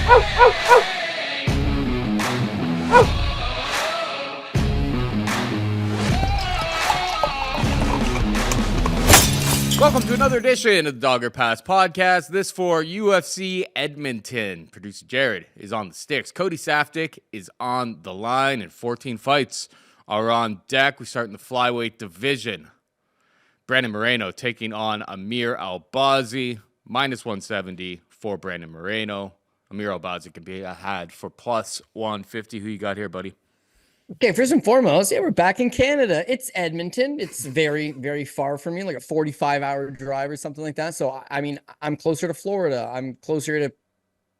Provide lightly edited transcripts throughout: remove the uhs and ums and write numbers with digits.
Welcome to another edition of the Dogger Pass podcast. This for UFC Edmonton. Producer Jared is on the sticks. Cody Saftik is on the line, and 14 fights are on deck. We start in the flyweight division. Brandon Moreno taking on Amir Albazi, minus 170 for Brandon Moreno. Amir Albazi can be had for plus 150. Who you got here, buddy? Okay, first and foremost, we're back in Canada. It's Edmonton. It's very, very far from me, like a 45-hour drive or something like that. So, I mean, I'm closer to Florida. I'm closer to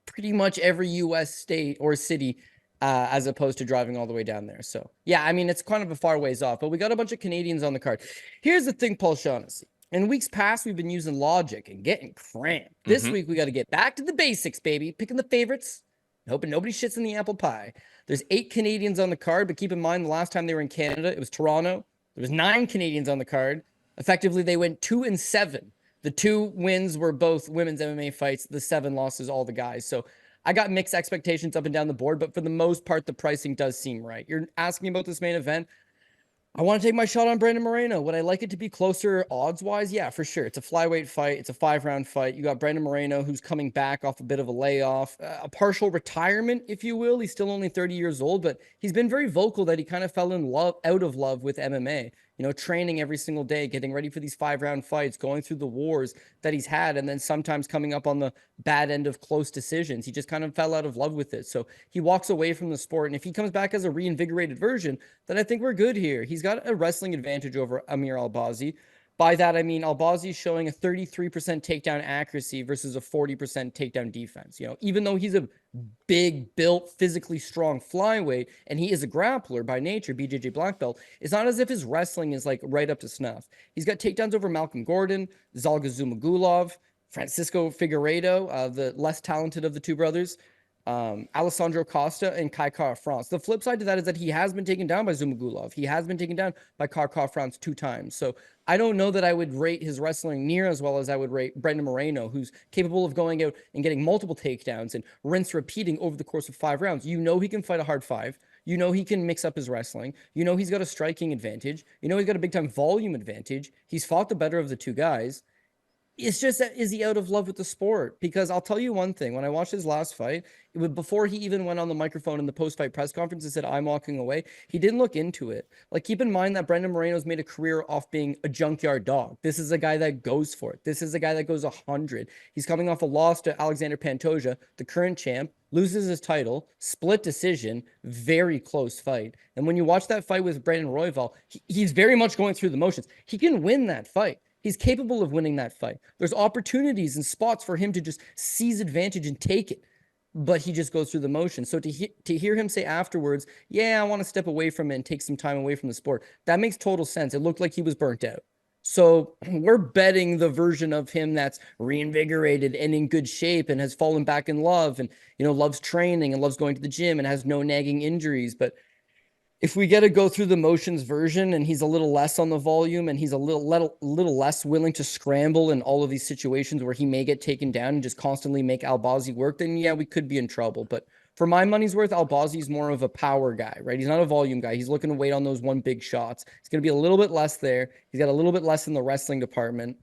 pretty much every U.S. state or city as opposed to driving all the way down there. So, yeah, I mean, it's kind of a far ways off. But we got a bunch of Canadians on the card. Here's the thing, Paul Shaughnessy. In weeks past, we've been using logic and getting cramped. This week, we got to get back to the basics, baby. Picking the favorites, hoping nobody shits in the apple pie. There's 8 Canadians on the card, but keep in mind the last time they were in Canada, it was Toronto. There was 9 Canadians on the card. Effectively, they went 2-7. The 2 wins were both women's MMA fights. The 7 losses, all the guys. So I got mixed expectations up and down the board, but for the most part, the pricing does seem right. You're asking about this main event. I want to take my shot on Brandon Moreno. Would I like it to be closer odds-wise? Yeah, for sure. It's a flyweight fight. It's a 5-round fight. You got Brandon Moreno, who's coming back off a bit of a layoff, a partial retirement, if you will. He's still only 30 years old, but he's been very vocal that he kind of fell in love, out of love with MMA. You know, training every single day, getting ready for these 5-round fights, going through the wars that he's had, and then sometimes coming up on the bad end of close decisions. He just kind of fell out of love with it. So he walks away from the sport. And if he comes back as a reinvigorated version, then I think we're good here. He's got a wrestling advantage over Amir Albazi. By that, I mean, Albazi's showing a 33% takedown accuracy versus a 40% takedown defense. You know, even though he's a big, built, physically strong flyweight, and he is a grappler by nature, BJJ black belt, it's not as if his wrestling is like right up to snuff. He's got takedowns over Malcolm Gordon, Zalga Zumagulov, Francisco Figueiredo, the less talented of the 2 brothers, Alessandro Costa, and Kai Kara-France. The flip side to that is that he has been taken down by Zumagulov. He has been taken down by Kara-France 2 times. So I don't know that I would rate his wrestling near as well as I would rate Brandon Moreno, who's capable of going out and getting multiple takedowns and rinse repeating over the course of 5 rounds. You know he can fight a hard 5. You know he can mix up his wrestling. You know he's got a striking advantage. You know he's got a big-time volume advantage. He's fought the better of the 2 guys. It's just that, is he out of love with the sport? Because I'll tell you one thing, when I watched his last fight, it was before he even went on the microphone in the post-fight press conference and said, I'm walking away, he didn't look into it. Like, keep in mind that Brandon Moreno's made a career off being a junkyard dog. This is a guy that goes for it. This is a guy that goes 100. He's coming off a loss to Alexander Pantoja, the current champ, loses his title, split decision, very close fight. And when you watch that fight with Brandon Royval, he's very much going through the motions. He can win that fight. He's capable of winning that fight. There's opportunities and spots for him to just seize advantage and take it, but he just goes through the motion. So to hear him say afterwards, yeah, I want to step away from it and take some time away from the sport, that makes total sense. It looked like he was burnt out. So we're betting the version of him that's reinvigorated and in good shape and has fallen back in love and, you know, loves training and loves going to the gym and has no nagging injuries. But if we get to go through the motions version and he's a little less on the volume and he's a little less willing to scramble in all of these situations where he may get taken down and just constantly make Albazi work, then yeah, we could be in trouble. But for my money's worth, Albazi's more of a power guy, right? He's not a volume guy. He's looking to wait on those 1 big shots. He's going to be a little bit less there. He's got a little bit less in the wrestling department.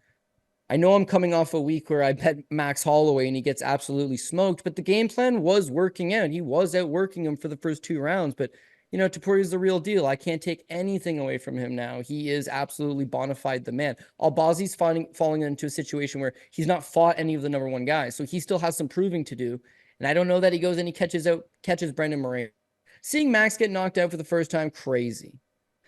I know I'm coming off a week where I bet Max Holloway and he gets absolutely smoked, but the game plan was working out. He was outworking him for the first 2 rounds, but you know, Topuria's the real deal. I can't take anything away from him now. He is absolutely bona fide the man. Albazi's falling into a situation where he's not fought any of the number 1 guys, so he still has some proving to do. And I don't know that he goes and he catches Brandon Moreno. Seeing Max get knocked out for the first time, crazy.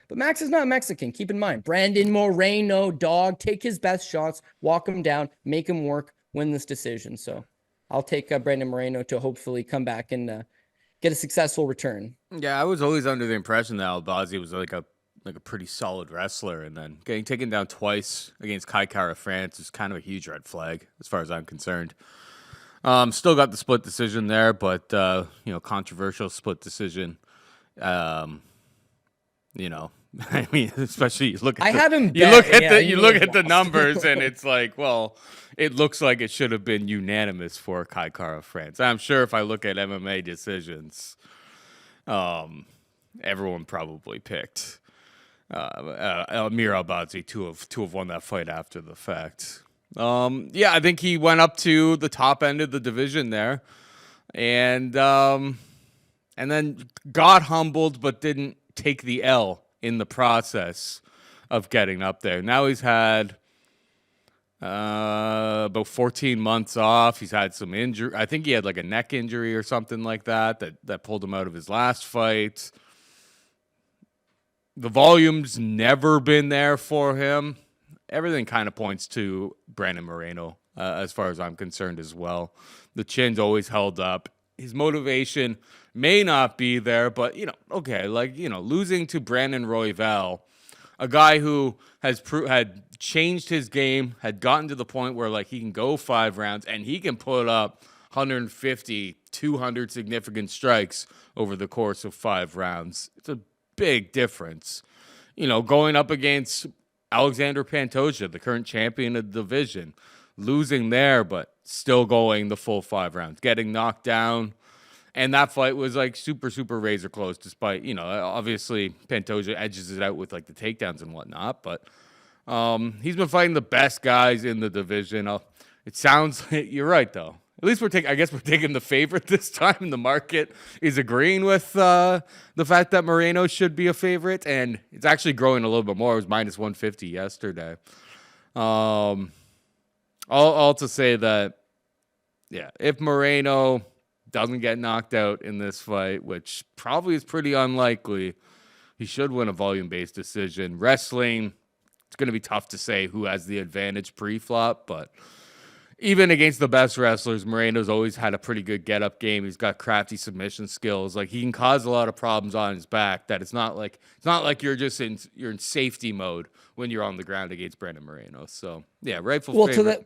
But Max is not Mexican. Keep in mind, Brandon Moreno, dog, take his best shots, walk him down, make him work, win this decision. So I'll take Brandon Moreno to hopefully come back and get a successful return. Yeah, I was always under the impression that Albazi was like a pretty solid wrestler, and then getting taken down twice against Kai Kara-France is kind of a huge red flag as far as I'm concerned. Still got the split decision there, but controversial split decision. I mean, especially you look at I the, have him you bet, look at yeah, the he you may look have at the lost. numbers, and it's like, well, it looks like it should have been unanimous for Kai Kara France. I'm sure if I look at MMA decisions, everyone probably picked Amir Albazi to have won that fight after the fact. Yeah, I think he went up to the top end of the division there, and then got humbled, but didn't take the L in the process of getting up there. Now he's had about 14 months off. He's had some injury. I think he had like a neck injury or something like that pulled him out of his last fight. The volume's never been there for him. Everything kind of points to Brandon Moreno, as far as I'm concerned as well. The chin's always held up. His motivation may not be there, but, losing to Brandon Royval, a guy who had changed his game, had gotten to the point where, like, he can go 5 rounds, and he can put up 150, 200 significant strikes over the course of 5 rounds. It's a big difference. Going up against Alexander Pantoja, the current champion of the division, losing there, but still going the full 5 rounds, getting knocked down. And that fight was like super, super razor close, despite, obviously Pantoja edges it out with like the takedowns and whatnot. But he's been fighting the best guys in the division. It sounds like you're right, though. At least we're taking the favorite this time. The market is agreeing with the fact that Moreno should be a favorite, and it's actually growing a little bit more. It was minus 150 yesterday. All to say that, yeah, if Moreno doesn't get knocked out in this fight, which probably is pretty unlikely, he should win a volume-based decision. Wrestling, it's going to be tough to say who has the advantage pre-flop, but even against the best wrestlers, Moreno's always had a pretty good get-up game. He's got crafty submission skills. Like, he can cause a lot of problems on his back. That it's not like you're in safety mode when you're on the ground against Brandon Moreno. So yeah, rightful favorite.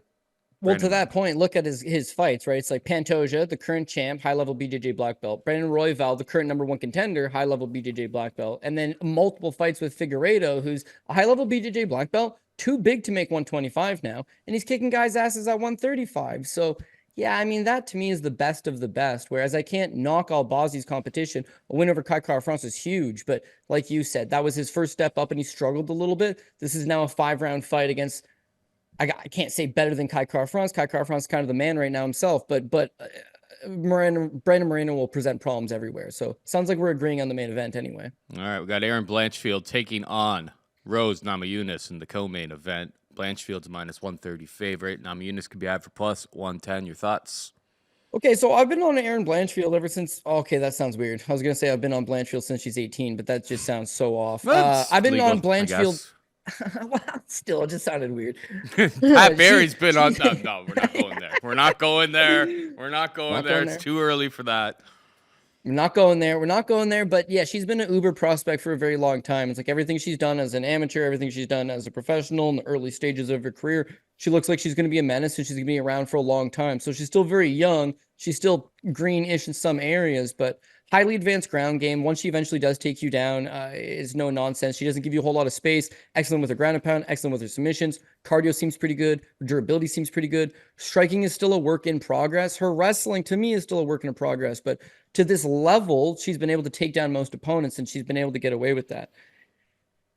To that point, look at his fights, right? It's like Pantoja, the current champ, high-level BJJ black belt. Brandon Royval, the current #1 contender, high-level BJJ black belt. And then multiple fights with Figueiredo, who's a high-level BJJ black belt, too big to make 125 now, and he's kicking guys' asses at 135. So, yeah, I mean, that to me is the best of the best, whereas I can't knock Albazi's competition. A win over Kai Kara France is huge, but like you said, that was his first step up, and he struggled a little bit. This is now a 5-round fight against, I can't say better than Kai Kara France. Kai Kara France is kind of the man right now himself, but Brandon Moreno will present problems everywhere. So sounds like we're agreeing on the main event anyway. All right, we got Erin Blanchfield taking on Rose Namajunas in the co-main event. Blanchfield's minus 130 favorite. Namajunas could be out for plus 110. Your thoughts? Okay, so I've been on Erin Blanchfield ever since. Okay, that sounds weird. I was gonna say I've been on Blanchfield since she's 18, but that just sounds so off. I've been on Blanchfield. Well, still, it just sounded weird. Pat Barry's been on. No, we're not going there. We're not going there. We're not going there. It's too early for that. We're not going there. But yeah, she's been an uber prospect for a very long time. It's like everything she's done as an amateur, everything she's done as a professional in the early stages of her career, she looks like she's going to be a menace and she's going to be around for a long time. So she's still very young. She's still greenish in some areas, but highly advanced ground game. Once she eventually does take you down, is no nonsense. She doesn't give you a whole lot of space. Excellent with her ground and pound. Excellent with her submissions. Cardio seems pretty good. Her durability seems pretty good. Striking is still a work in progress. Her wrestling, to me, is still a work in progress. But to this level, she's been able to take down most opponents, and she's been able to get away with that.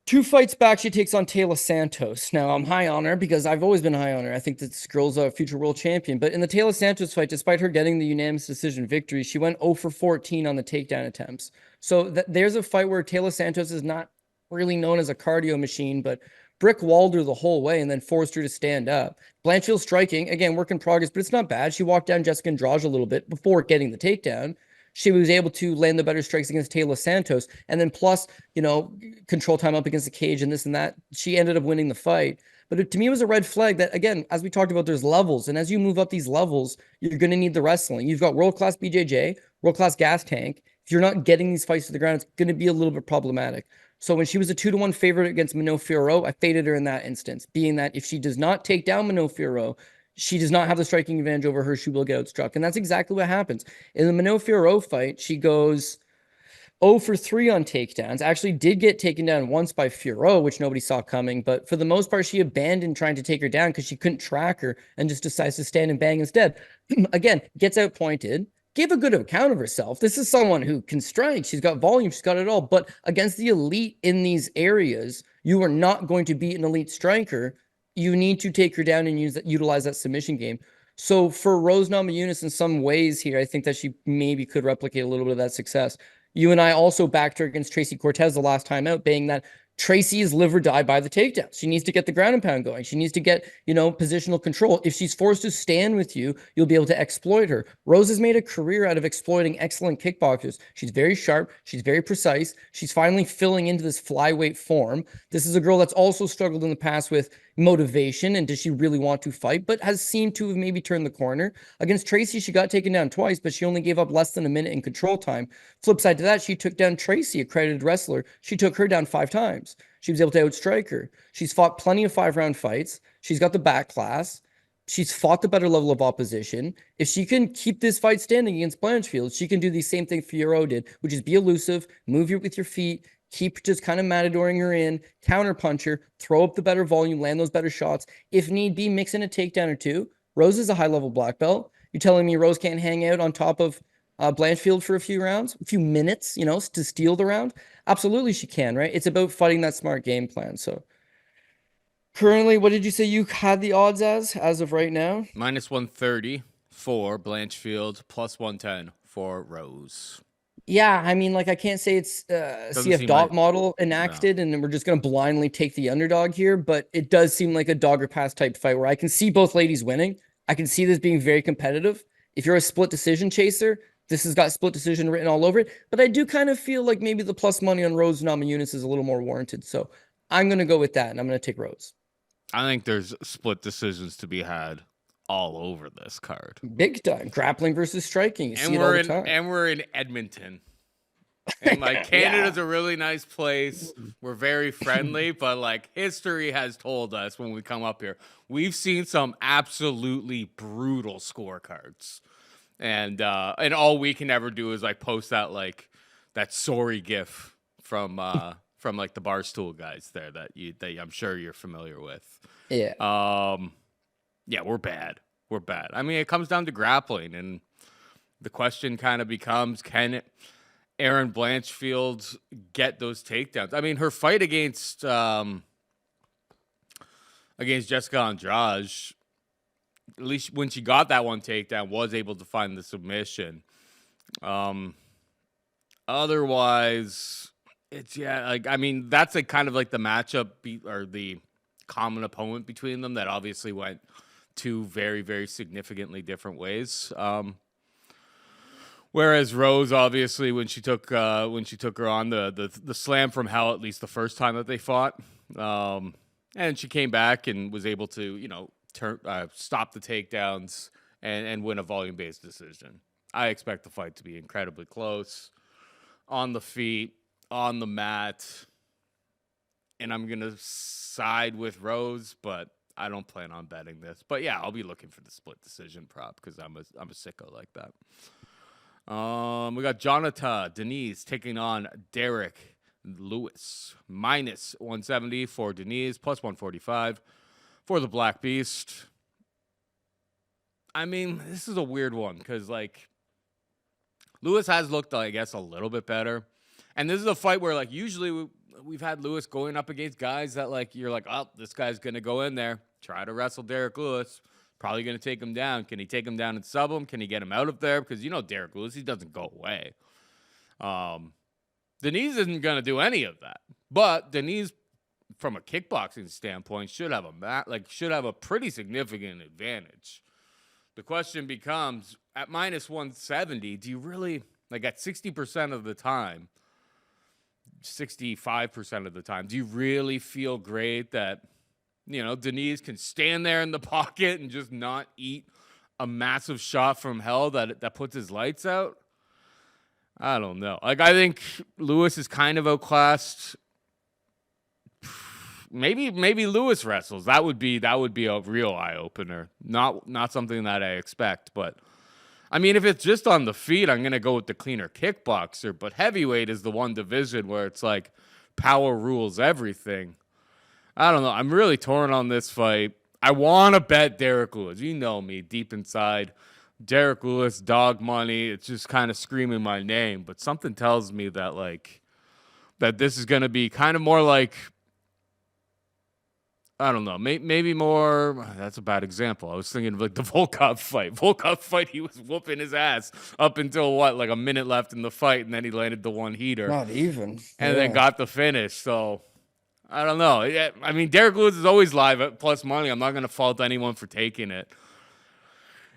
2 fights back, she takes on Taylor Santos. Now, I'm high on her because I've always been high on her. I think this girl's a future world champion. But in the Taylor Santos fight, despite her getting the unanimous decision victory, she went 0 for 14 on the takedown attempts. So there's a fight where Taylor Santos is not really known as a cardio machine, but brick walled her the whole way and then forced her to stand up. Blanchfield striking, again, work in progress, but it's not bad. She walked down Jessica Andrade a little bit before getting the takedown. She was able to land the better strikes against Taylor Santos. And then plus, control time up against the cage and this and that. She ended up winning the fight. But to me, it was a red flag that, again, as we talked about, there's levels. And as you move up these levels, you're going to need the wrestling. You've got world-class BJJ, world-class gas tank. If you're not getting these fights to the ground, it's going to be a little bit problematic. So when she was a 2-1 favorite against Manon Fiorot, I faded her in that instance, being that if she does not take down Manon Fiorot, she does not have the striking advantage over her. She will get outstruck. And that's exactly what happens. In the Manon Fiorot fight, she goes 0 for 3 on takedowns. Actually did get taken down once by Furo, which nobody saw coming. But for the most part, she abandoned trying to take her down because she couldn't track her and just decides to stand and bang instead. Again, gets outpointed. Gave a good account of herself. This is someone who can strike. She's got volume. She's got it all. But against the elite in these areas, you are not going to beat an elite striker. You need to take her down and utilize that submission game. So for Rose Namajunas in some ways here, I think that she maybe could replicate a little bit of that success. You and I also backed her against Tracy Cortez the last time out, being that Tracy is live or die by the takedown. She needs to get the ground and pound going. She needs to get, positional control. If she's forced to stand with you, you'll be able to exploit her. Rose has made a career out of exploiting excellent kickboxers. She's very sharp. She's very precise. She's finally filling into this flyweight form. This is a girl that's also struggled in the past with motivation and does she really want to fight, but has seemed to have maybe turned the corner. Against Tracy, she got taken down twice, but she only gave up less than a minute in control time. Flip side to that, she took down Tracy, a credited wrestler. She took her down 5 times. She was able to outstrike her. She's fought plenty of 5-round fights. She's got the back class. She's fought the better level of opposition. If she can keep this fight standing against Blanchfield, she can do the same thing Furo did, which is be elusive, move you with your feet, keep just kind of matadoring her in, counter punch her, throw up the better volume, land those better shots. If need be, mix in a takedown or two. Rose is a high-level black belt. You're telling me Rose can't hang out on top of Blanchfield for a few rounds, a few minutes, to steal the round? Absolutely she can, right? It's about fighting that smart game plan. So currently, what did you say you had the odds as of right now? -130 for Blanchfield, +110 for Rose. Yeah, I mean, I can't say it's CF dot model enacted, and then we're just going to blindly take the underdog here, but it does seem like a dog or pass type fight where I can see both ladies winning. I can see this being very competitive. If you're a split decision chaser, this has got split decision written all over it, but I do kind of feel like maybe the plus money on Rose Namajunas is a little more warranted, so I'm going to go with that, and I'm going to take Rose. I think there's split decisions to be had all over this card. Big time. Grappling versus striking. You see it all the time. And we're in Edmonton. And Canada's a really nice place. We're very friendly, but history has told us when we come up here, we've seen some absolutely brutal scorecards. And all we can ever do is post that sorry gif from the Barstool guys there that I'm sure you're familiar with. Yeah. Yeah, we're bad. We're bad. I mean, it comes down to grappling, and the question kind of becomes, can Erin Blanchfield get those takedowns? I mean, her fight against Jessica Andrade, at least when she got that one takedown, was able to find the submission. Otherwise, it's that's kind of the matchup or the common opponent between them that obviously went 2 very, very significantly different ways. Whereas Rose, obviously, when she took her on the slam from hell, at least the first time that they fought, and she came back and was able to stop the takedowns and win a volume-based decision. I expect the fight to be incredibly close, on the feet, on the mat, and I'm gonna side with Rose, but I don't plan on betting this. But yeah, I'll be looking for the split decision prop because I'm a sicko like that. We got Jhonata, Diniz taking on Derrick Lewis. -170 for Diniz, +145 for the Black Beast. I mean, this is a weird one because Lewis has looked, I guess, a little bit better. And this is a fight where usually we've had Lewis going up against guys that you're oh, this guy's going to go in there, try to wrestle Derrick Lewis, probably going to take him down. Can he take him down and sub him? Can he get him out of there? Because Derrick Lewis, he doesn't go away. Diniz isn't going to do any of that. But Diniz, from a kickboxing standpoint, should have a pretty significant advantage. The question becomes, at -170, do you really, at 60% of the time, 65% of the time, do you really feel great that, Diniz can stand there in the pocket and just not eat a massive shot from hell that puts his lights out? I don't know. I think Lewis is kind of outclassed. Maybe Lewis wrestles. That would be a real eye opener. Not something that I expect, but I mean, if it's just on the feet, I'm going to go with the cleaner kickboxer, but heavyweight is the one division where it's like power rules everything. I don't know. I'm really torn on this fight. I want to bet Derrick Lewis. You know me, deep inside. Derrick Lewis, dog money. It's just kind of screaming my name, but something tells me that that this is going to be kind of more like, I don't know, maybe more. That's a bad example. I was thinking of like the Volkov fight. Volkov fight, he was whooping his ass up until like a minute left in the fight, and then he landed the one heater. Not even. And then got the finish. So I don't know. I mean, Derrick Lewis is always live at plus money. I'm not going to fault anyone for taking it.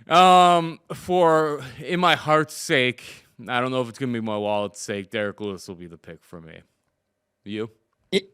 For in my heart's sake, I don't know if it's going to be my wallet's sake, Derrick Lewis will be the pick for me. You?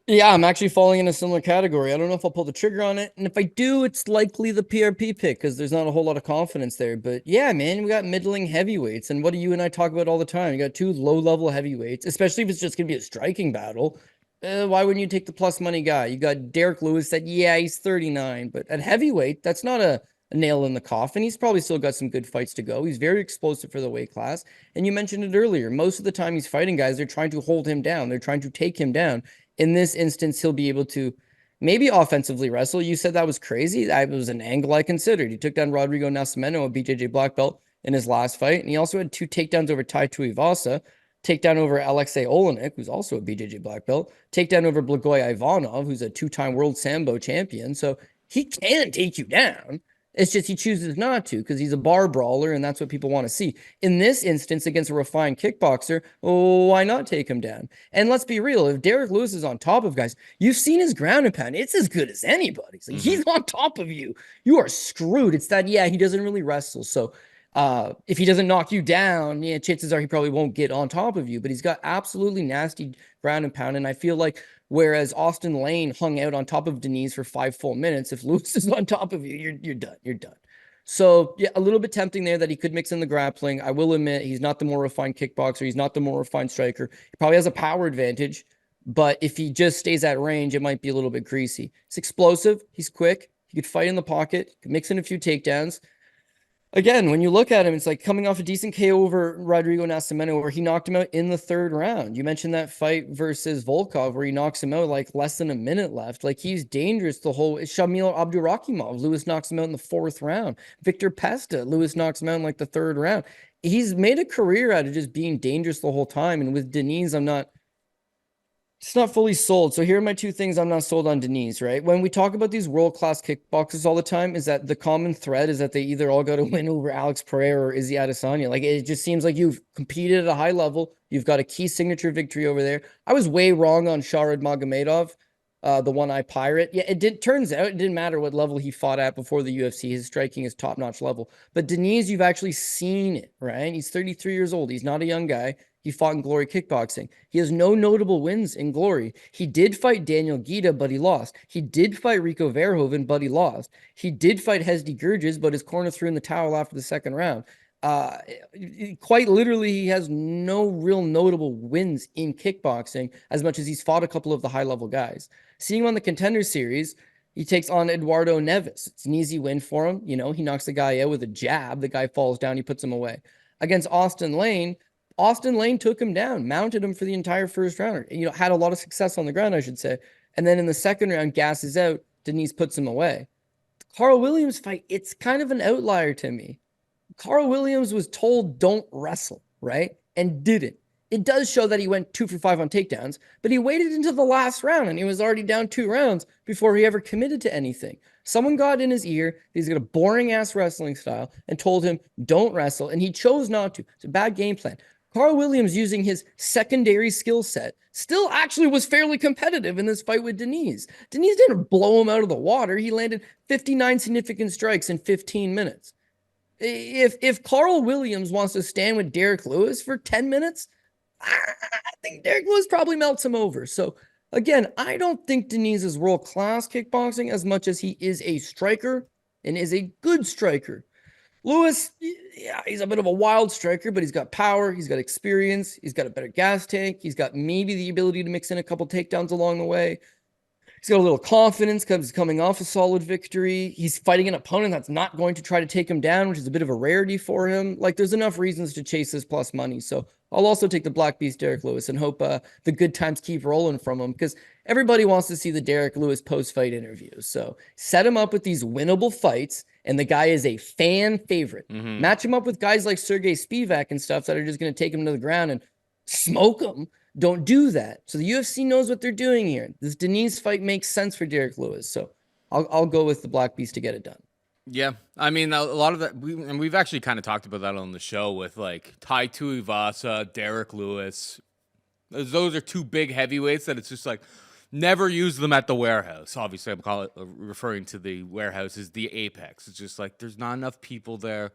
Yeah, I'm actually falling in a similar category. I don't know if I'll pull the trigger on it. And if I do, it's likely the PRP pick because there's not a whole lot of confidence there. But yeah, man, we got middling heavyweights. And what do you and I talk about all the time? You got two low-level heavyweights, especially if it's just going to be a striking battle. Why wouldn't you take the plus money guy? You got Derrick Lewis that, yeah, he's 39. But at heavyweight, that's not a nail in the coffin. He's probably still got some good fights to go. He's very explosive for the weight class. And you mentioned it earlier. Most of the time he's fighting guys, they're trying to hold him down. They're trying to take him down. In this instance, he'll be able to maybe offensively wrestle. You said that was crazy. That was an angle I considered. He took down Rodrigo Nascimento, a BJJ black belt, in his last fight. And he also had 2 takedowns over Tai Tuivasa, takedown over Alexei Olenek, who's also a BJJ black belt, takedown over Blagoy Ivanov, who's a 2-time world Sambo champion. So he can take you down. It's just he chooses not to because he's a bar brawler, and that's what people want to see. In this instance, against a refined kickboxer, why not take him down? And let's be real, if Derrick Lewis is on top of guys, you've seen his ground and pound. It's as good as anybody's. Like, he's on top of you. You are screwed. It's that, yeah, he doesn't really wrestle. So if he doesn't knock you down, yeah, chances are he probably won't get on top of you. But he's got absolutely nasty ground and pound, and I feel like whereas Austin Lane hung out on top of Diniz for 5 full minutes, if Lewis is on top of you, you're done. You're done. So yeah, a little bit tempting there that he could mix in the grappling. I will admit he's not the more refined kickboxer. He's not the more refined striker. He probably has a power advantage, but if he just stays at range, it might be a little bit greasy. He's explosive. He's quick. He could fight in the pocket, could mix in a few takedowns. Again, when you look at him, it's like coming off a decent KO over Rodrigo Nascimento where he knocked him out in the 3rd round. You mentioned that fight versus Volkov where he knocks him out like less than a minute left. Like, he's dangerous the whole. Shamil Abdurakhimov, Lewis knocks him out in the 4th round. Victor Pesta, Lewis knocks him out in like the 3rd round. He's made a career out of just being dangerous the whole time. And with Diniz, it's not fully sold. So here are my 2 things I'm not sold on Diniz, right? When we talk about these world-class kickboxers all the time, is that the common thread is that they either all got to win over Alex Pereira or Izzy Adesanya. Like, it just seems like you've competed at a high level. You've got a key signature victory over there. I was way wrong on Sharad Magomedov, the one-eye pirate. Yeah, turns out it didn't matter what level he fought at before the UFC. His striking is top-notch level. But Diniz, you've actually seen it, right? He's 33 years old. He's not a young guy. He fought in Glory Kickboxing. He has no notable wins in Glory. He did fight Daniel Guida, but he lost. He did fight Rico Verhoeven, but he lost. He did fight Hesdy Gurges, but his corner threw in the towel after the 2nd round. Quite literally, he has no real notable wins in kickboxing as much as he's fought a couple of the high-level guys. Seeing him on the Contender Series, he takes on Eduardo Neves. It's an easy win for him. You know, he knocks the guy out with a jab. The guy falls down. He puts him away. Against Austin Lane took him down, mounted him for the entire 1st round. You know, had a lot of success on the ground, I should say. And then in the 2nd round, gasses out. Diniz puts him away. The Carl Williams fight, it's kind of an outlier to me. Carl Williams was told don't wrestle, right? And didn't. It does show that he went 2 for 5 on takedowns, but he waited until the last round and he was already down 2 rounds before he ever committed to anything. Someone got in his ear, he's got a boring ass wrestling style, and told him don't wrestle, and he chose not to. It's a bad game plan. Carl Williams, using his secondary skill set, still actually was fairly competitive in this fight with Diniz. Diniz didn't blow him out of the water. He landed 59 significant strikes in 15 minutes. If Carl Williams wants to stand with Derrick Lewis for 10 minutes, I think Derrick Lewis probably melts him over. So again, I don't think Diniz is world-class kickboxing as much as he is a striker and is a good striker. Lewis, yeah, he's a bit of a wild striker, but he's got power, he's got experience, he's got a better gas tank, he's got maybe the ability to mix in a couple takedowns along the way. He's got a little confidence because he's coming off a solid victory. He's fighting an opponent that's not going to try to take him down, which is a bit of a rarity for him. Like, there's enough reasons to chase this plus money. So I'll also take the Black Beast Derrick Lewis and hope the good times keep rolling from him, because everybody wants to see the Derrick Lewis post-fight interviews. So set him up with these winnable fights, and the guy is a fan favorite. Match him up with guys like Sergey Spivak and stuff that are just going to take him to the ground and smoke him. Don't do that. So the UFC knows what they're doing here. This Diniz fight makes sense for Derrick Lewis. So I'll go with the Black Beast to get it done. Yeah, I mean, a lot of that, we've actually kind of talked about that on the show with like Tai Tuivasa, Derrick Lewis. Those are two big heavyweights that it's just like, never use them at the warehouse. Obviously, I'm referring to the warehouse as the Apex. It's just like, there's not enough people there.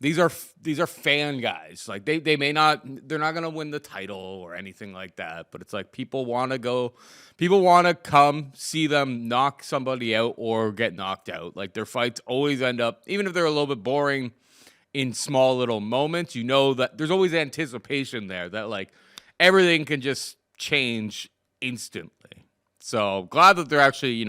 These are fan guys. Like they're not gonna win the title or anything like that. But it's like people want to come see them knock somebody out or get knocked out. Like their fights always end up, even if they're a little bit boring in small little moments, you know that there's always anticipation there that like everything can just change instantly. So glad that they're actually,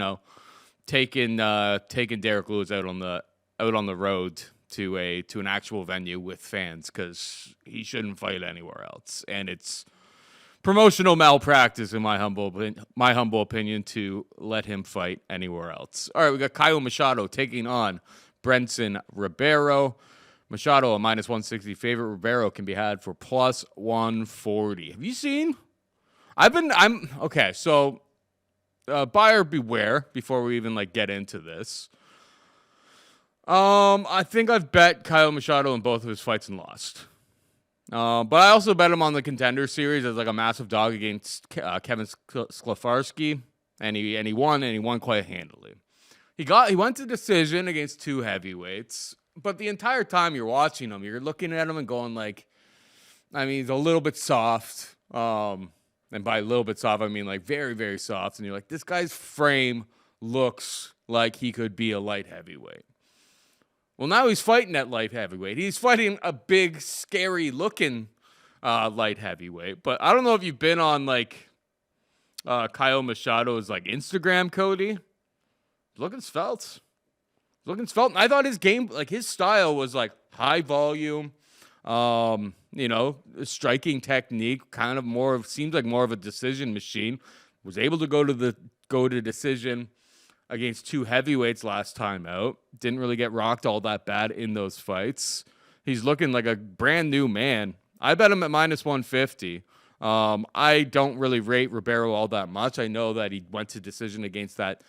taking Derrick Lewis out on the road to an actual venue with fans, because he shouldn't fight anywhere else, and it's promotional malpractice in my humble opinion to let him fight anywhere else. All right, we got Caio Machado taking on Brendson Ribeiro. Machado a -160 favorite. Ribeiro can be had for +140. Have you seen? Okay. So buyer beware before we even get into this. I think I've bet Caio Machado in both of his fights and lost. But I also bet him on the Contender Series as a massive dog against Kevin Sklefarsky, and he won quite handily. He went to decision against two heavyweights, but the entire time you're watching him, you're looking at him and going he's a little bit soft. And by a little bit soft, I mean very, very soft. And you're like, this guy's frame looks like he could be a light heavyweight. Well, now he's fighting at light heavyweight. He's fighting a big, scary-looking light heavyweight. But I don't know if you've been on, Caio Machado's, Instagram, Cody. Looking svelte. I thought his game, his style was, high volume, striking technique, seems like more of a decision machine. Was able to go to decision against two heavyweights last time out. Didn't really get rocked all that bad in those fights. He's looking like a brand new man. I bet him at -150. I don't really rate Ribeiro all that much. I know that he went to decision against that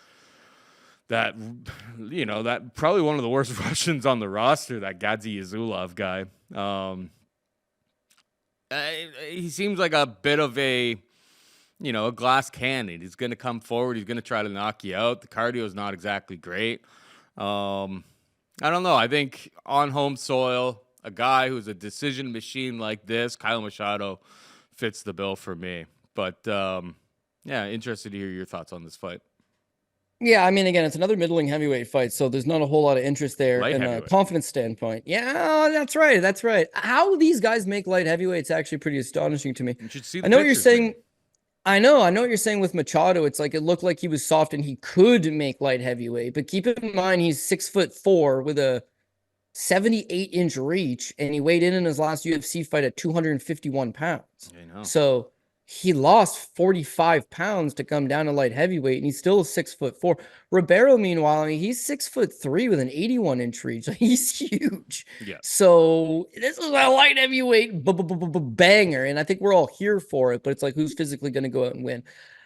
probably one of the worst Russians on the roster, that Gadzi Yazulov guy. He seems like a bit of a glass cannon. He's going to come forward. He's going to try to knock you out. The cardio is not exactly great. I don't know. I think on home soil, a guy who's a decision machine like this, Caio Machado, fits the bill for me. But, interested to hear your thoughts on this fight. Yeah, I mean, again, it's another middling heavyweight fight, so there's not a whole lot of interest there in a confidence standpoint. Yeah, that's right. How these guys make light heavyweights actually pretty astonishing to me. You should see I know what you're saying. I know what you're saying with Machado. It's it looked like he was soft and he could make light heavyweight, but keep in mind he's 6'4" with a 78-inch reach, and he weighed in his last UFC fight at 251 pounds. I know. So he lost 45 pounds to come down to light heavyweight, and he's still 6'4". Ribeiro, meanwhile, I mean, he's 6'3" with an 81-inch reach. He's huge. Yeah. So this is a light heavyweight banger, and I think we're all here for it. But it's who's physically going to go out and win?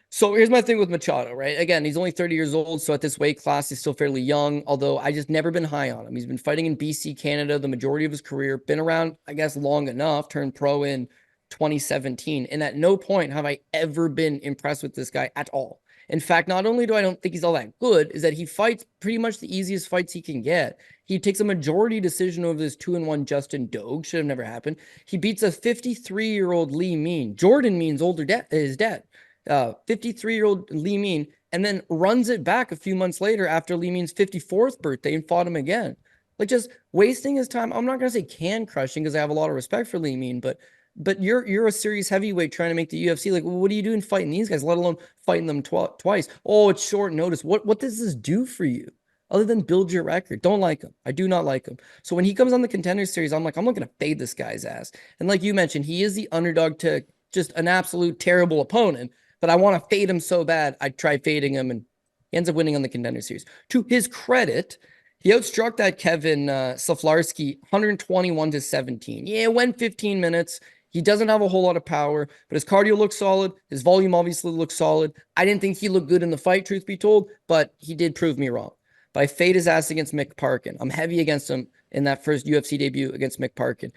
So here's my thing with Machado, right? Again, he's only 30 years old, so at this weight class, he's still fairly young. Although I just never been high on him. He's been fighting in BC, Canada, the majority of his career. Been around, I guess, long enough. Turned pro in 2017, and at no point have I ever been impressed with this guy at all. In fact, not only do I don't think he's all that good, is that he fights pretty much the easiest fights he can get. He takes a majority decision over this 2-1 Justin Doge. Should have never happened. He beats a 53-year-old Lee Mean. Jordan Mean's is dead. 53-year-old Lee Mean, and then runs it back a few months later after Lee Mean's 54th birthday and fought him again. Just wasting his time. I'm not going to say can crushing, because I have a lot of respect for Lee Mean, but But you're a serious heavyweight trying to make the UFC. Like, what are you doing fighting these guys, let alone fighting them twice? Oh, it's short notice. What does this do for you? Other than build your record. Don't like him. I do not like him. So when he comes on the Contender Series, I'm looking to fade this guy's ass. And like you mentioned, he is the underdog to just an absolute terrible opponent. But I want to fade him so bad, I try fading him, and he ends up winning on the Contender Series. To his credit, he outstruck that Kevin Saflarski 121-17. Yeah, it went 15 minutes. He doesn't have a whole lot of power, but his cardio looks solid. His volume obviously looks solid. I didn't think he looked good in the fight, truth be told, but he did prove me wrong. But I fade his ass against Mick Parkin. I'm heavy against him in that first UFC debut against Mick Parkin.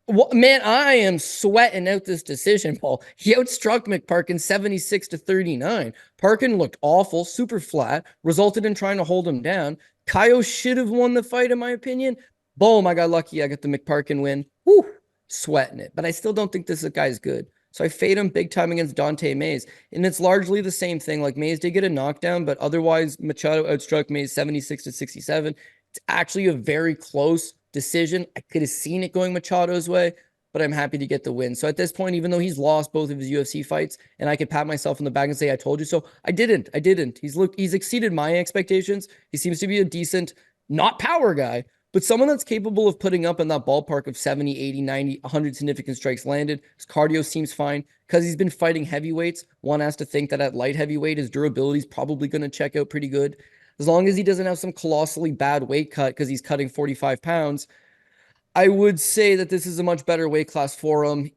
Well, man, I am sweating out this decision, Paul. He outstruck Mick Parkin 76-39. Parkin looked awful, super flat, resulted in trying to hold him down. Caio should have won the fight, in my opinion. Boom, I got lucky. I got the Mick Parkin win. Woo, sweating it. But I still don't think this guy's good. So I fade him big time against Dante Mays. And it's largely the same thing. Like, Mays did get a knockdown, but otherwise Machado outstruck Mays 76-67. It's actually a very close decision. I could have seen it going Machado's way, but I'm happy to get the win. So at this point, even though he's lost both of his UFC fights and I could pat myself in the back and say, I told you so, I didn't. He's exceeded my expectations. He seems to be a decent, not power guy, but someone that's capable of putting up in that ballpark of 70, 80, 90, 100 significant strikes landed. His cardio seems fine because he's been fighting heavyweights. One has to think that at light heavyweight, his durability is probably going to check out pretty good. As long as he doesn't have some colossally bad weight cut because he's cutting 45 pounds, I would say that this is a much better weight class for him.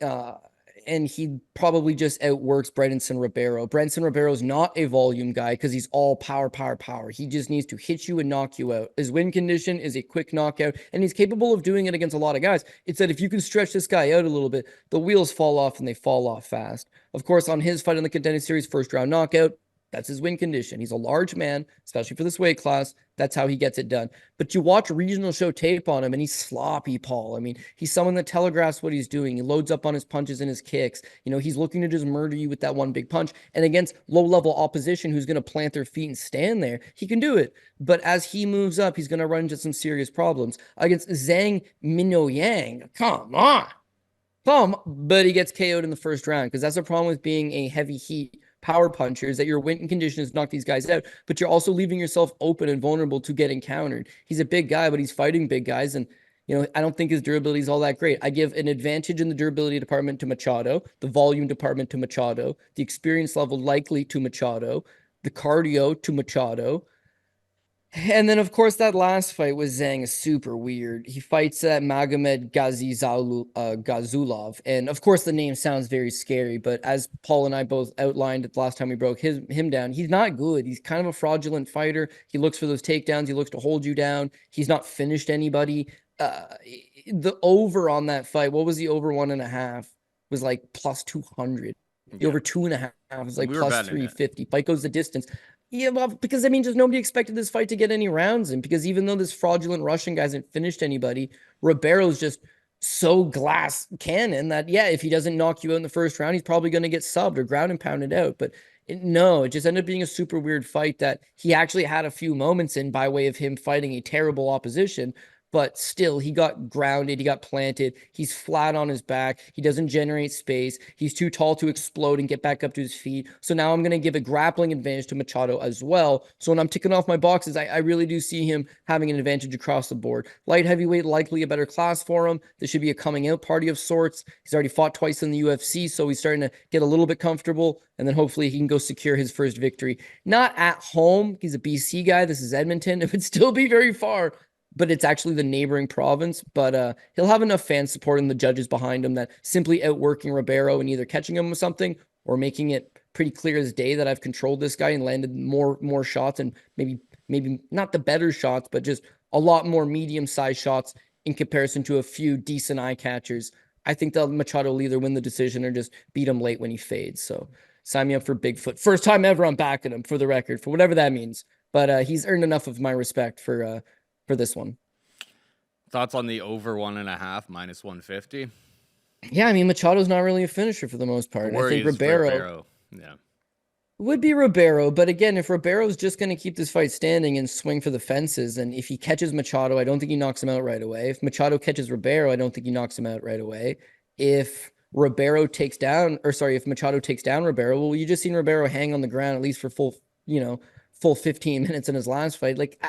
And he probably just outworks Brendson Ribeiro. Brendson Ribeiro is not a volume guy because he's all power. He just needs to hit you and knock you out. His win condition is a quick knockout, and he's capable of doing it against a lot of guys. It's that if you can stretch this guy out a little bit, the wheels fall off and they fall off fast. Of course, on his fight in the Contender Series, first round knockout, that's his win condition. He's a large man, especially for this weight class. That's how he gets it done. But you watch regional show tape on him, and he's sloppy, Paul. I mean, he's someone that telegraphs what he's doing. He loads up on his punches and his kicks. He's looking to just murder you with that one big punch. And against low-level opposition who's going to plant their feet and stand there, he can do it. But as he moves up, he's going to run into some serious problems. Against Zhang Minnoyang, come on. But he gets KO'd in the first round because that's the problem with being a heavy heat power punchers, that your win condition is knock these guys out, but you're also leaving yourself open and vulnerable to getting countered. He's a big guy, but he's fighting big guys, and I don't think his durability is all that great. I give an advantage in the durability department to Machado, the volume department to Machado, the experience level likely to Machado, the cardio to Machado. And then, of course, that last fight with Zhang is super weird. He fights Magomed Gazulov. And, of course, the name sounds very scary. But as Paul and I both outlined the last time we broke him down, he's not good. He's kind of a fraudulent fighter. He looks for those takedowns. He looks to hold you down. He's not finished anybody. The over on that fight, what was the over 1.5? Was like plus 200. The over 2.5 was like plus 350. Fight goes the distance. Yeah, well, because just nobody expected this fight to get any rounds in, because even though this fraudulent Russian guy hasn't finished anybody, Ribeiro's just so glass cannon that, if he doesn't knock you out in the first round, he's probably going to get subbed or ground and pounded out. But it just ended up being a super weird fight that he actually had a few moments in by way of him fighting a terrible opposition. But still, he got grounded. He got planted. He's flat on his back. He doesn't generate space. He's too tall to explode and get back up to his feet. So now I'm going to give a grappling advantage to Machado as well. So when I'm ticking off my boxes, I really do see him having an advantage across the board. Light heavyweight, likely a better class for him. This should be a coming out party of sorts. He's already fought twice in the UFC, so he's starting to get a little bit comfortable. And then hopefully he can go secure his first victory. Not at home. He's a BC guy. This is Edmonton. It would still be very far, but it's actually the neighboring province. But he'll have enough fan support and the judges behind him that simply outworking Ribeiro and either catching him with something or making it pretty clear as day that I've controlled this guy and landed more shots, and maybe not the better shots, but just a lot more medium-sized shots in comparison to a few decent eye catchers. I think that Machado will either win the decision or just beat him late when he fades. So sign me up for Bigfoot. First time ever I'm backing him, for the record, for whatever that means. But he's earned enough of my respect for this one. Thoughts on the over 1.5 minus 150? Yeah, Machado's not really a finisher for the most part. I think Ribeiro would be Ribeiro, but again, if Ribeiro's just going to keep this fight standing and swing for the fences, and if he catches Machado, I don't think he knocks him out right away. If Machado catches Ribeiro, I don't think he knocks him out right away. If Ribeiro takes down, or sorry, if Machado takes down Ribeiro, well, you just seen Ribeiro hang on the ground at least for full 15 minutes in his last fight. Like,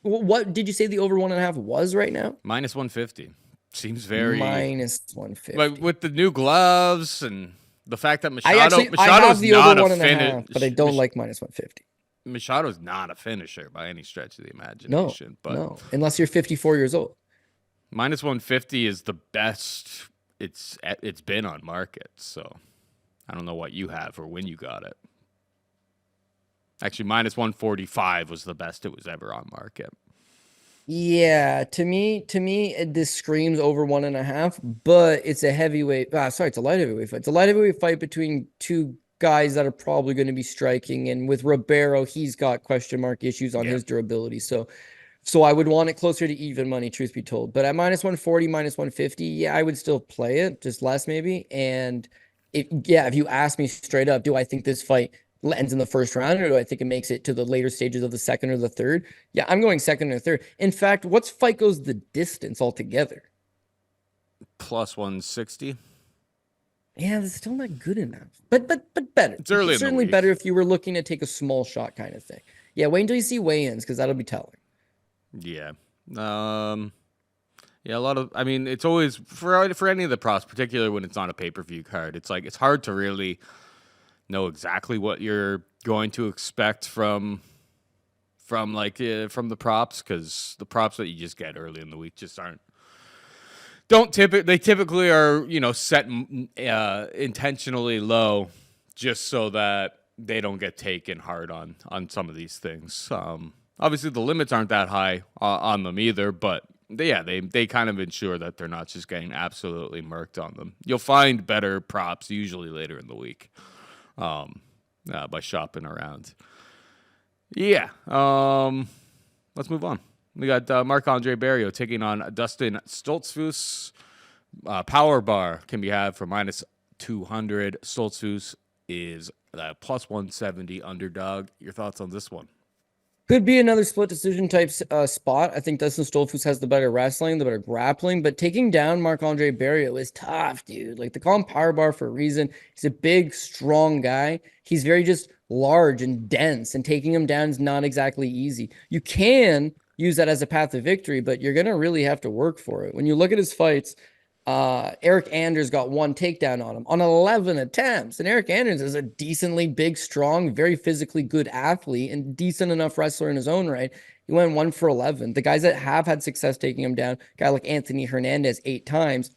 what did you say the over 1.5 was right now? Minus 150. Seems very minus 150. Like with the new gloves and the fact that I have the over 1.5, but I don't like minus 150. Machado's not a finisher by any stretch of the imagination. No, unless you're 54 years old. Minus 150 is the best it's been on market. So I don't know what you have or when you got it. Actually, minus 145 was the best it was ever on market. Yeah, to me, this screams over 1.5, but it's a heavyweight. It's a light heavyweight fight. It's a light heavyweight fight between two guys that are probably going to be striking. And with Ribeiro, he's got question mark issues on his durability. So I would want it closer to even money, truth be told. But at minus 140, minus 150, yeah, I would still play it, just less maybe. And if you ask me straight up, do I think this fight ends in the first round, or do I think it makes it to the later stages of the second or the third? Yeah, I'm going second or third. In fact, what's fight goes the distance altogether? Plus 160. Yeah, that's still not good enough. But better. It's early. It's certainly better if you were looking to take a small shot kind of thing. Yeah, wait until you see weigh-ins, because that'll be telling. Yeah. Yeah, a lot of, I mean, it's always, for any of the props, particularly when it's on a pay-per-view card, it's like, it's hard to really know exactly what you're going to expect from the props, because the props that you just get early in the week just they typically are, set intentionally low just so that they don't get taken hard on some of these things. Obviously the limits aren't that high on them either, but they kind of ensure that they're not just getting absolutely murked on them. You'll find better props usually later in the week. By shopping around. Yeah. Let's move on. We got Marc-Andre Barriault taking on Dustin Stoltzfus. Power bar can be had for minus 200. Stoltzfus is plus 170 underdog. Your thoughts on this one? Could be another split decision type spot. I think Dustin Stoltzfus has the better wrestling, the better grappling, but taking down Marc-Andre Barriault is tough, dude. Like, they call him power bar for a reason. He's a big, strong guy. He's very just large and dense, and taking him down is not exactly easy. You can use that as a path to victory, but you're going to really have to work for it. When you look at his fights, Eric Anders got 1 takedown on him on 11 attempts. And Eric Anders is a decently big, strong, very physically good athlete and decent enough wrestler in his own right. He went 1 for 11. The guys that have had success taking him down, a guy like Anthony Hernandez 8 times.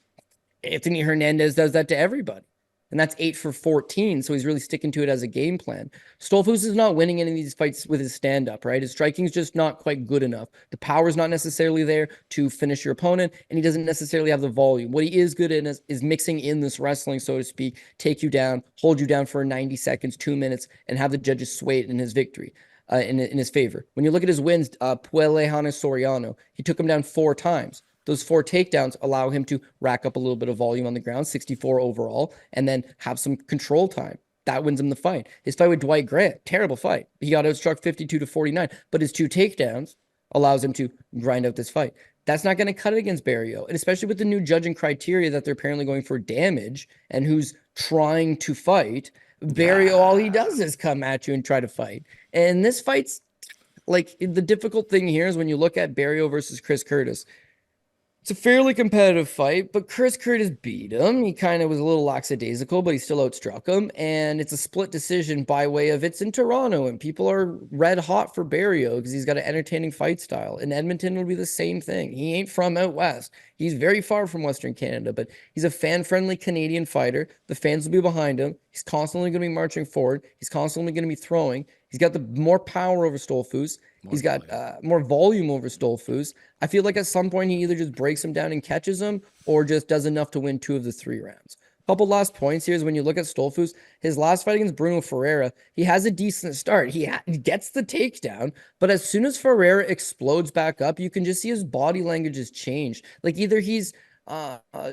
Anthony Hernandez does that to everybody. And that's 8 for 14. So he's really sticking to it as a game plan. Stoltzfus is not winning any of these fights with his stand-up, right? His striking's just not quite good enough. The power's not necessarily there to finish your opponent, and he doesn't necessarily have the volume. What he is good in is mixing in this wrestling, so to speak, take you down, hold you down for 90 seconds, 2 minutes, and have the judges sway it in his victory, in his favor. When you look at his wins, Puele Hannes Soriano, he took him down 4 times. Those 4 takedowns allow him to rack up a little bit of volume on the ground, 64 overall, and then have some control time. That wins him the fight. His fight with Dwight Grant, terrible fight. He got outstruck 52-49, but his 2 takedowns allows him to grind out this fight. That's not going to cut it against Barriault, and especially with the new judging criteria that they're apparently going for damage and who's trying to fight. Barriault, all he does is come at you and try to fight. And this fight's, like, the difficult thing here is when you look at Barriault versus Chris Curtis. It's a fairly competitive fight, but Chris Curtis beat him. He kind of was a little lackadaisical, but he still outstruck him. And it's a split decision by way of it's in Toronto, and people are red hot for Barriault because he's got an entertaining fight style. In Edmonton will be the same thing. He ain't from out west. He's very far from Western Canada, but he's a fan-friendly Canadian fighter. The fans will be behind him. He's constantly going to be marching forward. He's constantly going to be throwing. He's got the more power over Stoltzfus. He's got more volume over Stoltzfus. I feel like at some point he either just breaks him down and catches him or just does enough to win 2 of the 3 rounds. Couple last points here is when you look at Stoltzfus, his last fight against Bruno Ferreira, he has a decent start. He gets the takedown, but as soon as Ferreira explodes back up, you can just see his body language has changed. Like, either he's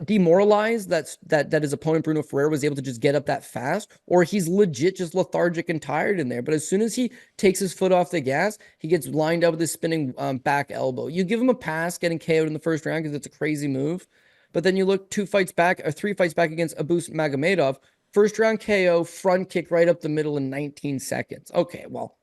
demoralized that his opponent Bruno Ferreira was able to just get up that fast, or he's legit just lethargic and tired in there. But as soon as he takes his foot off the gas, he gets lined up with his spinning back elbow. You give him a pass getting KO'd in the first round because it's a crazy move, But then you look 3 fights back against Abus Magomedov, first round KO, front kick right up the middle in 19 seconds. Okay, well,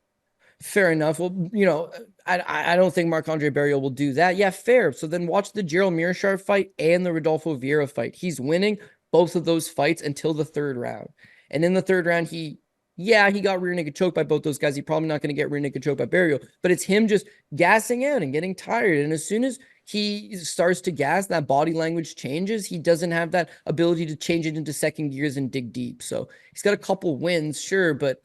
fair enough. Well, I don't think Marc-Andre Barriault will do that. Yeah, fair. So then watch the Gerald Meerschaert fight and the Rodolfo Vieira fight. He's winning both of those fights until the third round. And in the third round, he got rear naked choked by both those guys. He's probably not going to get rear naked choked by Barriault, but it's him just gassing out and getting tired. And as soon as he starts to gas, that body language changes. He doesn't have that ability to change it into second gears and dig deep. So he's got a couple wins, sure, but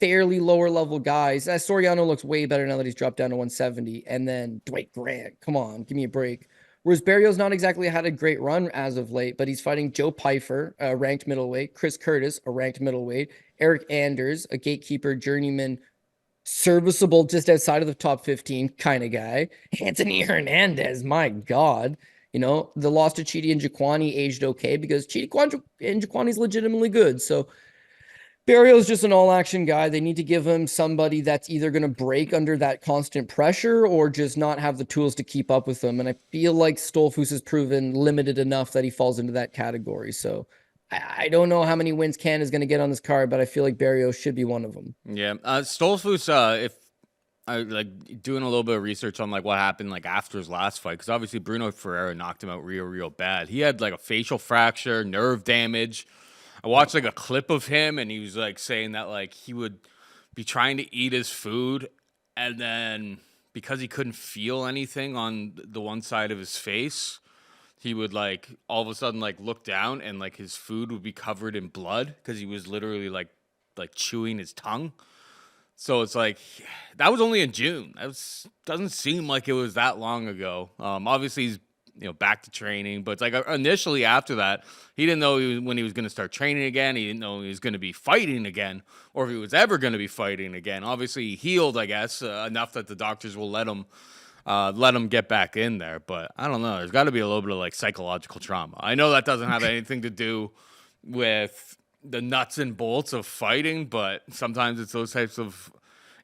fairly lower level guys. Soriano looks way better now that he's dropped down to 170. And then Dwight Grant, come on, give me a break. Whereas Barriault's not exactly had a great run as of late, but he's fighting Joe Pyfer, a ranked middleweight, Chris Curtis, a ranked middleweight, Eric Anders, a gatekeeper, journeyman, serviceable just outside of the top 15 kind of guy. Anthony Hernandez, my God. The loss to Chidi and Jaquani aged okay because Chidi and Jaquani's legitimately good. So Barriault's just an all-action guy. They need to give him somebody that's either going to break under that constant pressure or just not have the tools to keep up with them. And I feel like Stoltzfus has proven limited enough that he falls into that category. So I don't know how many wins Can is going to get on this card, but I feel like Barriault should be one of them. Yeah, Stoltzfus, if I doing a little bit of research on what happened after his last fight, because obviously Bruno Ferreira knocked him out real bad. He had a facial fracture, nerve damage. I watched a clip of him, and he was saying that he would be trying to eat his food, and then because he couldn't feel anything on the one side of his face, he would all of a sudden look down, and his food would be covered in blood because he was literally chewing his tongue. So it's that was only in June. Doesn't seem like it was that long ago. Obviously he's back to training, but it's initially after that, he didn't know when he was going to start training again. He didn't know he was going to be fighting again, or if he was ever going to be fighting again. Obviously he healed, I guess, enough that the doctors will let him get back in there. But I don't know. There's got to be a little bit of psychological trauma. I know that doesn't have anything to do with the nuts and bolts of fighting, but sometimes it's those types of,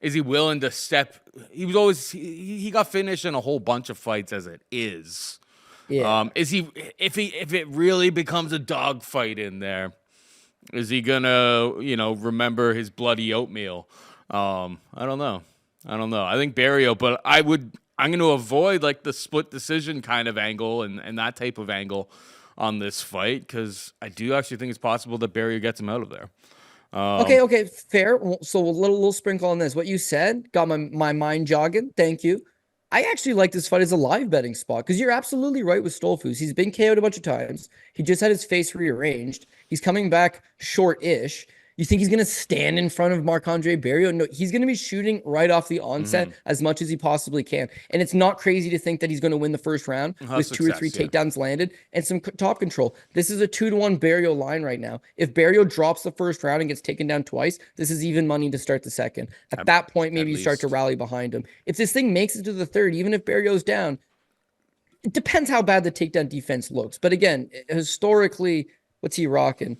is he willing to step? He got finished in a whole bunch of fights as it is. Yeah. Is he, if it really becomes a dog fight in there, is he gonna, remember his bloody oatmeal? I don't know. I think Barriault, but I'm going to avoid the split decision kind of angle and that type of angle on this fight, because I do actually think it's possible that Barriault gets him out of there. Okay, fair. So a little sprinkle on this. What you said got my mind jogging. Thank you. I actually like this fight as a live betting spot because you're absolutely right with Stoltzfus. He's been KO'd a bunch of times. He just had his face rearranged. He's coming back short-ish. You think he's going to stand in front of Marc-Andre Barriault? No, he's going to be shooting right off the onset as much as he possibly can. And it's not crazy to think that he's going to win the first round with 2 or 3 takedowns landed and some top control. This is a 2-1 Barriault line right now. If Barriault drops the first round and gets taken down twice, this is even money to start the second. At that point, maybe you start to rally behind him. If this thing makes it to the third, even if Barriault's down, it depends how bad the takedown defense looks. But again, historically, what's he rocking?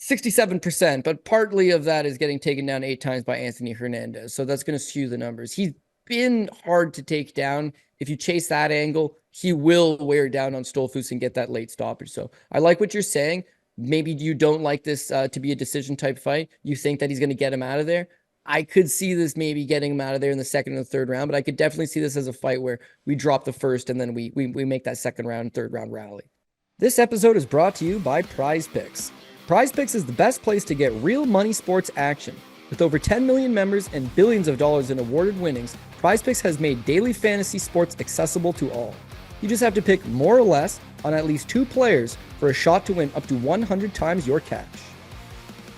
67%, but partly of that is getting taken down 8 times by Anthony Hernandez. So that's going to skew the numbers. He's been hard to take down. If you chase that angle, he will wear down on Stoltzfus and get that late stoppage. So I like what you're saying. Maybe you don't like this to be a decision type fight. You think that he's going to get him out of there. I could see this maybe getting him out of there in the second and the third round, but I could definitely see this as a fight where we drop the first and then we make that second round, third round rally. This episode is brought to you by Prize Picks. Prize Picks is the best place to get real money sports action. With over 10 million members and billions of dollars in awarded winnings, Prize Picks has made daily fantasy sports accessible to all. You just have to pick more or less on at least 2 players for a shot to win up to 100 times your cash.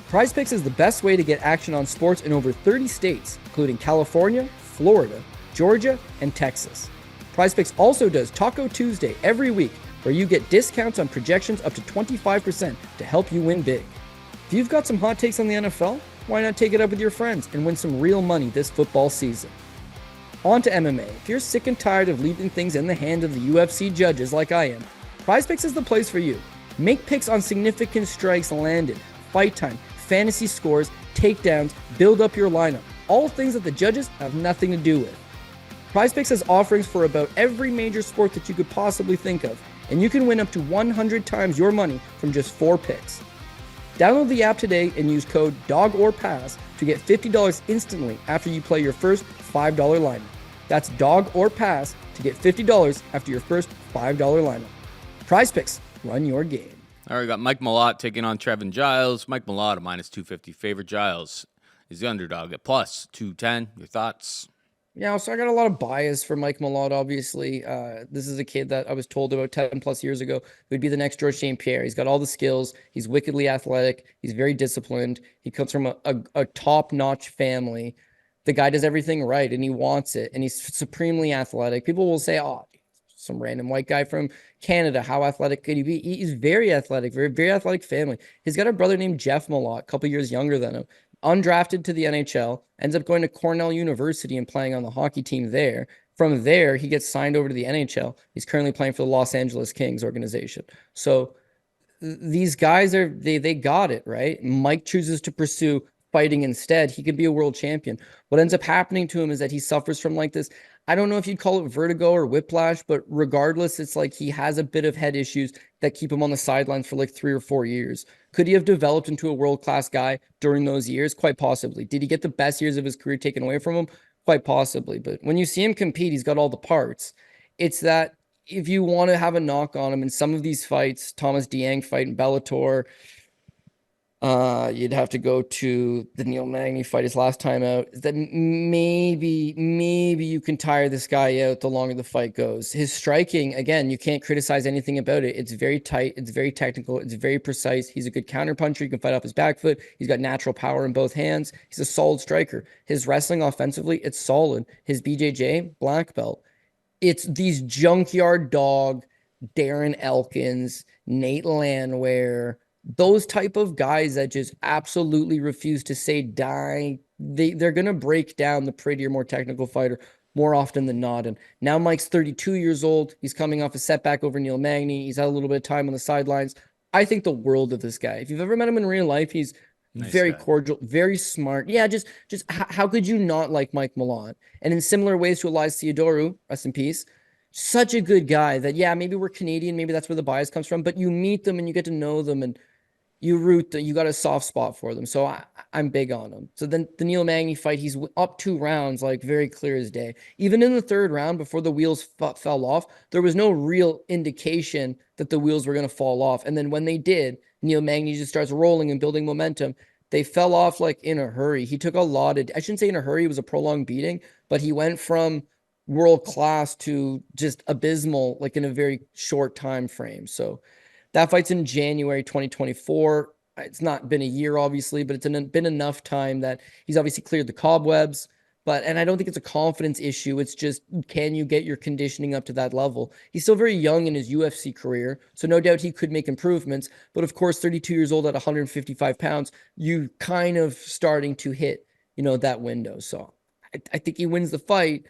Prize Picks is the best way to get action on sports in over 30 states, including California, Florida, Georgia, and Texas. Prize Picks also does Taco Tuesday every week, where you get discounts on projections up to 25% to help you win big. If you've got some hot takes on the NFL, why not take it up with your friends and win some real money this football season? On to MMA. If you're sick and tired of leaving things in the hand of the UFC judges like I am, Prize Picks is the place for you. Make picks on significant strikes landed, fight time, fantasy scores, takedowns, build up your lineup, all things that the judges have nothing to do with. Prize Picks has offerings for about every major sport that you could possibly think of, and you can win up to 100 times your money from just 4 picks. Download the app today and use code DOGORPASS to get $50 instantly after you play your first $5 lineup. That's DOGORPASS to get $50 after your first $5 lineup. Prize Picks, run your game. All right, we got Mike Malott taking on Trevin Giles. Mike Malott, a minus 250 favorite. Giles is the underdog at plus 210. Your thoughts? Yeah, so I got a lot of bias for Mike Malott, obviously. This is a kid that I was told about 10 plus years ago would be the next Georges St-Pierre. He's got all the skills. He's wickedly athletic. He's very disciplined. He comes from a top-notch family. The guy does everything right, and he wants it, and he's supremely athletic. People will say, oh, some random white guy from Canada, how athletic could he be? He's very athletic, very, very athletic family. He's got a brother named Jeff Malott, a couple years younger than him. Undrafted to the NHL, ends up going to Cornell University and playing on the hockey team there. From there, he gets signed over to the NHL. He's currently playing for the Los Angeles Kings organization. So these guys they got it, right? Mike chooses to pursue fighting instead. He could be a world champion. What ends up happening to him is that he suffers from like this, I don't know if you'd call it vertigo or whiplash, but regardless, it's like he has a bit of head issues that keep him on the sidelines for like 3 or 4 years. Could he have developed into a world-class guy during those years? Quite possibly. Did he get the best years of his career taken away from him? Quite possibly. But when you see him compete, he's got all the parts. It's that if you want to have a knock on him in some of these fights, Thomas Dieng fight in Bellator, you'd have to go to the Neil Magny fight his last time out. That maybe you can tire this guy out the longer the fight goes. His striking, again, you can't criticize anything about it. It's very tight. It's very technical. It's very precise. He's a good counterpuncher. You can fight off his back foot. He's got natural power in both hands. He's a solid striker. His wrestling offensively, it's solid. His BJJ, black belt. It's these junkyard dog, Darren Elkins, Nate Landwehr, those type of guys that just absolutely refuse to say die. They're going to break down the prettier, more technical fighter more often than not. And now Mike's 32 years old. He's coming off a setback over Neil Magny. He's had a little bit of time on the sidelines. I think the world of this guy. If you've ever met him in real life, he's very cordial, very smart. Yeah, just how could you not like Mike Malott? And in similar ways to Elias Theodorou, rest in peace, such a good guy that, yeah, maybe we're Canadian, maybe that's where the bias comes from, but you meet them and you get to know them and you got a soft spot for them. So I'm big on him. So then the Neil Magny fight, he's up 2 rounds, like very clear as day. Even in the 3rd round, before the wheels fell off, there was no real indication that the wheels were going to fall off. And then when they did, Neil Magny just starts rolling and building momentum. They fell off like in a hurry. He took a lot of, I shouldn't say in a hurry, it was a prolonged beating, but he went from world class to just abysmal, like in a very short time frame. So that fight's in January 2024. It's not been a year, obviously, but it's been enough time that he's obviously cleared the cobwebs. And I don't think it's a confidence issue. It's just, can you get your conditioning up to that level? He's still very young in his UFC career, so no doubt he could make improvements. But of course, 32 years old at 155 pounds, you kind of starting to hit, that window. So I think he wins the fight.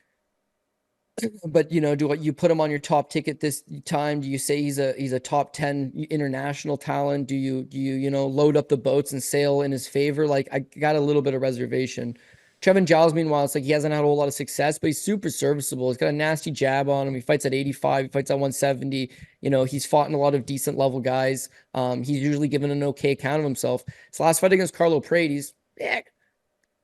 But do you put him on your top ticket this time? Do you say he's a top 10 international talent? Do you load up the boats and sail in his favor? Like, I got a little bit of reservation. Trevin Giles, meanwhile, it's like he hasn't had a whole lot of success, but he's super serviceable. He's got a nasty jab on him. He fights at 85. He fights at 170. He's fought in a lot of decent level guys. He's usually given an okay account of himself. His last fight against Carlo Paredes,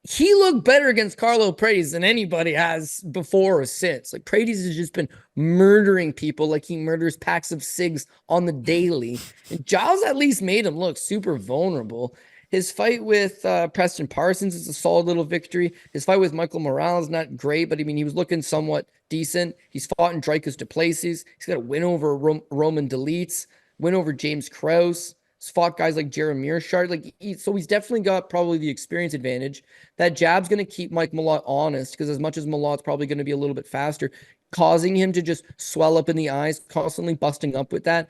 he looked better against Carlo Paredes than anybody has before or since. Like, Paredes has just been murdering people like he murders packs of cigs on the daily. And Giles at least made him look super vulnerable. His fight with Preston Parsons is a solid little victory. His fight with Michael Morales, not great, but I mean, he was looking somewhat decent. He's fought in Dricus Duplessis. He's got a win over Roman Delites, win over James Krause. He's fought guys like Jeremy Mearshart. So he's definitely got probably the experience advantage. That jab's going to keep Mike Malott honest, because as much as Malott's probably going to be a little bit faster, causing him to just swell up in the eyes, constantly busting up with that,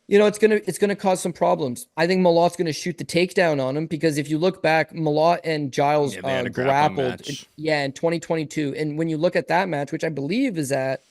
it's gonna cause some problems. I think Malott's gonna shoot the takedown on him, because if you look back, Malott and Giles grappled in 2022. And when you look at that match, which I believe is at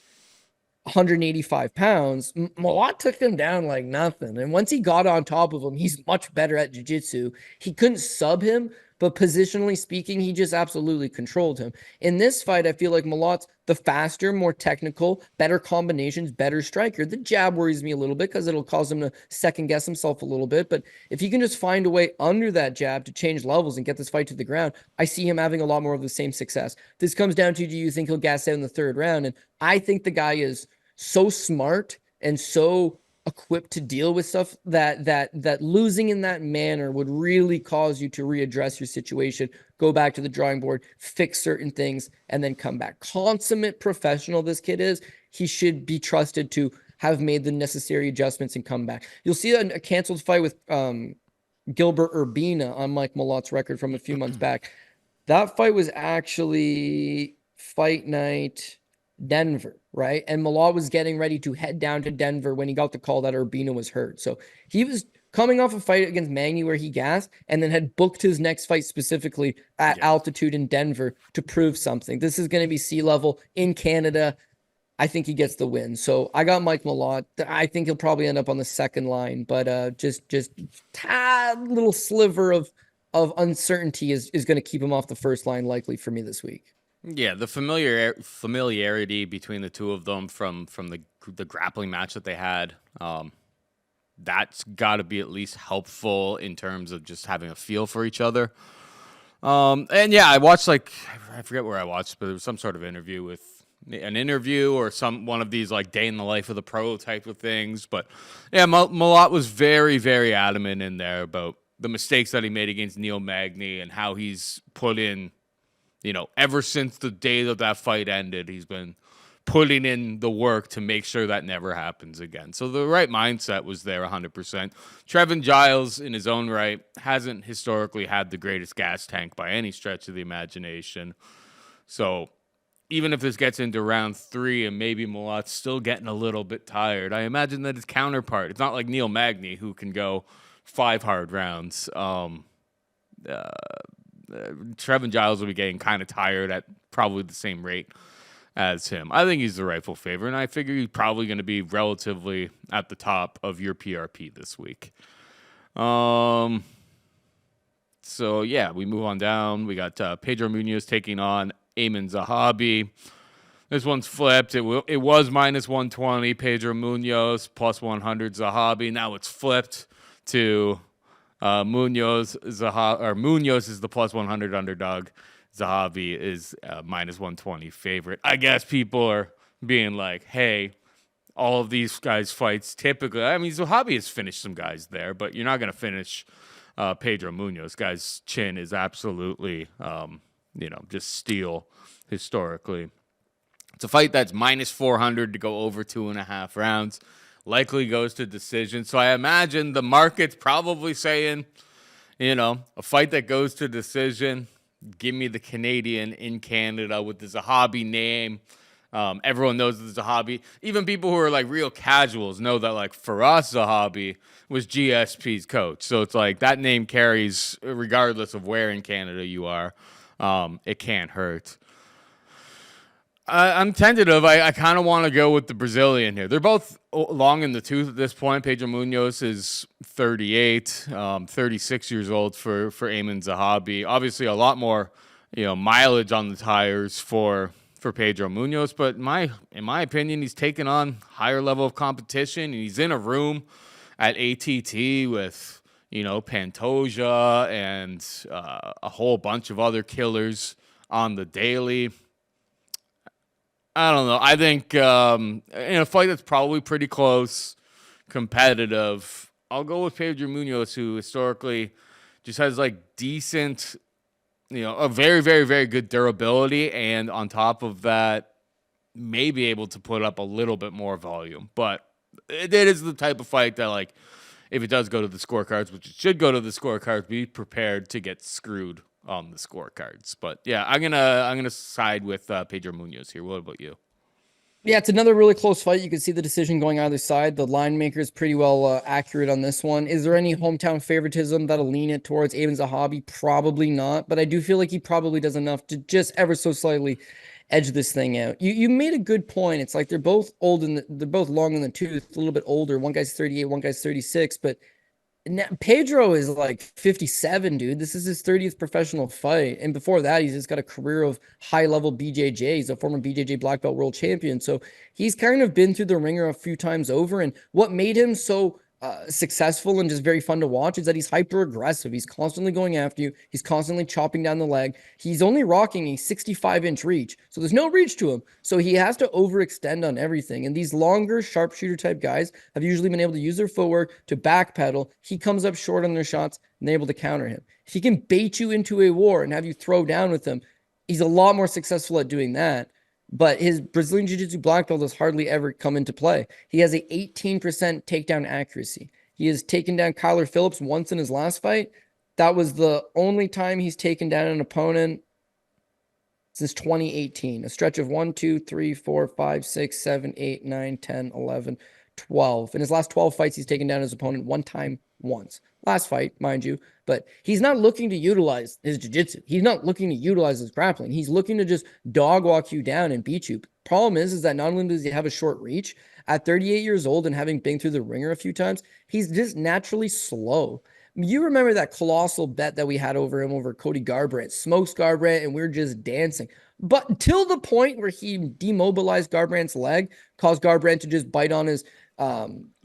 185 pounds, Malott took him down like nothing. And once he got on top of him, he's much better at jiu-jitsu. He couldn't sub him, but positionally speaking, he just absolutely controlled him. In this fight, I feel like Malott's the faster, more technical, better combinations, better striker. The jab worries me a little bit because it'll cause him to second guess himself a little bit. But if he can just find a way under that jab to change levels and get this fight to the ground, I see him having a lot more of the same success. This comes down to, do you think he'll gas out in the third round? And I think the guy is so smart and so equipped to deal with stuff that losing in that manner would really cause you to readdress your situation, go back to the drawing board, fix certain things, and then come back. Consummate professional this kid is. He should be trusted to have made the necessary adjustments and come back. You'll see a canceled fight with Gilbert Urbina on Mike Malott's record from a few months back. That fight was actually Fight Night Denver, right? And Malott was getting ready to head down to Denver when he got the call that Urbina was hurt. So he was coming off a fight against Magny where he gassed and then had booked his next fight specifically at altitude in Denver to prove something. This is going to be sea level in Canada. I think he gets the win. So I got Mike Malott. I think he'll probably end up on the second line, but just tad little sliver of uncertainty is going to keep him off the first line likely for me this week. Yeah, the familiarity between the two of them from the grappling match that they had, that's got to be at least helpful in terms of just having a feel for each other. And yeah, I watched I forget where I watched, but it was some sort of interview or one of these like day in the life of the pro type of things. But yeah, Malott was very, very adamant in there about the mistakes that he made against Neil Magny and how he's put in, ever since the day that fight ended, he's been putting in the work to make sure that never happens again. So the right mindset was there 100%. Trevin Giles, in his own right, hasn't historically had the greatest gas tank by any stretch of the imagination. So even if this gets into round 3 and maybe Malott's still getting a little bit tired, I imagine that his counterpart, it's not like Neil Magny who can go 5 hard rounds. Trevin Giles will be getting kind of tired at probably the same rate as him. I think he's the rightful favorite, and I figure he's probably going to be relatively at the top of your PRP this week. So yeah, we move on down. We got Pedro Munhoz taking on Aiemann Zahabi. This one's flipped. It was minus 120, Pedro Munhoz, plus 100 Zahabi. Now it's flipped to Munhoz is the plus 100 underdog. Zahabi is minus 120 favorite. I guess people are being like, hey, all of these guys' fights typically, Zahabi has finished some guys there, but you're not going to finish Pedro Munhoz. Guy's chin is absolutely, just steel historically. It's a fight that's minus 400 to go over 2.5 rounds. Likely goes to decision. So I imagine the market's probably saying, a fight that goes to decision, give me the Canadian in Canada with the Zahabi name. Everyone knows the Zahabi. Even people who are like real casuals know that for us, Zahabi was GSP's coach. So it's like that name carries regardless of where in Canada you are. It can't hurt. I'm tentative. I kind of want to go with the Brazilian here. They're both long in the tooth at this point. Pedro Munhoz is 38, 36 years old for Aiemann Zahabi. Obviously, a lot more mileage on the tires for Pedro Munhoz, but in my opinion, he's taken on higher level of competition. He's in a room at ATT with Pantoja and a whole bunch of other killers on the daily. I don't know. I think in a fight that's probably pretty close, competitive, I'll go with Pedro Munhoz, who historically just has decent, a very, very, very good durability, and on top of that, may be able to put up a little bit more volume. But it is the type of fight that, if it does go to the scorecards, which it should go to the scorecards, be prepared to get screwed on the scorecards. But yeah, I'm gonna side with Pedro Munhoz here. What about you? Yeah, it's another really close fight. You can see the decision going either side. The line maker is pretty well accurate on this one. Is there any hometown favoritism that'll lean it towards Aiemann Zahabi? Probably not, but I do feel like he probably does enough to just ever so slightly edge this thing out. You made a good point. It's like they're both old and they're both long in the tooth, a little bit older. One guy's 38, one guy's 36, but Pedro is like 57, dude. This is his 30th professional fight. And before that, he's just got a career of high-level BJJ. He's a former BJJ black belt world champion. So he's kind of been through the ringer a few times over. And what made him so successful and just very fun to watch is that he's hyper aggressive. He's constantly going after you. He's constantly chopping down the leg. He's only rocking a 65-inch reach. So there's no reach to him. So he has to overextend on everything. And these longer sharpshooter type guys have usually been able to use their footwork to backpedal. He comes up short on their shots and they're able to counter him. If he can bait you into a war and have you throw down with him, he's a lot more successful at doing that. But his Brazilian Jiu-Jitsu black belt has hardly ever come into play. He has a 18% takedown accuracy. He has taken down Kyler Phillips once in his last fight. That was the only time he's taken down an opponent since 2018. A stretch of 1, 2, 3, 4, 5, 6, 7, 8, 9, 10, 11, 12. In his last 12 fights, he's taken down his opponent one time once. Last fight, mind you, but he's not looking to utilize his jiu-jitsu. He's not looking to utilize his grappling. He's looking to just dog walk you down and beat you. Problem is that not only does he have a short reach, at 38 years old and having been through the ringer a few times, he's just naturally slow. You remember that colossal bet that we had over him over Cody Garbrandt, smokes Garbrandt, and we're just dancing. But until the point where he demobilized Garbrandt's leg, caused Garbrandt to just bite on his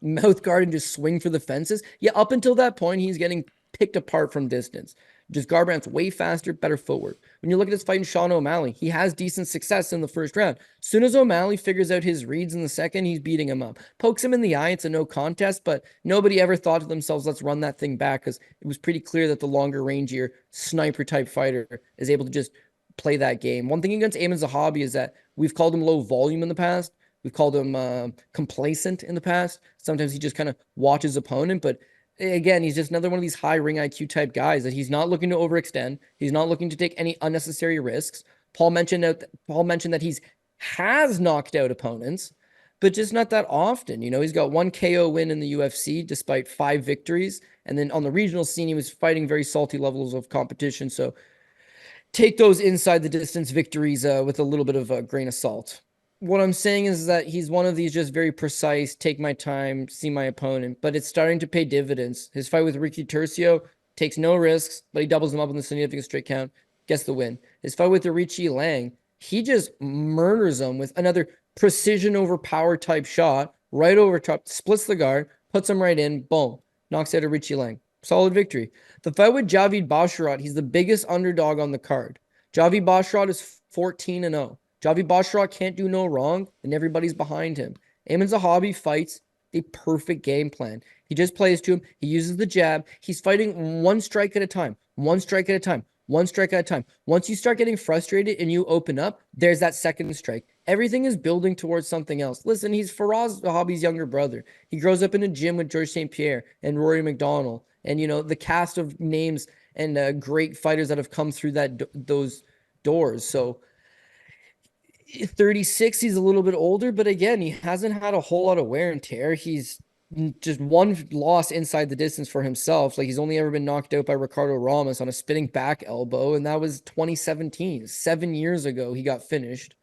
mouth guard and just swing for the fences. Yeah, up until that point, he's getting picked apart from distance. Just Garbrandt's way faster, better footwork. When you look at his fight in Sean O'Malley, he has decent success in the first round. As soon as O'Malley figures out his reads in the second, he's beating him up. Pokes him in the eye, it's a no contest, but nobody ever thought to themselves, let's run that thing back, because it was pretty clear that the longer rangier sniper type fighter is able to just play that game. One thing against Aiemann Zahabi is that we've called him low volume in the past. We've called him complacent in the past. Sometimes he just kind of watches opponent, but again, he's just another one of these high ring IQ type guys that he's not looking to overextend. He's not looking to take any unnecessary risks. Paul mentioned that he's has knocked out opponents, but just not that often. You know, he's got one KO win in the UFC despite 5 victories. And then on the regional scene, he was fighting very salty levels of competition. So take those inside the distance victories with a little bit of a grain of salt. What I'm saying is that he's one of these just very precise, take my time, see my opponent, but it's starting to pay dividends. His fight with Ricky Turcio takes no risks, but he doubles him up in the significant straight count, gets the win. His fight with Jamey-Lyn, he just murders him with another precision over power type shot, right over top, splits the guard, puts him right in, boom, knocks out Jamey-Lyn. Solid victory. The fight with Javid Basharat, he's the biggest underdog on the card. Javid Basharat is 14-0. Javid Basharat can't do no wrong, and everybody's behind him. Aiemann Zahabi fights a perfect game plan. He just plays to him. He uses the jab. He's fighting one strike at a time, one strike at a time, one strike at a time. Once you start getting frustrated and you open up, there's that second strike. Everything is building towards something else. Listen, he's Faraz Zahabi's younger brother. He grows up in a gym with George St. Pierre and Rory McDonald, and you know the cast of names and great fighters that have come through those doors. So 36, he's a little bit older, but again, he hasn't had a whole lot of wear and tear. He's just one loss inside the distance for himself. Like he's only ever been knocked out by Ricardo Ramos on a spinning back elbow, and that was 2017. 7 years ago, he got finished.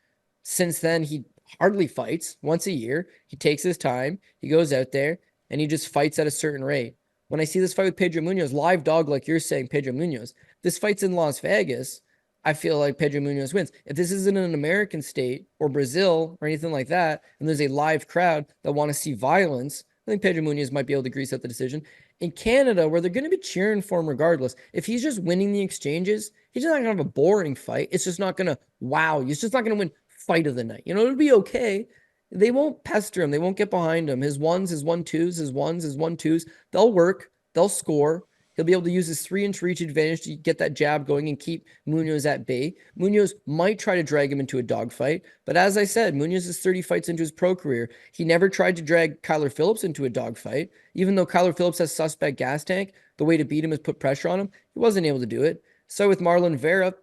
Since then, he hardly fights. Once a year, he takes his time. He goes out there, and he just fights at a certain rate. When I see this fight with Pedro Munhoz, live dog, like you're saying, Pedro Munhoz, this fight's in Las Vegas, I feel like Pedro Munhoz wins. If this isn't an American state or Brazil or anything like that, and there's a live crowd that want to see violence, I think Pedro Munhoz might be able to grease out the decision. In Canada, where they're going to be cheering for him regardless, if he's just winning the exchanges, he's just not going to have a boring fight. It's just not going to wow you. He's just not going to win fight of the night. You know, it'll be okay. They won't pester him. They won't get behind him. His ones, his 1-2s, his ones, his 1-2s, they'll work. They'll score. He'll be able to use his 3-inch reach advantage to get that jab going and keep Munhoz at bay. Munhoz might try to drag him into a dogfight, but as I said, Munhoz is 30 fights into his pro career. He never tried to drag Kyler Phillips into a dogfight. Even though Kyler Phillips has suspect gas tank, the way to beat him is put pressure on him. He wasn't able to do it. So with Marlon Vera,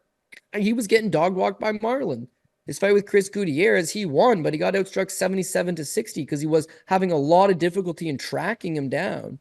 he was getting dog walked by Marlon. His fight with Chris Gutierrez, he won, but he got outstruck 77-60 because he was having a lot of difficulty in tracking him down.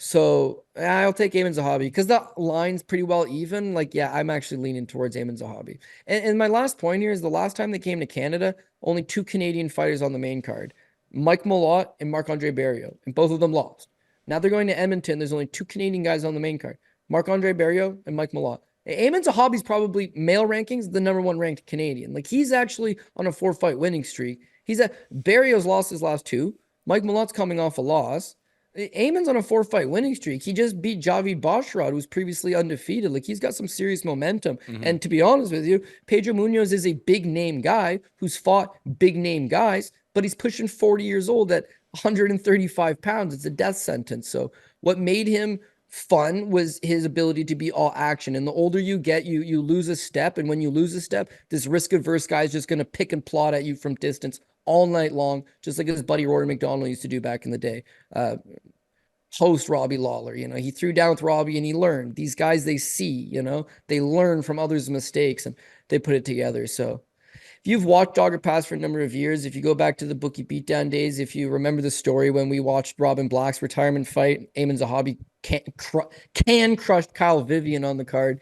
So I'll take Aiemann Zahabi because the line's pretty well even. Like, yeah, I'm actually leaning towards Aiemann Zahabi. And my last point here is the last time they came to Canada, only 2 Canadian fighters on the main card, Mike Malott and Marc-Andre Barriault, and both of them lost. Now they're going to Edmonton. There's only 2 Canadian guys on the main card, Marc-Andre Barriault and Mike Malott. Aiemann Zahabi's probably male rankings, the #1 ranked Canadian. Like, he's actually on a 4-fight winning streak. Barriault's lost his last 2. Mike Malott's coming off a loss. Aimann's on a 4-fight winning streak. He just beat Javid Basharad, who was previously undefeated. Like, he's got some serious momentum. And to be honest with you, Pedro Munhoz is a big name guy who's fought big name guys, but he's pushing 40 years old at 135 pounds. It's a death sentence. So what made him fun was his ability to be all action. And the older you get, you lose a step. And when you lose a step, this risk-averse guy is just going to pick and plot at you from distance all night long, just like his buddy Rory McDonald used to do back in the day. Host Robbie Lawler, he threw down with Robbie and he learned. These guys, they see, they learn from others' mistakes and they put it together. So if you've watched Dogger Pass for a number of years, if you go back to the bookie beatdown days, if you remember the story when we watched Robin Black's retirement fight, Aiemann Zahabi crushed Kyle Vivian on the card.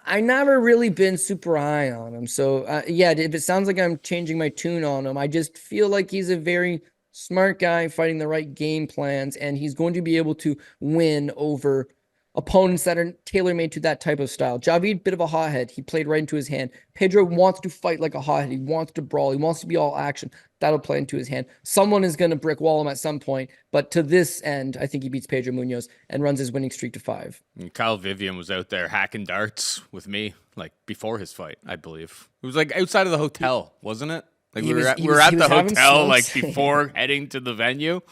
I never really been super high on him. So yeah, if it sounds like I'm changing my tune on him, I just feel like he's a very smart guy fighting the right game plans, and he's going to be able to win over opponents that are tailor-made to that type of style. Javid, bit of a hothead. He played right into his hand. Pedro wants to fight like a hothead. He wants to brawl. He wants to be all action. That'll play into his hand. Someone is going to brick wall him at some point, but to this end, I think he beats Pedro Munhoz and runs his winning streak to 5. And Kyle Vivian was out there hacking darts with me, like, before his fight, I believe. It was like outside of the hotel, wasn't it? Like, we were at the hotel, like, before heading to the venue.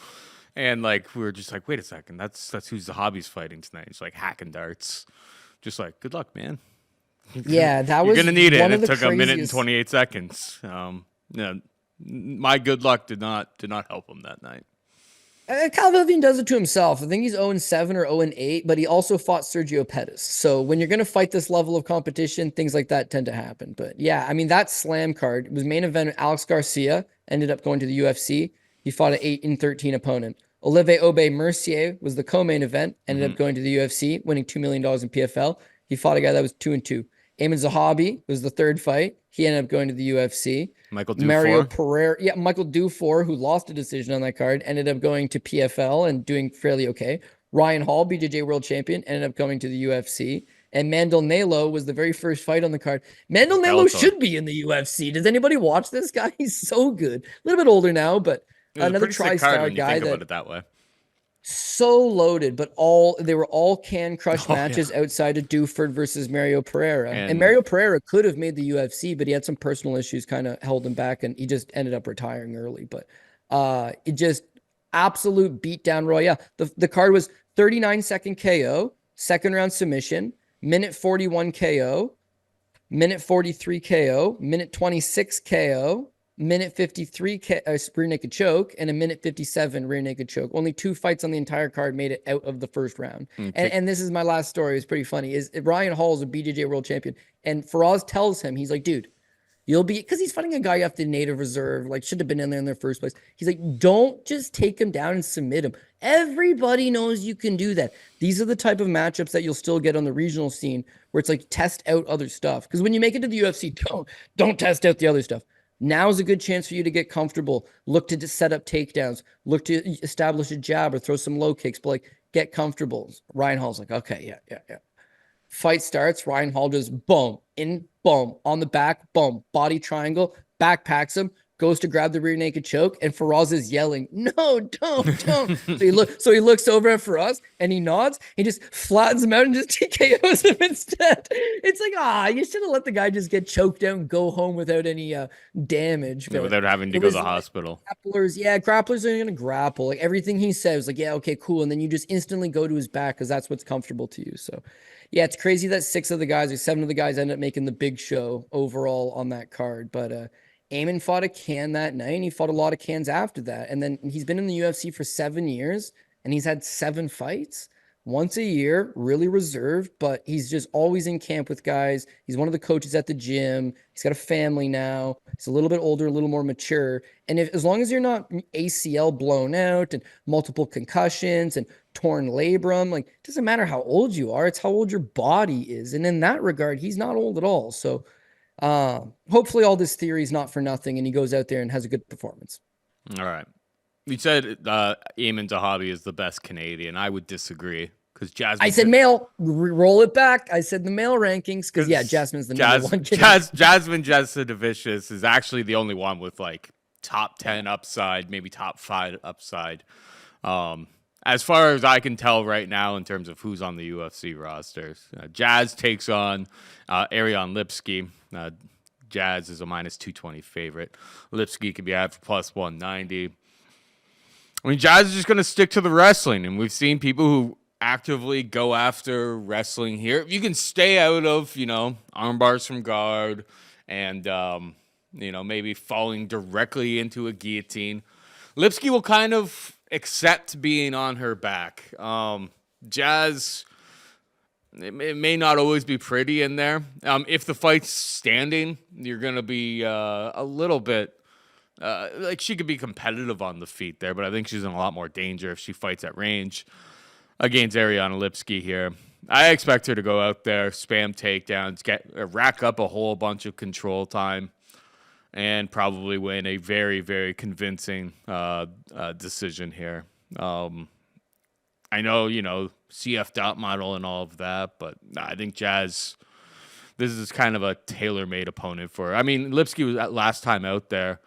And, like, we were just like, wait a second, that's who Zahabi's fighting tonight. He's like hacking darts. Just like, good luck, man. Yeah, that was You're going to need it. It took a minute and 28 seconds. My good luck did not help him that night. Kyle Vivian does it to himself. I think he's 0-7 or 0-8, but he also fought Sergio Pettis. So when you're going to fight this level of competition, things like that tend to happen. But yeah, I mean, that slam card was main event. Alex Garcia ended up going to the UFC. He fought an 8-13 opponent. Olivier Aubé-Mercier was the co-main event, ended up going to the UFC, winning $2 million in PFL. He fought a guy that was 2-2. Aiemann Zahabi was the third fight. He ended up going to the UFC. Michael Dufour. Mario Pereira. Yeah, Michael Dufour, who lost a decision on that card, ended up going to PFL and doing fairly okay. Ryan Hall, BJJ world champion, ended up going to the UFC. And Mandel Nalo was the very first fight on the card. Mandel Nalo should be in the UFC. Does anybody watch this guy? He's so good. A little bit older now, but another tri-star guy that way. So loaded, but they were all can crush matches outside of Duford versus Mario Pereira. And Mario Pereira could have made the UFC, but he had some personal issues kind of held him back, and he just ended up retiring early. But it just absolute beatdown royale. The card was 39-second KO, second round submission, minute 41 KO, minute 43 KO, minute 26 KO, minute 53 rear naked choke, and a minute 57 rear naked choke. Only 2 fights on the entire card made it out of the first round. And this is my last story. It's pretty funny. Ryan Hall is a BJJ world champion, and Faraz tells him, he's like, dude, you'll be, because he's fighting a guy off the native reserve, like should have been in there in the first place. He's like, don't just take him down and submit him. Everybody knows you can do that. These are the type of matchups that you'll still get on the regional scene, where it's like, test out other stuff. Because when you make it to the UFC, don't test out the other stuff. Now is a good chance for you to get comfortable. Look to set up takedowns. Look to establish a jab or throw some low kicks, but like, get comfortable. Ryan Hall's like, okay, yeah. Fight starts. Ryan Hall just boom, on the back, boom, body triangle, backpacks him, goes to grab the rear naked choke, and Faraz is yelling, no, don't. so he looks over at Faraz and he nods. He just flattens him out and just TKOs him instead. It's like, you should have let the guy just get choked out and go home without any damage. Yeah, without having to go to the hospital. Grapplers are going to grapple. Like, everything he says, like, yeah, okay, cool. And then you just instantly go to his back because that's what's comfortable to you. So yeah, it's crazy that 6 of the guys or 7 of the guys end up making the big show overall on that card. But Aiemann fought a can that night, and he fought a lot of cans after that. And then he's been in the UFC for 7 years, and he's had 7 fights. Once a year, really reserved, but he's just always in camp with guys. He's one of the coaches at the gym. He's got a family now. He's a little bit older, a little more mature. And as long as you're not ACL blown out and multiple concussions and torn labrum, like, it doesn't matter how old you are. It's how old your body is. And in that regard, he's not old at all. So hopefully all this theory is not for nothing, and he goes out there and has a good performance. All right. You said Eamon Zahabi is the best Canadian. I would disagree because Jasmine. I said male. Roll it back. I said the male rankings because Jasmine's the number one. Jasmine Jasudavicius is actually the only one with like top 10 upside, maybe top 5 upside. As far as I can tell right now, in terms of who's on the UFC rosters, Jazz takes on Ariane Lipski. Jazz is a -220 favorite. Lipski can be out for +190. I mean, Jazz is just going to stick to the wrestling, and we've seen people who actively go after wrestling here. If you can stay out of, arm bars from guard and, maybe falling directly into a guillotine, Lipski will kind of accept being on her back. Jazz, it may not always be pretty in there. If the fight's standing, you're going to be a little bit, like she could be competitive on the feet there, but I think she's in a lot more danger if she fights at range against Ariane Lipski here. I expect her to go out there, spam takedowns, rack up a whole bunch of control time, and probably win a very, very convincing decision here. I know, CF dot model and all of that, but I think Jazz, this is kind of a tailor-made opponent for her. I mean, Lipski was last time out there,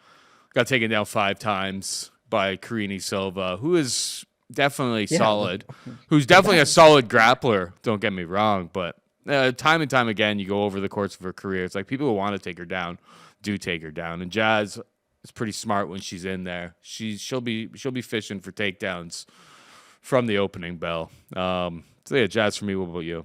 got taken down 5 times by Karine Silva, who is definitely solid, who's definitely a solid grappler, don't get me wrong, but time and time again, you go over the course of her career, it's like people who want to take her down do take her down, and Jazz is pretty smart when she's in there. She'll be fishing for takedowns from the opening bell. So yeah, Jazz for me. What about you?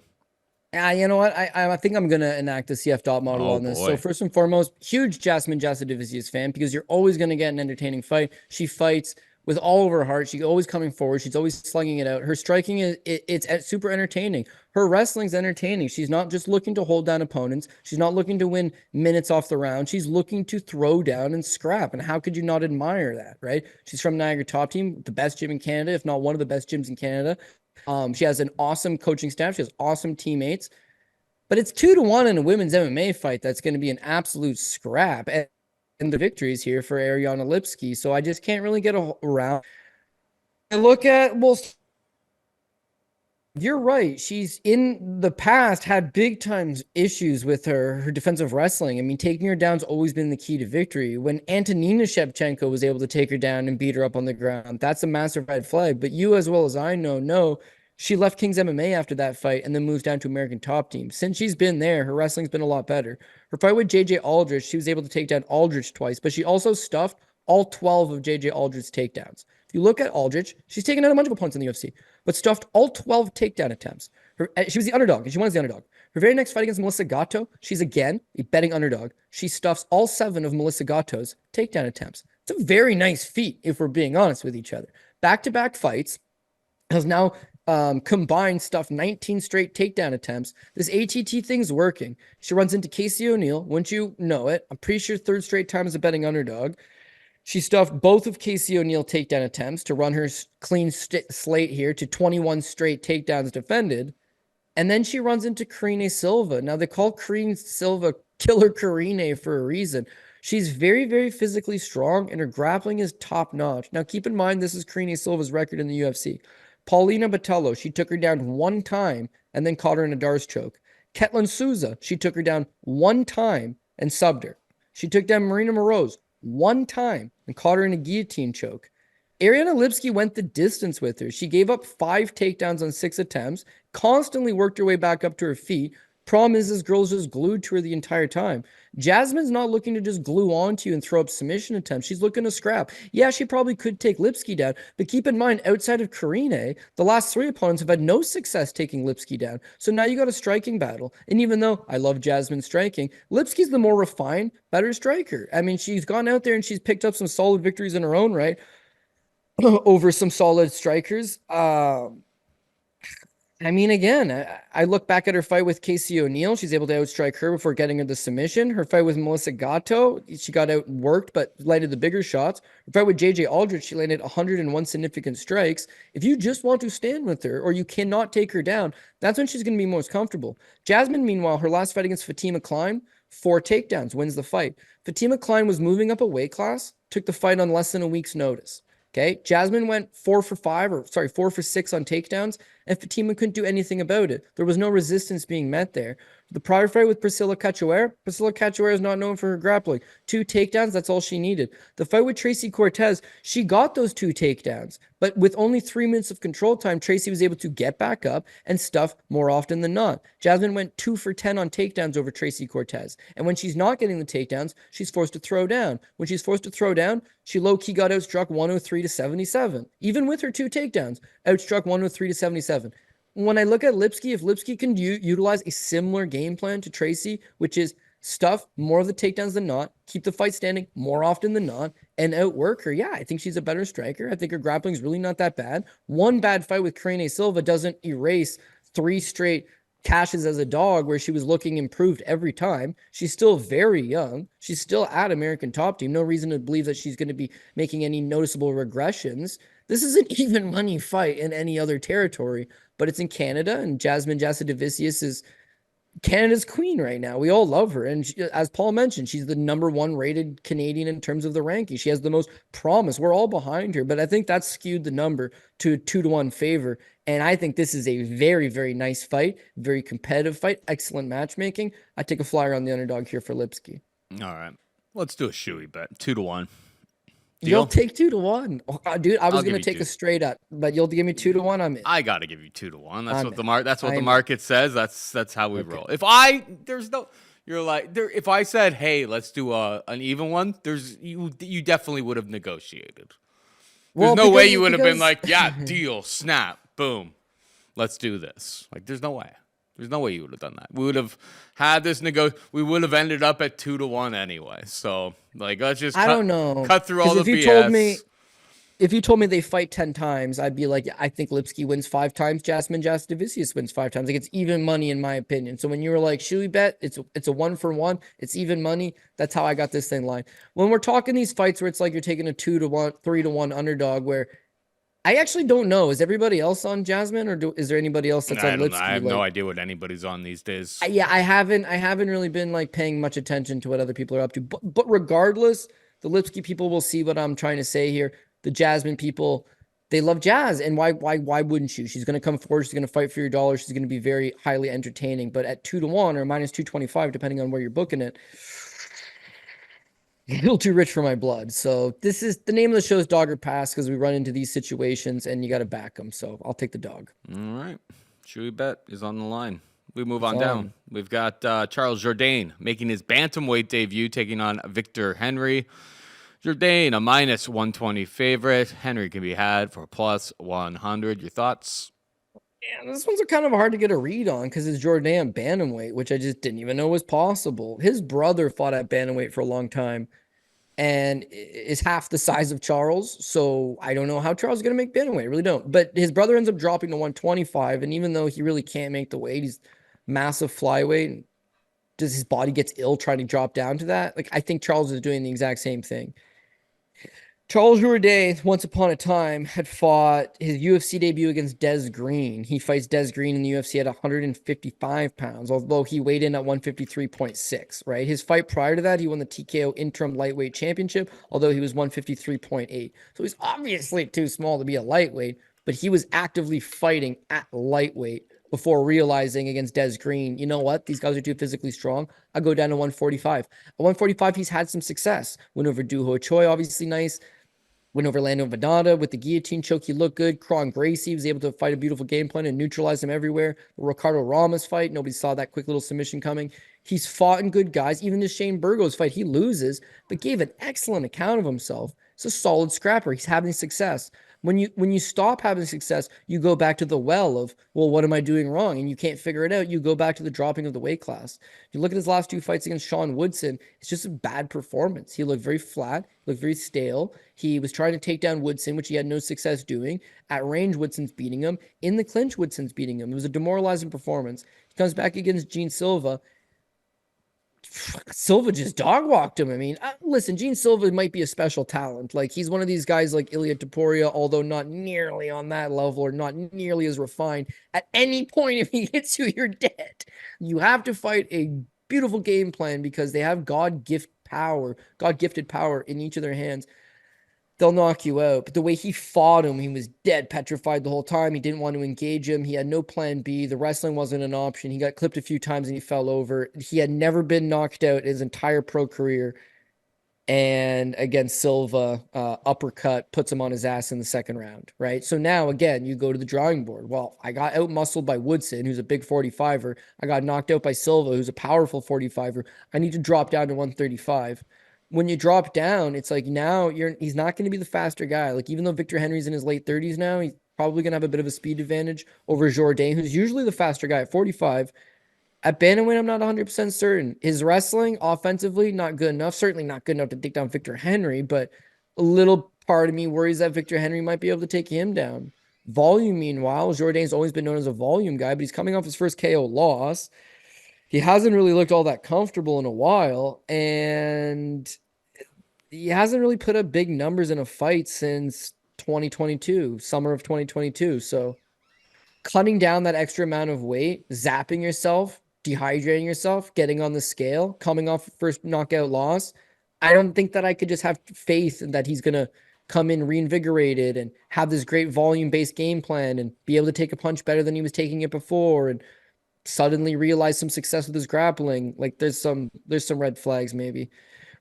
You know what? I think I'm gonna enact the CF dot model on this. So first and foremost, huge Jasmine Jasudavicius fan because you're always gonna get an entertaining fight. She fights with all of her heart. She's always coming forward. She's always slugging it out. Her striking it's super entertaining. Her wrestling's entertaining. She's not just looking to hold down opponents. She's not looking to win minutes off the round. She's looking to throw down and scrap. And how could you not admire that, right? She's from Niagara Top Team, the best gym in Canada, if not one of the best gyms in Canada. She has an awesome coaching staff. She has awesome teammates. But it's 2-1 in a women's MMA fight that's going to be an absolute scrap. And the victories here for Ariane Lipski. So I just can't really get around. I look at, you're right. She's in the past had big time issues with her defensive wrestling. I mean, taking her down's always been the key to victory. When Antonina Shevchenko was able to take her down and beat her up on the ground, that's a massive red flag. But you, as well as I know, she left King's MMA after that fight and then moves down to American Top Team. Since she's been there, her wrestling's been a lot better. Her fight with JJ Aldrich, she was able to take down Aldrich twice, but she also stuffed all 12 of JJ Aldrich's takedowns. If you look at Aldrich, she's taken out a bunch of opponents in the UFC, but stuffed all 12 takedown attempts. She was the underdog, and she won as the underdog. Her very next fight against Melissa Gatto, she's again a betting underdog. She stuffs all 7 of Melissa Gatto's takedown attempts. It's a very nice feat, if we're being honest with each other. Back-to-back fights, has now combined stuff 19 straight takedown attempts. This ATT thing's working. She runs into Casey O'Neill. Wouldn't you know it? I'm pretty sure 3rd straight time as a betting underdog. She stuffed both of Casey O'Neill takedown attempts to run her clean slate here to 21 straight takedowns defended. And then she runs into Karine Silva. Now they call Karine Silva Killer Karine for a reason. She's very, very physically strong and her grappling is top notch. Now keep in mind, this is Karine Silva's record in the UFC. Paulina Botello, she took her down 1 time and then caught her in a Darce choke. Ketlin Souza, she took her down 1 time and subbed her. She took down Marina Moroz 1 time and caught her in a guillotine choke. Ariane Lipski went the distance with her. She gave up 5 takedowns on 6 attempts, constantly worked her way back up to her feet. Problem is, this girl's just glued to her the entire time. Jasmine's not looking to just glue onto you and throw up submission attempts. She's looking to scrap. Yeah, she probably could take Lipski down, but keep in mind, outside of Karine, the last 3 opponents have had no success taking Lipski down. So now you got a striking battle. And even though I love Jasmine striking, Lipski's the more refined, better striker. I mean, she's gone out there and she's picked up some solid victories in her own right over some solid strikers. I mean, again, I look back at her fight with Casey O'Neill. She's able to outstrike her before getting her the submission. Her fight with Melissa Gatto, she got outworked, but landed the bigger shots. Her fight with JJ Aldrich, she landed 101 significant strikes. If you just want to stand with her or you cannot take her down, that's when she's going to be most comfortable. Jasmine, meanwhile, her last fight against Fatima Klein, 4 takedowns, wins the fight. Fatima Klein was moving up a weight class, took the fight on less than a week's notice. Okay. Jasmine went 4 for 6 on takedowns, and Fatima couldn't do anything about it. There was no resistance being met there. The prior fight with Priscilla Cachoeira is not known for her grappling. 2 takedowns, that's all she needed. The fight with Tracy Cortez, she got those 2 takedowns, but with only 3 minutes of control time, Tracy was able to get back up and stuff more often than not. Jasmine went 2 for 10 on takedowns over Tracy Cortez. And when she's not getting the takedowns, she's forced to throw down. When she's forced to throw down, she low-key got outstruck 103-77. Even with her 2 takedowns, outstruck 103-77. When I look at Lipski, if Lipski can utilize a similar game plan to Tracy, which is stuff more of the takedowns than not, keep the fight standing more often than not, and outwork her, yeah, I think she's a better striker. I think her grappling is really not that bad. One bad fight with Carine Silva doesn't erase 3 straight cashes as a dog where she was looking improved every time. She's still very young. She's still at American Top Team. No reason to believe that she's going to be making any noticeable regressions. This is an even money fight in any other territory, but it's in Canada, and Jasmine Jasudavicius is Canada's queen right now. We all love her. And she, as Paul mentioned, she's the #1 rated Canadian in terms of the ranking. She has the most promise. We're all behind her, but I think that's skewed the number to a 2-1 favor. And I think this is a very, very nice fight, very competitive fight, excellent matchmaking. I take a flyer on the underdog here for Lipski. All right. Let's do a shoey bet. 2-1. Deal? You'll take 2-1. Oh, dude, I was going to take a straight up, but you'll give me 2-1. I'm in. I got to give you 2-1. That's what the market says. That's how we roll. If I said, hey, let's do an even one, you definitely would have negotiated. There's no way you would have been like, yeah, deal, snap, boom, let's do this. Like, there's no way. There's no way you would have done that. We would have had this we would have ended up at 2-1 anyway. So, like, let's just cut through all the BS. If you told me they fight 10 times, I'd be like, I think Lipski wins 5 times. Jasmine Jasudavicius wins 5 times. Like, it's even money in my opinion. So when you were like, shoey bet, it's a 1-for-1. It's even money. That's how I got this thing lined. When we're talking these fights where it's like you're taking a 2-1, 3-1 underdog, where I actually don't know. Is everybody else on Jasmine, or is there anybody else that's on Lipski? I have no idea what anybody's on these days. Yeah, I haven't really been like paying much attention to what other people are up to. But regardless, the Lipski people will see what I'm trying to say here. The Jasmine people, they love Jazz, and why wouldn't you? She's going to come forward. She's going to fight for your dollar. She's going to be very highly entertaining. But at 2-1 or -225, depending on where you're booking it, a little too rich for my blood. So this is the name of the show is Dog or Pass, because we run into these situations and you got to back them. So I'll take the dog. All right. Shoey bet is on the line. We move on down. We've got Charles Jourdain making his bantamweight debut, taking on Victor Henry. Jourdain, a -120 favorite. Henry can be had for +100. Your thoughts? Yeah, this one's kind of hard to get a read on because it's Jourdain bantamweight, which I just didn't even know was possible. His brother fought at bantamweight for a long time and is half the size of Charles. So I don't know how Charles is going to make bantamweight. I really don't. But his brother ends up dropping to 125. And even though he really can't make the weight, he's massive flyweight. And does his body gets ill trying to drop down to that? Like, I think Charles is doing the exact same thing. Charles Jourdain, once upon a time, had fought his UFC debut against Des Green. He fights Des Green in the UFC at 155 pounds, although he weighed in at 153.6, right? His fight prior to that, he won the TKO interim lightweight championship, although he was 153.8. So he's obviously too small to be a lightweight, but he was actively fighting at lightweight before realizing against Des Green, you know what? These guys are too physically strong. I'll go down to 145. At 145, he's had some success. Went over Doo Ho Choi, obviously nice. Went over Lando Venata with the guillotine choke. He looked good. Kron Gracie was able to fight a beautiful game plan and neutralize him everywhere. The Ricardo Ramos fight, nobody saw that quick little submission coming. He's fought in good guys. Even the Shane Burgos fight, he loses, but gave an excellent account of himself. It's a solid scrapper. He's having success. When you stop having success, you go back to the well of, well, what am I doing wrong? And you can't figure it out. You go back to the dropping of the weight class. If you look at his last 2 fights against Sean Woodson, it's just a bad performance. He looked very flat, looked very stale. He was trying to take down Woodson, which he had no success doing. At range, Woodson's beating him. In the clinch, Woodson's beating him. It was a demoralizing performance. He comes back against Gene Silva. Silva just dog walked him. I mean, listen, Gene Silva might be a special talent. Like, he's one of these guys like Ilya Topuria, although not nearly on that level or not nearly as refined. At any point, if he hits you, you're dead. You have to fight a beautiful game plan because they have God-gifted power in each of their hands. they'll knock you out. But the way he fought him, he was dead petrified the whole time. He didn't want to engage him. He had no plan B. The wrestling wasn't an option. He got clipped a few times and he fell over. He had never been knocked out his entire pro career. And against Silva, uppercut, puts him on his ass in the second round, right? So now, again, you go to the drawing board. Well, I got out-muscled by Woodson, who's a big 45er. I got knocked out by Silva, who's a powerful 45er. I need to drop down to 135. When you drop down, it's like now he's not going to be the faster guy. Like, even though Victor Henry's in his late 30s now, he's probably going to have a bit of a speed advantage over Jourdain, who's usually the faster guy at 45. At bantamweight, I'm not 100% certain. His wrestling, offensively, not good enough. Certainly not good enough to take down Victor Henry, but a little part of me worries that Victor Henry might be able to take him down. Volume, meanwhile, Jourdain's always been known as a volume guy, but he's coming off his first KO loss. He hasn't really looked all that comfortable in a while, and he hasn't really put up big numbers in a fight since 2022, summer of 2022. So cutting down that extra amount of weight, zapping yourself, dehydrating yourself, getting on the scale, coming off first knockout loss. I don't think that I could just have faith that he's going to come in reinvigorated and have this great volume-based game plan and be able to take a punch better than he was taking it before and suddenly realize some success with his grappling. Like there's some red flags maybe.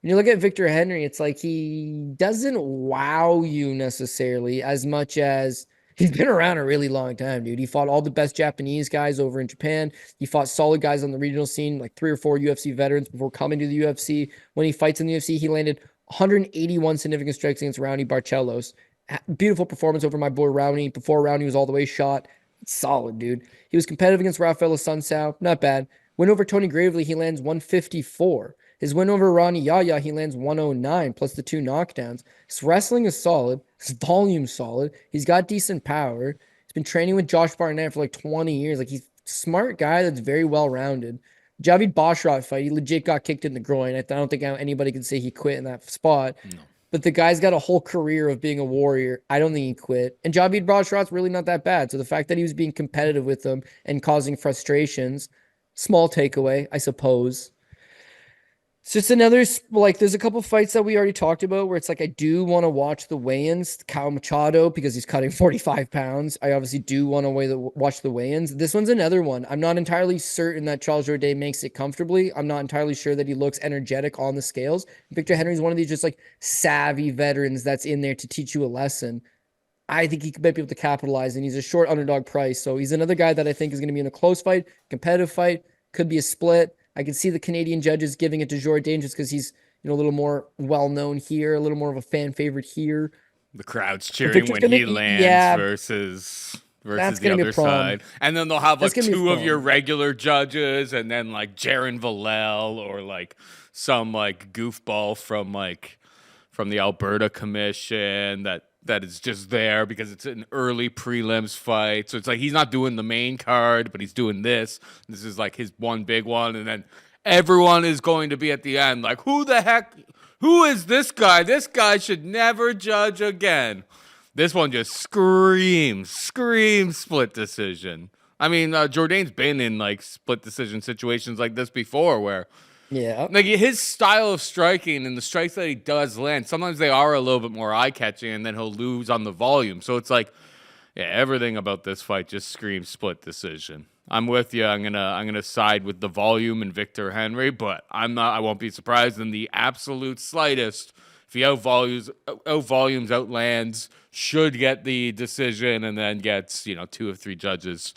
When you look at Victor Henry, it's like he doesn't wow you necessarily as much as he's been around a really long time, dude. He fought all the best Japanese guys over in Japan. He fought solid guys on the regional scene, like 3 or 4 UFC veterans before coming to the UFC. When he fights in the UFC, he landed 181 significant strikes against Raoni Barcelos. Beautiful performance over my boy Raoni. Before Raoni was all the way shot. Solid, dude. He was competitive against Rafael Assunção. Not bad. Win over Tony Gravely, he lands 154. His win over Ronnie Yaya, he lands 109 plus the 2 knockdowns. His wrestling is solid. His volume's solid. He's got decent power. He's been training with Josh Barnett for like 20 years. Like, he's a smart guy that's very well-rounded. Javid Basharat fight, he legit got kicked in the groin. I don't think anybody can say he quit in that spot. No. But the guy's got a whole career of being a warrior. I don't think he quit. And Javid Basharat's really not that bad. So the fact that he was being competitive with them and causing frustrations, small takeaway, I suppose. It's just another, like, there's a couple fights that we already talked about where it's like I do want to watch the weigh-ins, Caio Machado, because he's cutting 45 pounds. I obviously do want to watch the weigh-ins. This one's another one. I'm not entirely certain that Charles Jourdain makes it comfortably. I'm not entirely sure that he looks energetic on the scales. Victor Henry's one of these just like savvy veterans that's in there to teach you a lesson. I think he might be able to capitalize, and he's a short underdog price. So he's another guy that I think is going to be in a close fight, competitive fight, could be a split. I can see the Canadian judges giving it to Jourdain just because he's, a little more well-known here, a little more of a fan favorite here. The crowd's cheering when he lands versus the other side. And then they'll have like 2 of your regular judges and then like Jaron Vallel or like some like goofball from the Alberta Commission that is just there because it's an early prelims fight. So it's like he's not doing the main card, but he's doing this. This is like his one big one. And then everyone is going to be at the end like, who is this guy? This guy should never judge again. This one just screams split decision. I mean, Jourdain's been in like split decision situations like this before where like his style of striking and the strikes that he does land, sometimes they are a little bit more eye-catching and then he'll lose on the volume. So it's like, everything about this fight just screams split decision. I'm with you. I'm gonna side with the volume and Victor Henry, but I won't be surprised in the absolute slightest if he outvolumes, outlands, should get the decision and then gets 2 of 3 judges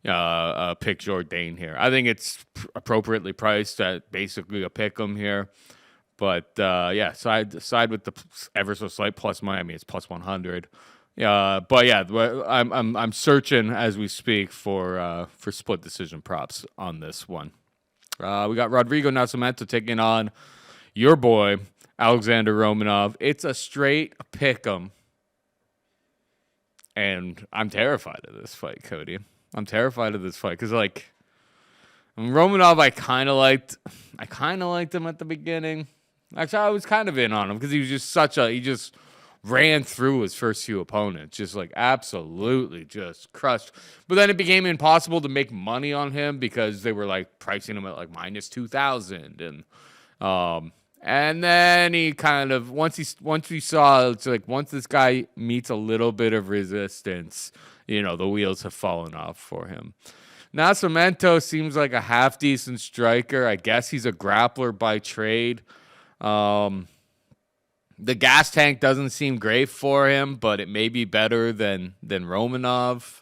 pick Jourdain here. I think it's appropriately priced at basically a pick 'em here. But side with the ever so slight plus Miami. It's plus 100. I'm searching as we speak for split decision props on this one. We got Rodrigo Nascimento taking on your boy Alexander Romanov. It's a straight pick 'em. And I'm terrified of this fight, Cody. I'm terrified of this fight because, like, Romanov, I kind of liked him at the beginning. Actually, I was kind of in on him because he was just he just ran through his first few opponents, just like absolutely just crushed. But then it became impossible to make money on him because they were like pricing him at like minus 2,000, And then he kind of once we saw it's like once this guy meets a little bit of resistance, the wheels have fallen off for him. Nascimento seems like a half decent striker. I guess he's a grappler by trade. The gas tank doesn't seem great for him, but it may be better than Romanov.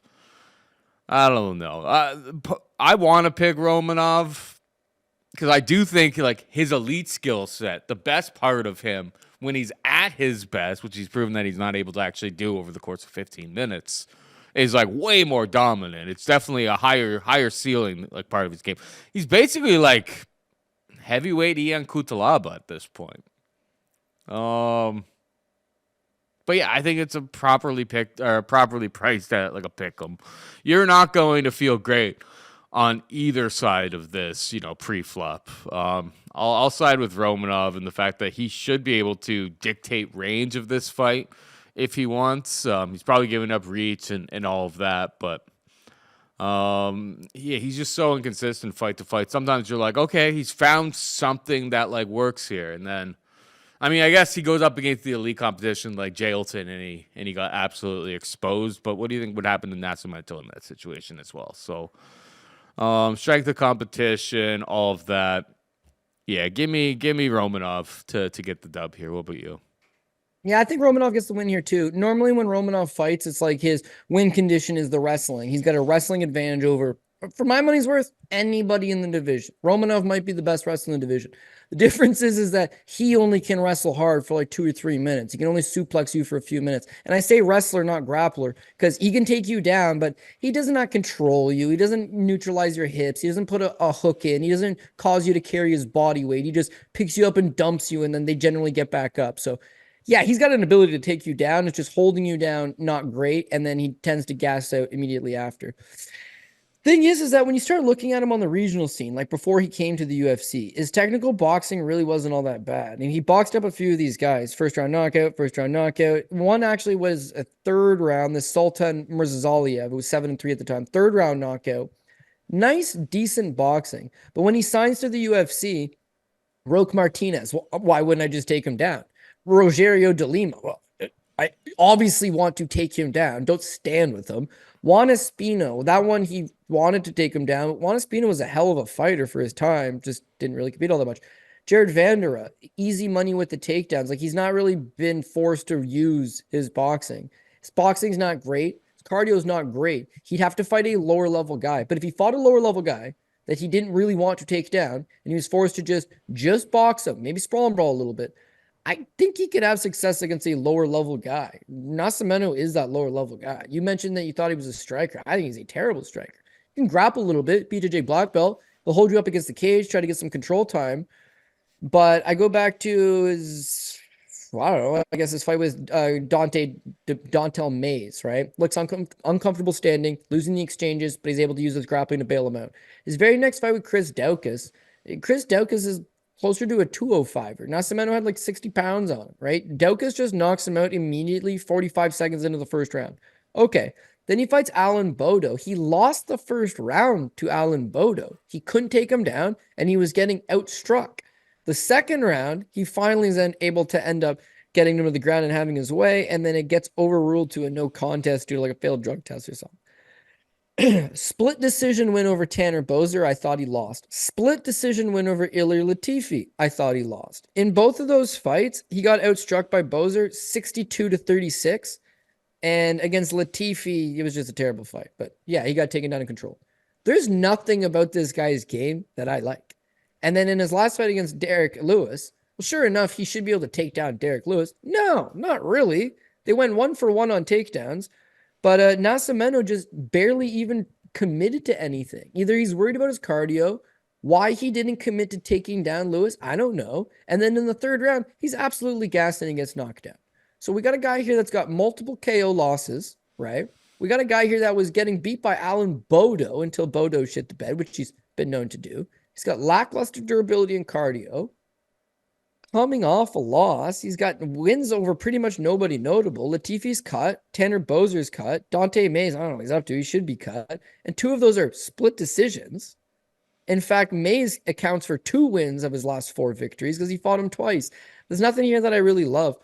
I don't know. I want to pick Romanov because I do think like his elite skill set, the best part of him when he's at his best, which he's proven that he's not able to actually do over the course of 15 minutes, is like way more dominant. It's definitely a higher ceiling like part of his game. He's basically like heavyweight Ian Cutelaba at this point. But yeah, I think it's a properly picked or properly priced at like a pick'em. You're not going to feel great on either side of this, pre-flop. I'll side with Romanov in the fact that he should be able to dictate range of this fight if he wants. He's probably giving up reach and all of that, but yeah, he's just so inconsistent fight to fight. Sometimes you're like, okay, he's found something that like works here, and then I guess he goes up against the elite competition like Jailton and he got absolutely exposed. But what do you think would happen to Nascimento in that situation as well? So strength of competition, all of that. Yeah, give me Romanov to get the dub here. What about you? Yeah, I think Romanov gets the win here too. Normally when Romanov fights, it's like his win condition is the wrestling. He's got a wrestling advantage over, for my money's worth, anybody in the division. Romanov might be the best wrestler in the division. The difference is that he only can wrestle hard for like 2 or 3 minutes. He can only suplex you for a few minutes. And I say wrestler, not grappler, because he can take you down, but he does not control you. He doesn't neutralize your hips. He doesn't put a hook in. He doesn't cause you to carry his body weight. He just picks you up and dumps you, and then they generally get back up. So yeah, he's got an ability to take you down. It's just holding you down, not great. And then he tends to gas out immediately after. Thing is that when you start looking at him on the regional scene, like before he came to the UFC, his technical boxing really wasn't all that bad. And he boxed up a few of these guys. First round knockout. One actually was a third round, the Sultan Mirzaliyev, who was 7-3 at the time. Third round knockout. Nice, decent boxing. But when he signs to the UFC, Roque Martinez, well, why wouldn't I just take him down? Rogerio de Lima, well, I obviously want to take him down. Don't stand with him. Juan Espino, that one he wanted to take him down. Juan Espino was a hell of a fighter for his time. Just didn't really compete all that much. Jared Vandera, easy money with the takedowns. Like he's not really been forced to use his boxing. His boxing's not great. His cardio's not great. He'd have to fight a lower level guy. But if he fought a lower level guy that he didn't really want to take down, and he was forced to just box him, maybe sprawl and brawl a little bit, I think he could have success against a lower level guy. Nascimento is that lower level guy. You mentioned that you thought he was a striker. I think he's a terrible striker. He can grapple a little bit, BJJ black belt. He'll hold you up against the cage, try to get some control time. But I go back to his, I don't know, I guess his fight with Dontel Mays, right? Looks uncomfortable standing, losing the exchanges, but he's able to use his grappling to bail him out. His very next fight with Chris Daukaus is closer to a 205er. Nascimento had like 60 pounds on him, right? Daukaus just knocks him out immediately 45 seconds into the first round. Okay. Then he fights Alan Bodo. He lost the first round to Alan Bodo. He couldn't take him down, and he was getting outstruck. The second round, he finally is then able to end up getting him to the ground and having his way, and then it gets overruled to a no contest due to like a failed drug test or something. Split decision win over Tanner Boser, I thought he lost. Split decision win over Ilir Latifi, I thought he lost. In both of those fights, he got outstruck by Boser 62-36. And against Latifi, it was just a terrible fight. But yeah, he got taken down in control. There's nothing about this guy's game that I like. And then in his last fight against Derrick Lewis, well, sure enough, he should be able to take down Derrick Lewis. No, not really. They went 1-for-1 on takedowns. But Nascimento just barely even committed to anything. Either he's worried about his cardio, why he didn't commit to taking down Lewis, I don't know. And then in the third round, he's absolutely gassed and he gets knocked down. So we got a guy here that's got multiple KO losses, right? We got a guy here that was getting beat by Alan Bodo until Bodo shit the bed, which he's been known to do. He's got lackluster durability and cardio. Coming off a loss, he's got wins over pretty much nobody notable. Latifi's cut, Tanner Boser's cut, Dante Mays, I don't know what he's up to. He should be cut. And two of those are split decisions. In fact, Mays accounts for 2 wins of his last 4 victories because he fought him twice. There's nothing here that I really love.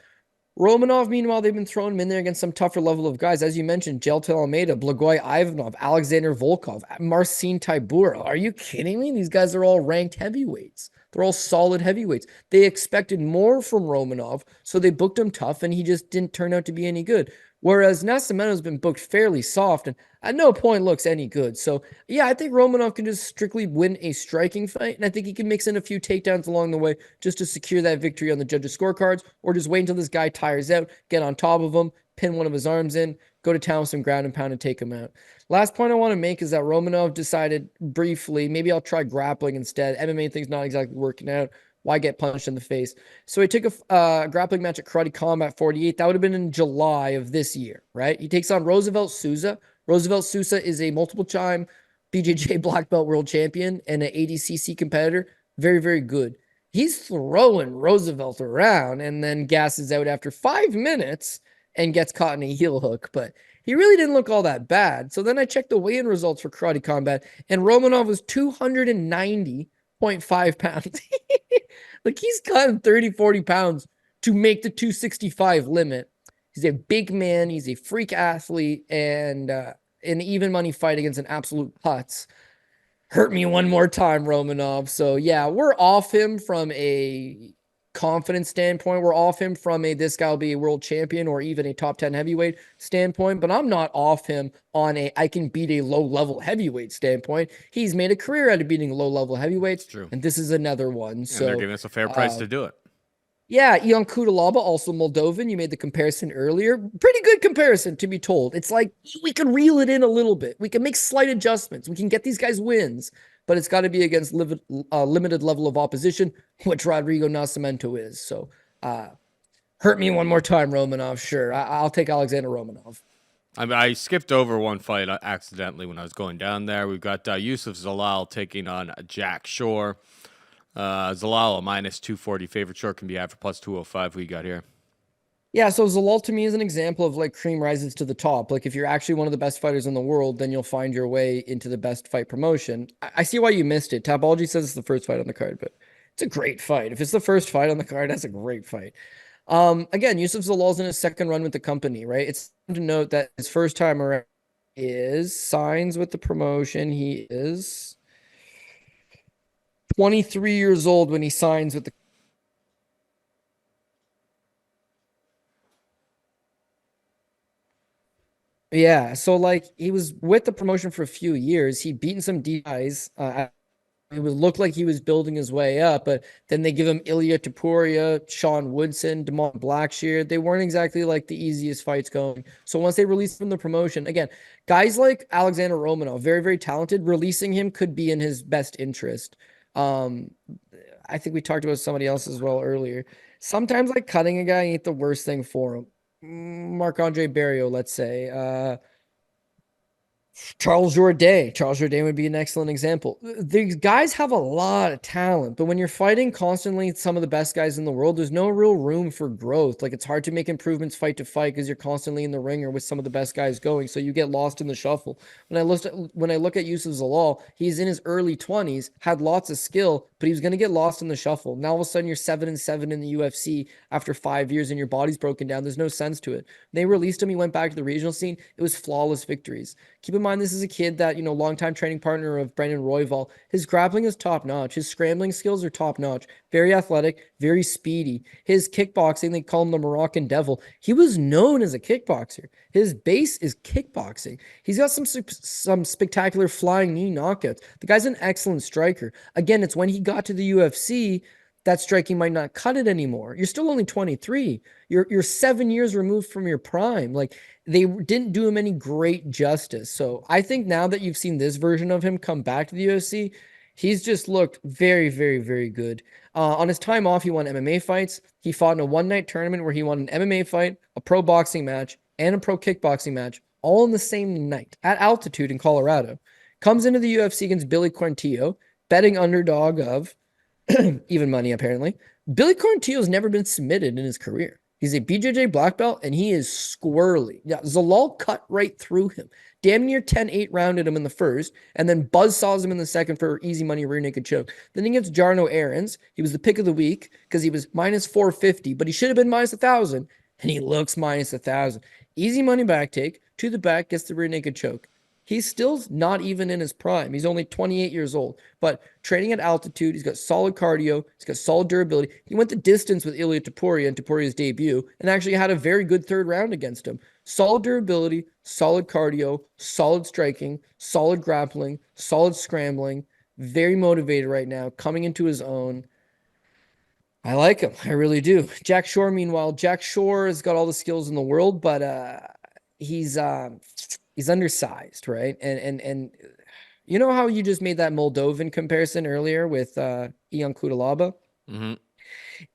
Romanov, meanwhile, they've been throwing him in there against some tougher level of guys. As you mentioned, Geltel Almeida, Blagoy Ivanov, Alexander Volkov, Marcin Tybura. Are you kidding me? These guys are all ranked heavyweights. They're all solid heavyweights. They expected more from Romanov, so they booked him tough, and he just didn't turn out to be any good. Whereas Nascimento's been booked fairly soft and at no point looks any good. So, yeah, I think Romanov can just strictly win a striking fight, and I think he can mix in a few takedowns along the way just to secure that victory on the judges' scorecards, or just wait until this guy tires out, get on top of him, pin one of his arms in, go to town with some ground and pound and take him out. Last point I want to make is that Romanov decided briefly, maybe I'll try grappling instead. MMA thing's not exactly working out. Why get punched in the face? So he took a grappling match at Karate Combat 48. That would have been in July of this year, right? He takes on Roosevelt Sousa. Roosevelt Sousa is a multiple-time BJJ black belt world champion and an ADCC competitor. Very, very good. He's throwing Roosevelt around and then gasses out after 5 minutes and gets caught in a heel hook. But he really didn't look all that bad. So then I checked the weigh-in results for Karate Combat, and Romanov was 290.5 pounds. Like, he's cutting 30, 40 pounds to make the 265 limit. He's a big man. He's a freak athlete, and an even money fight against an absolute putz. Hurt me one more time, Romanov. So, yeah, we're off him from a confidence standpoint. We're off him from a this guy will be a world champion or even a top 10 heavyweight standpoint, but I'm not off him on a I can beat a low-level heavyweight standpoint. He's made a career out of beating low-level heavyweights, true. And this is another one. And so they're giving us a fair price to do it. Yeah, Ion Kudalaba, also Moldovan. You made the comparison earlier. Pretty good comparison, to be told. It's like we can reel it in a little bit. We can make slight adjustments. We can get these guys wins, but it's got to be against limited level of opposition, which Rodrigo Nascimento is. So, hurt me one more time, Romanov. Sure, I'll take Alexander Romanov. I mean, I skipped over one fight accidentally when I was going down there. We've got Yusuf Zalal taking on Jack Shore. Zalal, a minus 240 favorite. Short can be had for plus 205. We got here. Yeah, so Zalal to me is an example of like cream rises to the top. Like if you're actually one of the best fighters in the world, then you'll find your way into the best fight promotion. I see why you missed it. Tapology says it's the first fight on the card, but it's a great fight. If it's the first fight on the card, that's a great fight. Again, Yusuf Zalal's in his second run with the company, right? It's important to note that his first time around is signs with the promotion. He is 23 years old when he signs with the. Yeah, so like he was with the promotion for a few years. He'd beaten some DIs. It would look like he was building his way up, but then they give him Ilya Topuria, Sean Woodson, Damon Blackshear. They weren't exactly like the easiest fights going. So once they released him from the promotion, again, guys like Alexander Romanov, very, very talented, releasing him could be in his best interest. I think we talked about somebody else as well earlier. Sometimes like cutting a guy ain't the worst thing for him. Marc-Andre Barriault, let's say. Charles Jourdain. Charles Jourdain would be an excellent example. These guys have a lot of talent, but when you're fighting constantly some of the best guys in the world, there's no real room for growth. Like it's hard to make improvements fight to fight because you're constantly in the ringer with some of the best guys going, so you get lost in the shuffle. When I look at Yusuf Zalal, he's in his early 20s, had lots of skill, but he was going to get lost in the shuffle. Now all of a sudden you're 7-7 in the UFC after 5 years and your body's broken down. There's no sense to it. They released him. He went back to the regional scene. It was flawless victories. Keep in mind, this is a kid that, longtime training partner of Brendan Royval. His grappling is top notch. His scrambling skills are top notch. Very athletic, very speedy. His kickboxing, they call him the Moroccan Devil. He was known as a kickboxer. His base is kickboxing. He's got some spectacular flying knee knockouts. The guy's an excellent striker. Again, it's when he got to the UFC that striking might not cut it anymore. You're still only 23. You're 7 years removed from your prime. Like, they didn't do him any great justice. So I think now that you've seen this version of him come back to the UFC, he's just looked very, very, very good. On his time off, he won MMA fights. He fought in a one-night tournament where he won an MMA fight, a pro boxing match, and a pro kickboxing match, all in the same night at altitude in Colorado. Comes into the UFC against Billy Quarantillo, betting underdog of even money, apparently. Billy Quarantillo's never been submitted in his career. He's a BJJ black belt, and he is squirrely. Yeah, Zalal cut right through him. Damn near 10-8 rounded him in the first, and then buzzsaws him in the second for easy money rear naked choke. Then he gets Jarno Aarons. He was the pick of the week because he was minus 450, but he should have been minus 1,000, and he looks minus 1,000. Easy money back take, to the back, gets the rear naked choke. He's still not even in his prime. He's only 28 years old, but training at altitude, he's got solid cardio, he's got solid durability. He went the distance with Ilia Topuria in Topuria's debut and actually had a very good third round against him. Solid durability, solid cardio, solid striking, solid grappling, solid scrambling, very motivated right now, coming into his own. I like him. I really do. Jack Shore, meanwhile, Jack Shore has got all the skills in the world, but he's undersized, right? And you know how you just made that Moldovan comparison earlier with Ion Kudalaba? Mm-hmm.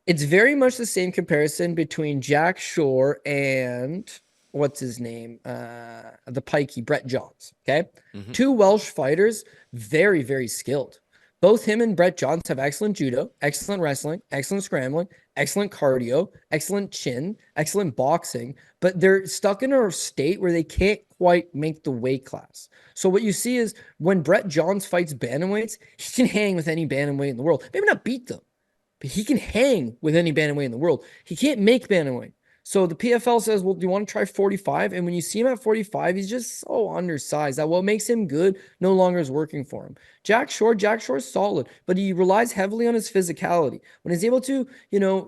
It's very much the same comparison between Jack Shore and what's his name? The pikey, Brett Johns. Okay. Mm-hmm. Two Welsh fighters, very, very skilled. Both him and Brett Johns have excellent judo, excellent wrestling, excellent scrambling, excellent cardio, excellent chin, excellent boxing, but they're stuck in a state where they can't quite make the weight class. So what you see is when Brett Johns fights bantamweights, he can hang with any bantamweight in the world. Maybe not beat them, but he can hang with any bantamweight in the world. He can't make bantamweight. So the PFL says, well, do you want to try 45? And when you see him at 45, he's just so undersized that what makes him good no longer is working for him. Jack Shore's solid, but he relies heavily on his physicality. When he's able to,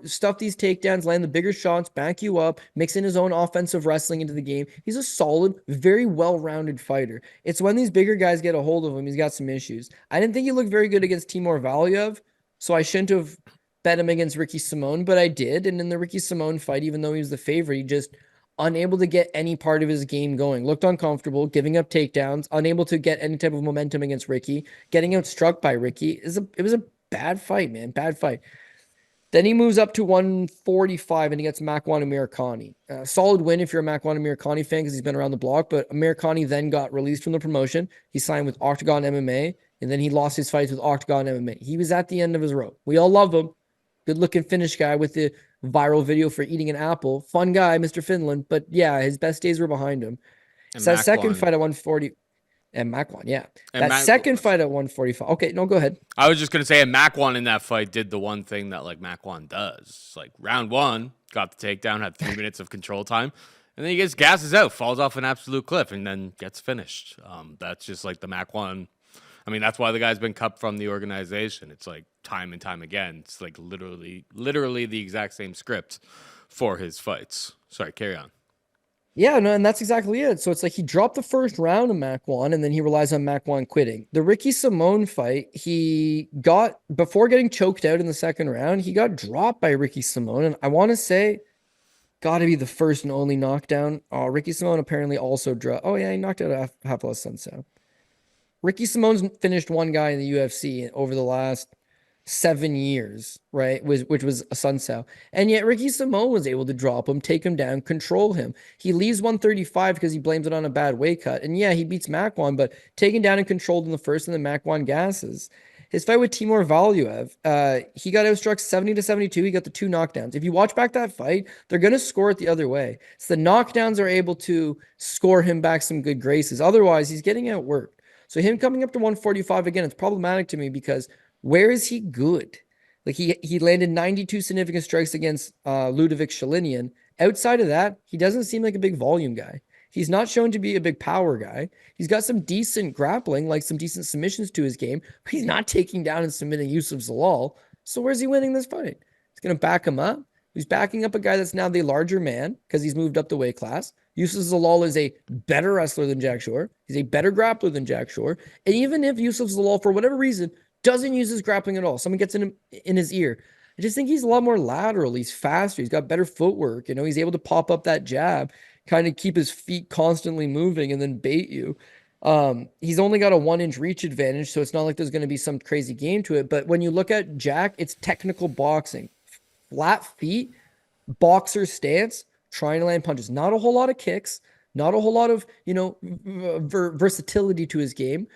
stuff these takedowns, land the bigger shots, back you up, mix in his own offensive wrestling into the game, he's a solid, very well-rounded fighter. It's when these bigger guys get a hold of him, he's got some issues. I didn't think he looked very good against Timur Valiev, so I shouldn't have bet him against Ricky Simón, but I did. And in the Ricky Simón fight, even though he was the favorite, he just unable to get any part of his game going. Looked uncomfortable, giving up takedowns, unable to get any type of momentum against Ricky, getting outstruck by Ricky. It was a bad fight, man. Bad fight. Then he moves up to 145 and he gets Makwan Amirkhani. Solid win if you're a Makwan Amirkhani fan because he's been around the block, but Amirkhani then got released from the promotion. He signed with Octagon MMA, and then he lost his fights with Octagon MMA. He was at the end of his rope. We all love him. Good-looking Finnish guy with the viral video for eating an apple. Fun guy, Mr. Finland. But yeah, his best days were behind him. So that second fight at 140, and Makwan, yeah. And that second fight at 145. Okay, no, go ahead. I was just gonna say, and Makwan in that fight did the one thing that Makwan does. Like round one, got the takedown, had 3 minutes of control time, and then he gets gasses out, falls off an absolute cliff, and then gets finished. That's just like the Makwan. I mean, that's why the guy's been cut from the organization. It's like time and time again. It's like literally the exact same script for his fights. Sorry, carry on. Yeah, no, and that's exactly it. So it's like he dropped the first round of Makwan, and then he relies on Makwan quitting. The Ricky Simón fight, before getting choked out in the second round, he got dropped by Ricky Simón. And I want to say, got to be the first and only knockdown. Ricky Simón apparently also dropped. Oh, yeah, he knocked out Hafla Sunsao. Ricky Simón's finished one guy in the UFC over the last 7 years, right? Which was a Sunsao. And yet Ricky Simón was able to drop him, take him down, control him. He leaves 135 because he blames it on a bad weight cut. And yeah, he beats Makwan, but taken down and controlled in the first, and then Makwan gasses. His fight with Timur Valiev, he got outstruck 70-72. He got the 2 knockdowns. If you watch back that fight, they're going to score it the other way. So the knockdowns are able to score him back some good graces. Otherwise, he's getting outworked. So him coming up to 145 again, it's problematic to me because where is he good? Like he landed 92 significant strikes against Ludovic Shalinian. Outside of that, he doesn't seem like a big volume guy. He's not shown to be a big power guy. He's got some decent grappling, like some decent submissions to his game, but he's not taking down and submitting Youssef Zalal. So where's he winning this fight? He's going to back him up. He's backing up a guy that's now the larger man because he's moved up the weight class. Youssef Zalal is a better wrestler than Jack Shore. He's a better grappler than Jack Shore. And even if Youssef Zalal, for whatever reason, doesn't use his grappling at all, someone gets in his ear, I just think he's a lot more lateral. He's faster. He's got better footwork. He's able to pop up that jab, kind of keep his feet constantly moving and then bait you. He's only got a 1-inch reach advantage, so it's not like there's going to be some crazy game to it. But when you look at Jack, it's technical boxing. Flat feet, boxer stance, trying to land punches. Not a whole lot of kicks, not a whole lot of, versatility to his game.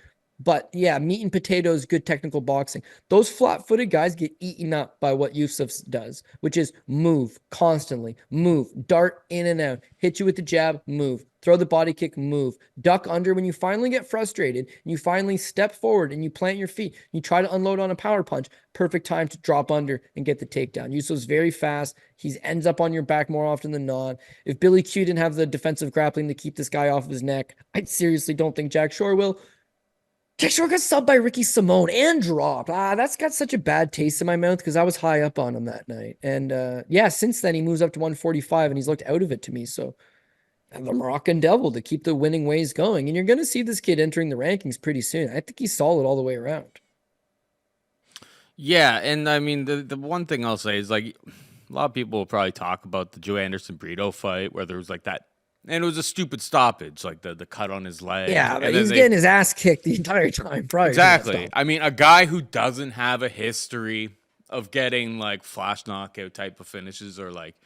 But yeah, meat and potatoes, good technical boxing. Those flat-footed guys get eaten up by what Yusuf does, which is move constantly, move, dart in and out, hit you with the jab, move, throw the body kick, move, duck under. When you finally get frustrated, you finally step forward and you plant your feet, you try to unload on a power punch, perfect time to drop under and get the takedown. Yusuf's very fast. He ends up on your back more often than not. If Billy Q didn't have the defensive grappling to keep this guy off of his neck, I seriously don't think Jack Shore will. Jack Shore got subbed by Ricky Simone and dropped. That's got such a bad taste in my mouth because I was high up on him that night. And yeah, since then he moves up to 145 and he's looked out of it to me. So the Moroccan Devil to keep the winning ways going. And you're going to see this kid entering the rankings pretty soon. I think he's solid all the way around. Yeah, and I mean, the one thing I'll say is, like, a lot of people will probably talk about the Joe Anderson-Brito fight where there was, like, that, and it was a stupid stoppage, like the cut on his leg. Yeah, but he's getting his ass kicked the entire time prior. Exactly. I mean, a guy who doesn't have a history of getting, like, flash knockout type of finishes, or, like,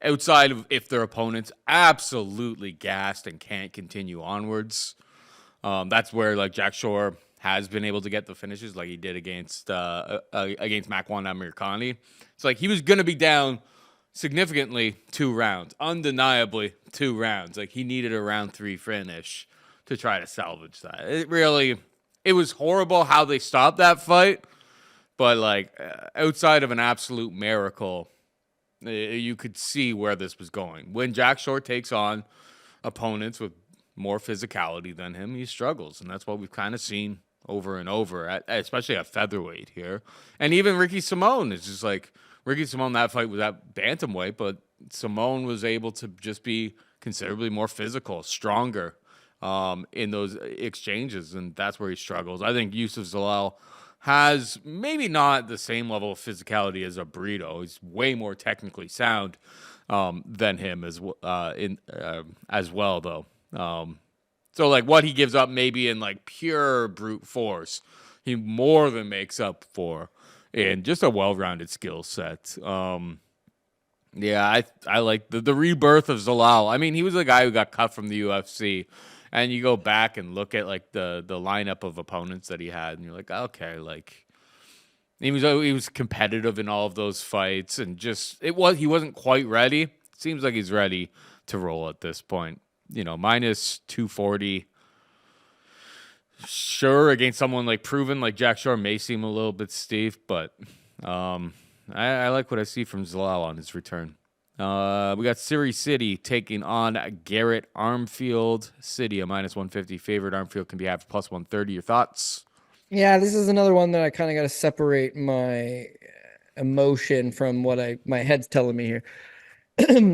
outside of if their opponent's absolutely gassed and can't continue onwards. That's where, like, Jack Shore has been able to get the finishes, like he did against Makwan Amirkhani. It's like he was going to be down significantly 2 rounds, undeniably 2 rounds. Like, he needed a round 3 finish to try to salvage that. It was horrible how they stopped that fight, but, like, outside of an absolute miracle, you could see where this was going. When Jack Shore takes on opponents with more physicality than him, he struggles, and that's what we've kind of seen over and over, especially at featherweight here. And even Ricky Simone is just like, Ricky Simone, that fight was at bantamweight, but Simone was able to just be considerably more physical, stronger in those exchanges, and that's where he struggles. I think Yusuf Zalal has maybe not the same level of physicality as a Brito. He's way more technically sound than him as well, though. So, like, what he gives up maybe in, like, pure brute force, he more than makes up for in just a well-rounded skill set. Yeah, I like the rebirth of Zalal. I mean, he was a guy who got cut from the UFC, and you go back and look at, like, the lineup of opponents that he had, and you're like, okay, like, he was competitive in all of those fights, and just he wasn't quite ready. Seems like he's ready to roll at this point. You know, minus 240. Sure, against someone like proven like Jack Shore may seem a little bit stiff, but I like what I see from Zalal on his return. We got Siri City taking on Garrett Armfield. City, a minus 150 favorite. Armfield can be half plus 130. Your thoughts? Yeah, this is another one that I kind of got to separate my emotion from what my head's telling me here.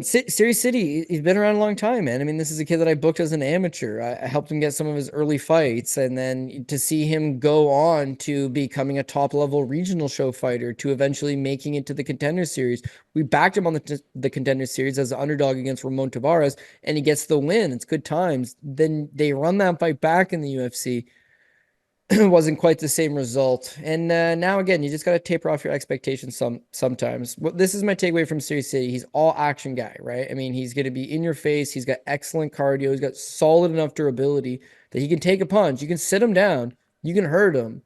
Series City, he's been around a long time, man. I mean, this is a kid that I booked as an amateur. I helped him get some of his early fights, and then to see him go on to becoming a top-level regional show fighter, to eventually making it to the Contender Series. We backed him on the Contender Series as an underdog against Ramon Tavares, and he gets the win. It's good times. Then they run that fight back in the UFC. Wasn't quite the same result. And now, again, you just got to taper off your expectations sometimes. This is my takeaway from Series City. He's all action guy, right? I mean, he's going to be in your face. He's got excellent cardio. He's got solid enough durability that he can take a punch. You can sit him down. You can hurt him.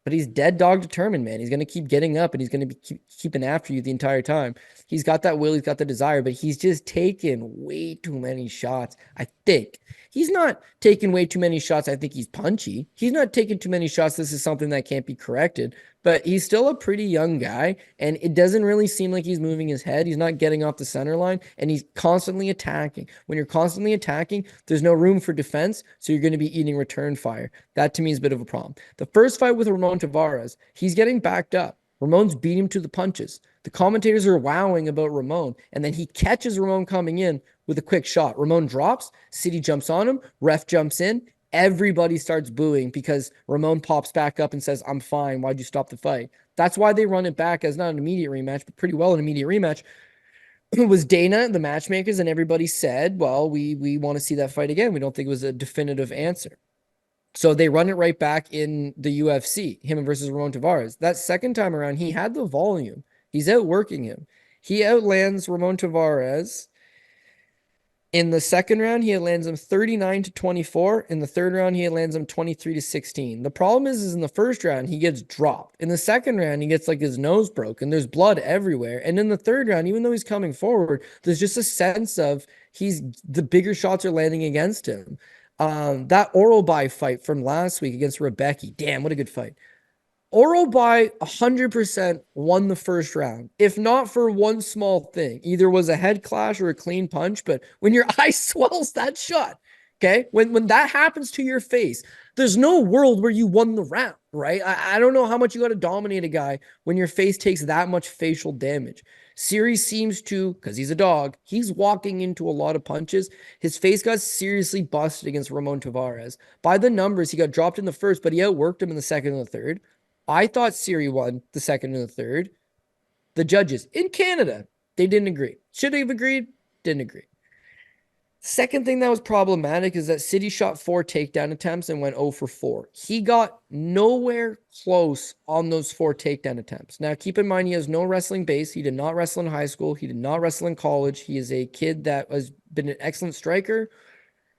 But he's dead dog determined, man. He's going to keep getting up, and he's going to be keeping after you the entire time. He's got that will. He's got the desire, but he's just taken way too many shots, I think. He's not taking way too many shots. I think he's punchy. He's not taking too many shots. This is something that can't be corrected. But he's still a pretty young guy, and it doesn't really seem like he's moving his head. He's not getting off the center line, and he's constantly attacking. When you're constantly attacking, there's no room for defense, so you're going to be eating return fire. That, to me, is a bit of a problem. The first fight with Ramon Tavares, he's getting backed up. Ramon's beating him to the punches. The commentators are wowing about Ramon, and then he catches Ramon coming in with a quick shot. Ramon drops, City jumps on him, ref jumps in, everybody starts booing because Ramon pops back up and says, I'm fine, why'd you stop the fight? That's why they run it back as not an immediate rematch, but pretty well an immediate rematch. It was Dana, the matchmakers, and everybody said, well, we want to see that fight again. We don't think it was a definitive answer. So they run it right back in the UFC, him versus Ramon Tavares. That second time around, he had the volume. He's outworking him. He outlands Ramon Tavares In the second round, he lands him 39-24. In the third round, he lands him 23-16. The problem is in the first round, he gets dropped. In the second round, he gets like his nose broken. There's blood everywhere. And in the third round, even though he's coming forward, there's just a sense of the bigger shots are landing against him. That Orobai fight from last week against Rebecki, damn, what a good fight. Orobai 100% won the first round, if not for one small thing. Either was a head clash or a clean punch, but when your eye swells that shot, okay? When that happens to your face, there's no world where you won the round, right? I don't know how much you got to dominate a guy when your face takes that much facial damage. Siri seems to, because he's a dog, he's walking into a lot of punches. His face got seriously busted against Ramon Tavares. By the numbers, he got dropped in the first, but he outworked him in the second and the third. I thought Siri won the second and the third. The judges in Canada, they didn't agree. Should they have agreed? Didn't agree. Second thing that was problematic is that City shot 4 takedown attempts and went 0 for 4. He got nowhere close on those 4 takedown attempts. Now, keep in mind, he has no wrestling base. He did not wrestle in high school. He did not wrestle in college. He is a kid that has been an excellent striker,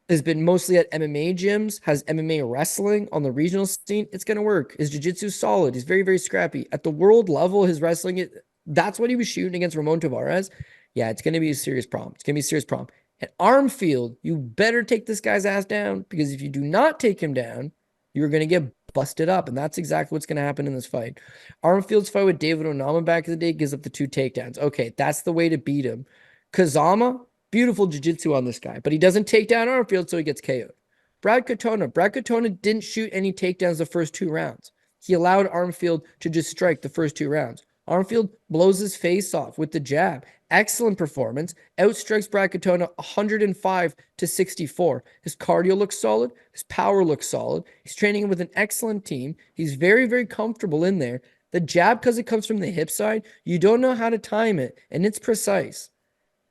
has been mostly at MMA gyms, has MMA wrestling on the regional scene. It's going to work. His jiu-jitsu is solid. He's very, very scrappy. At the world level, his wrestling, that's what he was shooting against Ramon Tavares. Yeah, it's going to be a serious problem. It's going to be a serious problem. At Armfield, you better take this guy's ass down, because if you do not take him down, you're going to get busted up, and that's exactly what's going to happen in this fight. Armfield's fight with David Onama back in the day gives up the 2 takedowns. Okay, that's the way to beat him. Kazama, beautiful jiu-jitsu on this guy, but he doesn't take down Armfield, so he gets KO'd. Brad Katona didn't shoot any takedowns the first 2 rounds. He allowed Armfield to just strike the first 2 rounds. Armfield blows his face off with the jab. Excellent performance. Outstrikes Brad Katona 105-64. His cardio looks solid. His power looks solid. He's training with an excellent team. He's very, very comfortable in there. The jab, because it comes from the hip side, you don't know how to time it, and it's precise.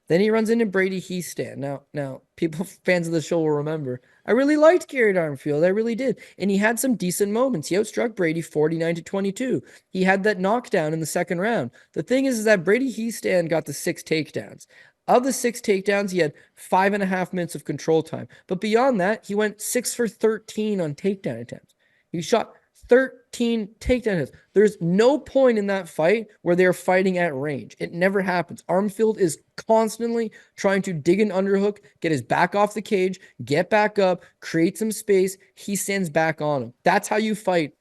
Then he runs into Brady Heastand. Now, people, fans of the show will remember, I really liked Garrett Armfield. I really did. And he had some decent moments. He outstruck Brady 49-22. He had that knockdown in the second round. The thing is that Brady Heastand got the 6 takedowns. Of the 6 takedowns, he had 5.5 minutes of control time. But beyond that, he went 6 for 13 on takedown attempts. He shot 13 takedown hits. There's no point in that fight where they're fighting at range. It never happens. Armfield is constantly trying to dig an underhook, get his back off the cage, get back up, create some space. He stands back on him. That's how you fight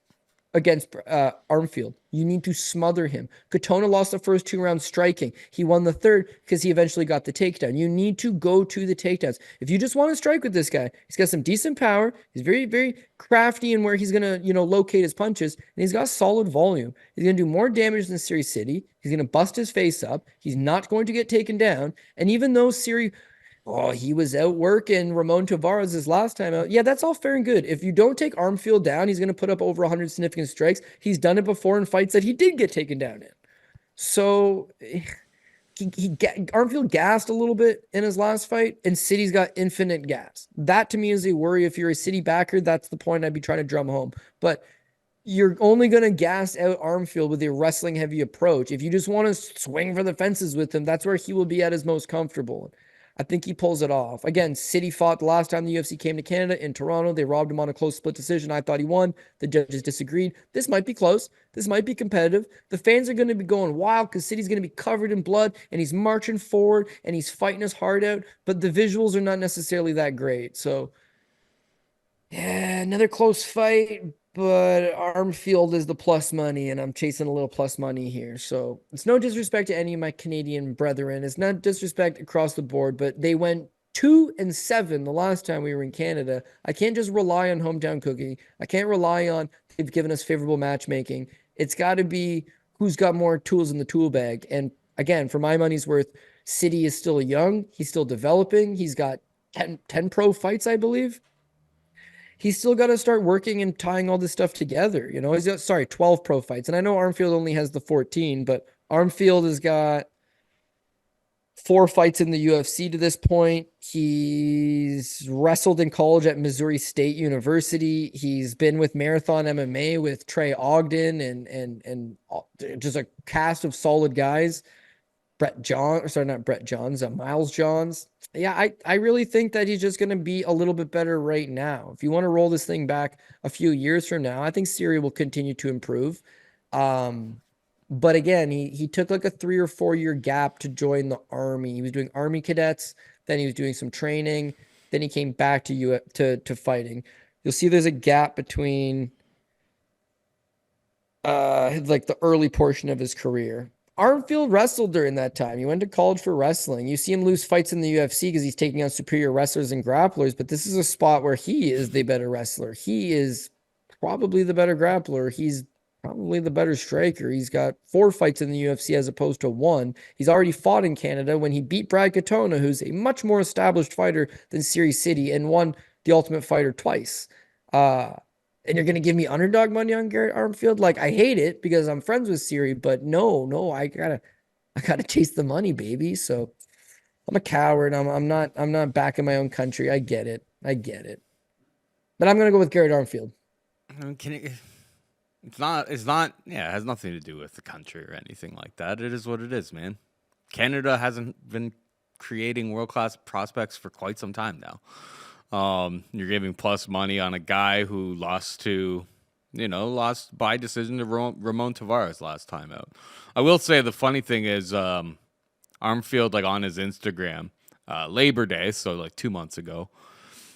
against Armfield. You need to smother him. Katona lost the first 2 rounds striking. He won the third because he eventually got the takedown. You need to go to the takedowns. If you just want to strike with this guy, he's got some decent power. He's very, very crafty in where he's going to, locate his punches, and he's got solid volume. He's going to do more damage than Siri City. He's going to bust his face up. He's not going to get taken down. And even though Siri, he was outworking Ramon Tavares his last time out. Yeah, that's all fair and good. If you don't take Armfield down, he's going to put up over 100 significant strikes. He's done it before in fights that he did get taken down in. So Armfield gassed a little bit in his last fight, and City's got infinite gas. That to me is a worry. If you're a City backer, that's the point I'd be trying to drum home. But you're only going to gas out Armfield with a wrestling heavy approach. If you just want to swing for the fences with him, that's where he will be at his most comfortable. I think he pulls it off. Again, City fought the last time the UFC came to Canada in Toronto. They robbed him on a close split decision. I thought he won. The judges disagreed. This might be close. This might be competitive. The fans are going to be going wild because City's going to be covered in blood, and he's marching forward, and he's fighting his heart out, but the visuals are not necessarily that great. So, yeah, another close fight, but Armfield is the plus money, and I'm chasing a little plus money here. So it's no disrespect to any of my Canadian brethren. It's not disrespect across the board, but they went 2-7 the last time we were in Canada. I can't just rely on hometown cooking. I can't rely on they've given us favorable matchmaking. It's got to be who's got more tools in the tool bag. And again, for my money's worth, City is still young. He's still developing. He's got 10 pro fights, I believe. He's still got to start working and tying all this stuff together. He's got, 12 pro fights. And I know Armfield only has the 14, but Armfield has got 4 fights in the UFC to this point. He's wrestled in college at Missouri State University. He's been with Marathon MMA with Trey Ogden and just a cast of solid guys. Miles Johns. Yeah, I really think that he's just going to be a little bit better right now. If you want to roll this thing back a few years from now, I think Siri will continue to improve. But again, he took like a 3 or 4 year gap to join the army. He was doing army cadets, then he was doing some training, then he came back to fighting. You'll see there's a gap between like the early portion of his career. Armfield wrestled during that time. He went to college for wrestling. You see him lose fights in the UFC because he's taking on superior wrestlers and grapplers, but this is a spot where he is the better wrestler. He is probably the better grappler. He's probably the better striker. He's got 4 fights in the UFC as opposed to 1. He's already fought in Canada when he beat Brad Katona, who's a much more established fighter than Siri City, and won the Ultimate Fighter twice. And you're going to give me underdog money on Garrett Armfield? Like, I hate it because I'm friends with Siri, but no, I gotta chase the money, baby. So I'm a coward. I'm not backing my own country. I get it. But I'm going to go with Garrett Armfield. It's not, it has nothing to do with the country or anything like that. It is what it is, man. Canada hasn't been creating world-class prospects for quite some time now. You're giving plus money on a guy who lost by decision to Ramon Tavares last time out. I will say the funny thing is, Armfield, like on his Instagram, Labor Day, so like 2 months ago,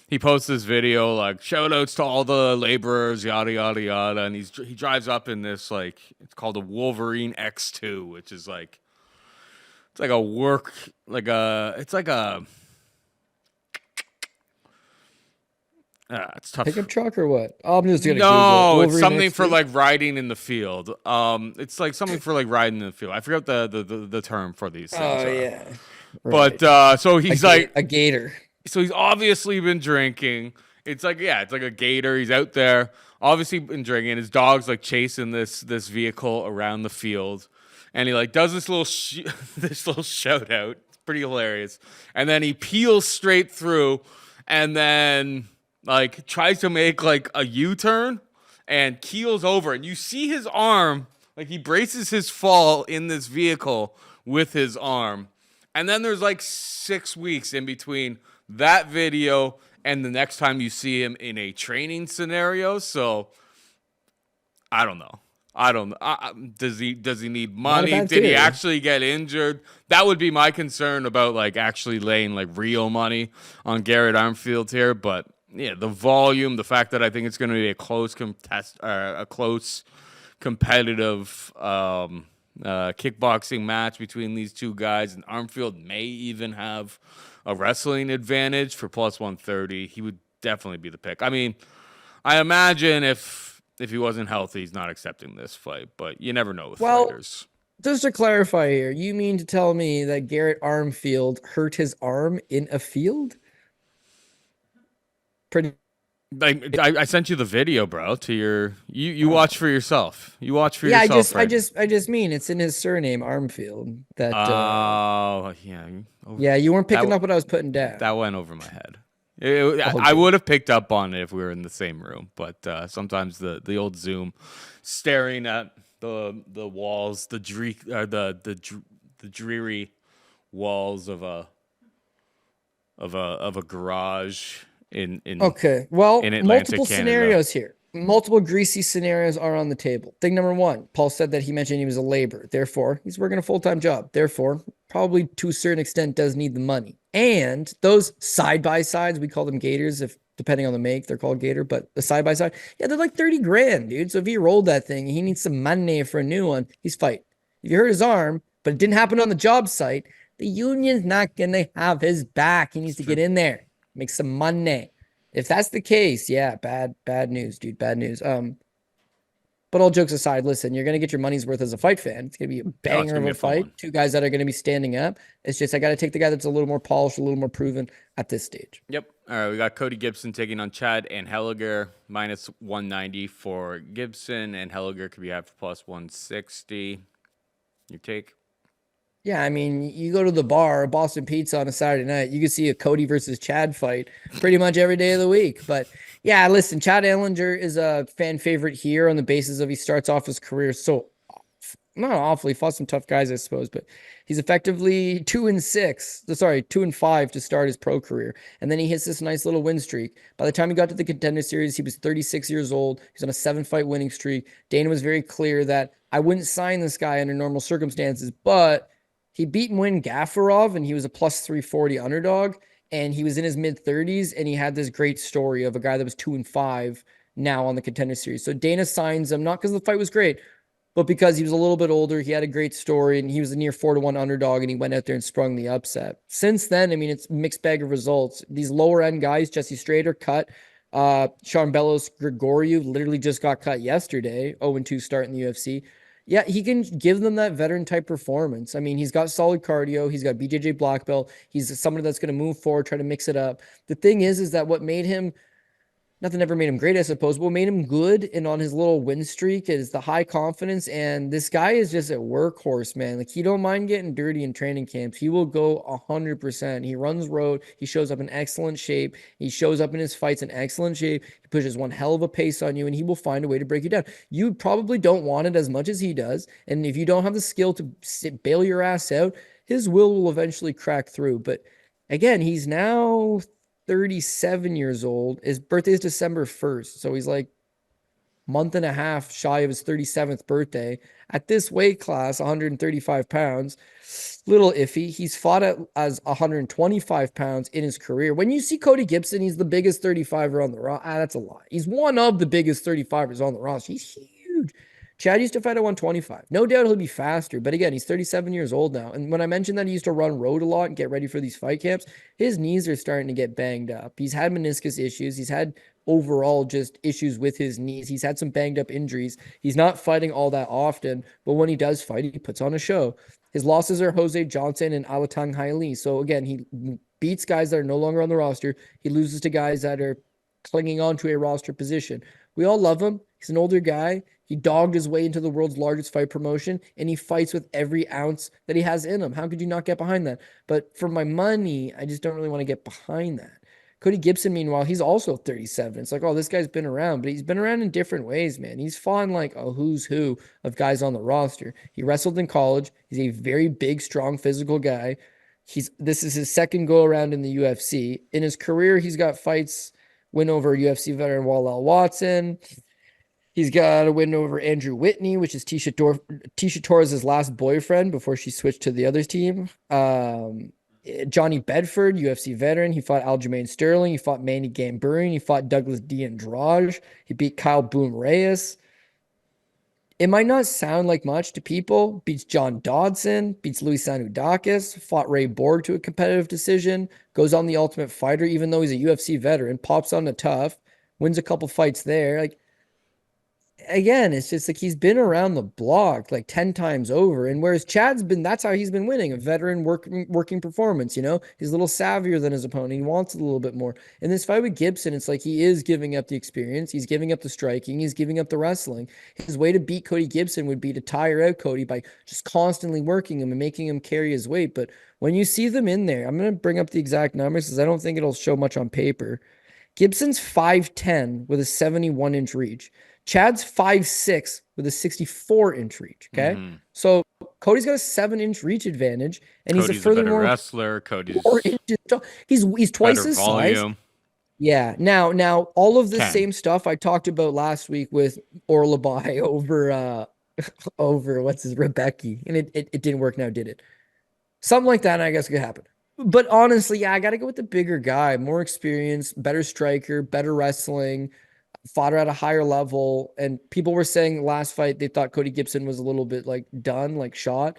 he posts this video like shout outs to all the laborers, yada yada yada, and he drives up in this, like, it's called a Wolverine X2, which is like, it's like a work, like a, it's like a, it's tough. Pickup truck or what? Oh, I'm just gonna no, Google it's something X3. for like riding in the field. It's like something for like riding in the field. I forgot the term for these things. Oh yeah. Right. But so he's like a gator. So he's obviously been drinking. It's like a gator. He's out there, obviously been drinking. His dog's like chasing this vehicle around the field, and he like does this little shout out. It's pretty hilarious. And then he peels straight through, and then like tries to make like a U-turn and keels over, and you see his arm, like he braces his fall in this vehicle with his arm. And then there's like 6 weeks in between that video and the next time you see him in a training scenario. So I don't know. Does he need money? Did he actually get injured? That would be my concern about like actually laying like real money on Garrett Armfield here. But yeah, the volume, the fact that I think it's going to be a close competitive kickboxing match between these two guys, and Armfield may even have a wrestling advantage for plus 130. He would definitely be the pick. I mean, I imagine if he wasn't healthy, he's not accepting this fight, but you never know with fighters. Just to clarify here, you mean to tell me that Garrett Armfield hurt his arm in a field? Like I sent you the video, bro, to your you watch for yourself. You watch for yourself. I just mean it's in his surname, Armfield. That yeah, you weren't picking up what I was putting down. That went over my head. I would have picked up on it if we were in the same room, but sometimes the old Zoom, staring at the walls, the dreary walls of a garage. Okay, well, multiple scenarios here. Multiple greasy scenarios are on the table. Thing number one, Paul said that he mentioned he was a laborer. Therefore, he's working a full-time job. Therefore, probably to a certain extent does need the money. And those side-by-sides, we call them gators, if depending on the make, they're called gator, but the side-by-side, yeah, they're like 30 grand, dude. So if he rolled that thing, he needs some money for a new one, he's fight. If you hurt his arm, but it didn't happen on the job site, the union's not going to have his back. He needs to get in there. Make some money. If that's the case, yeah, bad news, dude. Bad news. But all jokes aside, listen, you're gonna get your money's worth as a fight fan. It's gonna be a banger of a fight. Two guys that are gonna be standing up. It's just I gotta take the guy that's a little more polished, a little more proven at this stage. Yep. All right, we got Cody Gibson taking on Chad and Helliger, minus 190 for Gibson, and Helliger could be at plus 160. Your take? Yeah, I mean, you go to the bar, Boston Pizza on a Saturday night, you can see a Cody versus Chad fight pretty much every day of the week. But yeah, listen, Chad Ehlinger is a fan favorite here on the basis of he starts off his career so not awfully, fought some tough guys, I suppose, but he's effectively 2-6. Sorry, 2-5 to start his pro career. And then he hits this nice little win streak. By the time he got to the Contender Series, he was 36 years old. He was on a 7-fight winning streak. Dana was very clear that I wouldn't sign this guy under normal circumstances, but he beat Nguyen Gafarov, and he was a plus 340 underdog. And he was in his mid 30s, and he had this great story of a guy that was 2-5 now on the Contender Series. So Dana signs him, not because the fight was great, but because he was a little bit older. He had a great story, and he was a near 4-1 underdog, and he went out there and sprung the upset. Since then, I mean, it's a mixed bag of results. These lower end guys, Jesse Strader cut. Sean Bellows Gregoriou literally just got cut yesterday, 0-2 start in the UFC. Yeah, he can give them that veteran type performance. I mean, he's got solid cardio. He's got BJJ black belt. He's somebody that's going to move forward, try to mix it up. The thing is that what made him, nothing ever made him great, I suppose. What made him good and on his little win streak is the high confidence. And this guy is just a workhorse, man. Like, he don't mind getting dirty in training camps. He will go 100%. He runs road. He shows up in excellent shape. He shows up in his fights in excellent shape. He pushes one hell of a pace on you, and he will find a way to break you down. You probably don't want it as much as he does. And if you don't have the skill to bail your ass out, his will eventually crack through. But again, he's now 37 years old. His birthday is December 1st. So he's like a month and a half shy of his 37th birthday. At this weight class, 135 pounds, little iffy. He's fought as 125 pounds in his career. When you see Cody Gibson, he's the biggest 35er on the roster. That's a lie. He's one of the biggest 35ers on the roster. He's huge. Chad used to fight at 125. No doubt he'll be faster, but again, he's 37 years old now. And when I mentioned that he used to run road a lot and get ready for these fight camps, his knees are starting to get banged up. He's had meniscus issues. He's had overall just issues with his knees. He's had some banged up injuries. He's not fighting all that often, but when he does fight, he puts on a show. His losses are Jose Johnson and Alatang Haili. So again, he beats guys that are no longer on the roster. He loses to guys that are clinging on to a roster position. We all love him. He's an older guy. He dogged his way into the world's largest fight promotion, and he fights with every ounce that he has in him. How could you not get behind that? But for my money, I just don't really want to get behind that. Cody Gibson, meanwhile, he's also 37. It's like, oh, this guy's been around, but he's been around in different ways, man. He's fought like a who's who of guys on the roster. He wrestled in college. He's a very big, strong, physical guy. This is his second go around in the UFC. In his career, he's got fights, win over UFC veteran Wallel Watson. He's got a win over Andrew Whitney, which is Tisha Torres' last boyfriend before she switched to the other team. Johnny Bedford, UFC veteran. He fought Aljamain Sterling. He fought Manny Gamburian. He fought Douglas D'Andrade. He beat Kyle Boom Reyes. It might not sound like much to people. Beats John Dodson. Beats Luis Sanudakis. Fought Ray Borg to a competitive decision. Goes on the Ultimate Fighter, even though he's a UFC veteran. Pops on the tough. Wins a couple fights there. Like, again, it's just like he's been around the block like 10 times over. And whereas Chad's been, that's how he's been winning, a veteran working performance, you know? He's a little savvier than his opponent. He wants a little bit more. In this fight with Gibson, it's like he is giving up the experience. He's giving up the striking. He's giving up the wrestling. His way to beat Cody Gibson would be to tire out Cody by just constantly working him and making him carry his weight. But when you see them in there, I'm going to bring up the exact numbers because I don't think it'll show much on paper. Gibson's 5'10" with a 71-inch reach. Chad's 5'6" with a 64-inch reach. Okay. Mm-hmm. So Cody's got a 7-inch reach advantage, and Cody's he's a furthermore wrestler. Cody's 4 inches tall. He's twice his size. Yeah. Now all of the same stuff I talked about last week with Orlabai over what's his Rebecca, and it didn't work now, did it? Something like that, I guess, could happen. But honestly, yeah, I got to go with the bigger guy, more experience, better striker, better wrestling, fought her at a higher level. And people were saying last fight, they thought Cody Gibson was a little bit like done, like shot.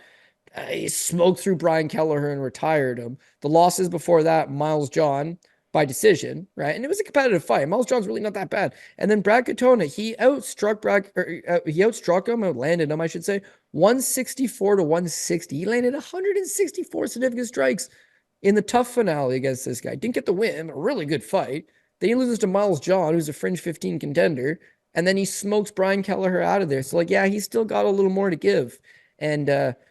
He smoked through Brian Kelleher and retired him. The losses before that, Miles John by decision, right? And it was a competitive fight. Miles John's really not that bad. And then Brad Katona, he outstruck him, outlanded him, I should say, 164 to 160. He landed 164 significant strikes in the tough finale against this guy. Didn't get the win, a really good fight. Then he loses to Miles John, who's a fringe 15 contender. And then he smokes Brian Kelleher out of there. So, like, yeah, he's still got a little more to give. And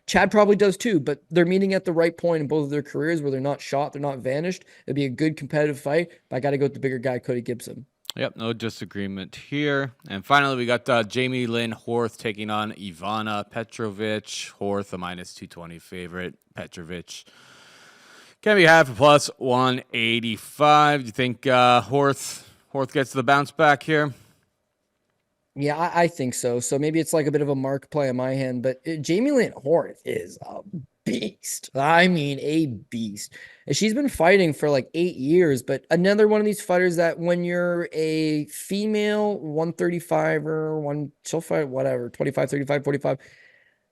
Chad probably does too, but they're meeting at the right point in both of their careers where they're not shot, they're not vanished. It'd be a good competitive fight, but I got to go with the bigger guy, Cody Gibson. Yep, no disagreement here. And finally, we got Jamey-Lyn Horth taking on Ivana Petrovic. Horth, a minus 220 favorite. Petrovic can be half a plus 185. Do you think Horth gets the bounce back here? Yeah, I think so. So maybe it's like a bit of a mark play on my hand, but Jamey-Lyn Horth is a beast. I mean, a beast. And she's been fighting for like 8 years, but another one of these fighters that when you're a female 135 or she'll fight whatever, 25, 35, 45.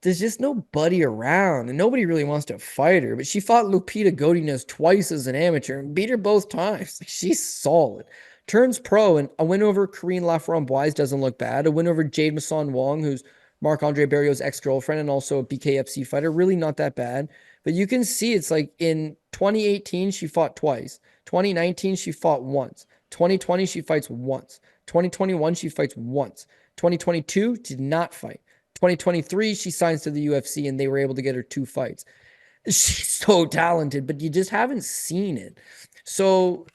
There's just nobody around and nobody really wants to fight her. But she fought Lupita Godinez twice as an amateur and beat her both times. She's solid. Turns pro, and a win over Corinne Laframboise doesn't look bad. A win over Jade Masson Wong, who's Marc-Andre Barriault's ex-girlfriend and also a BKFC fighter, really not that bad. But you can see it's like in 2018, she fought twice. 2019, she fought once. 2020, she fights once. 2021, she fights once. 2022, did not fight. 2023, she signs to the UFC and they were able to get her 2 fights. She's so talented, but you just haven't seen it. So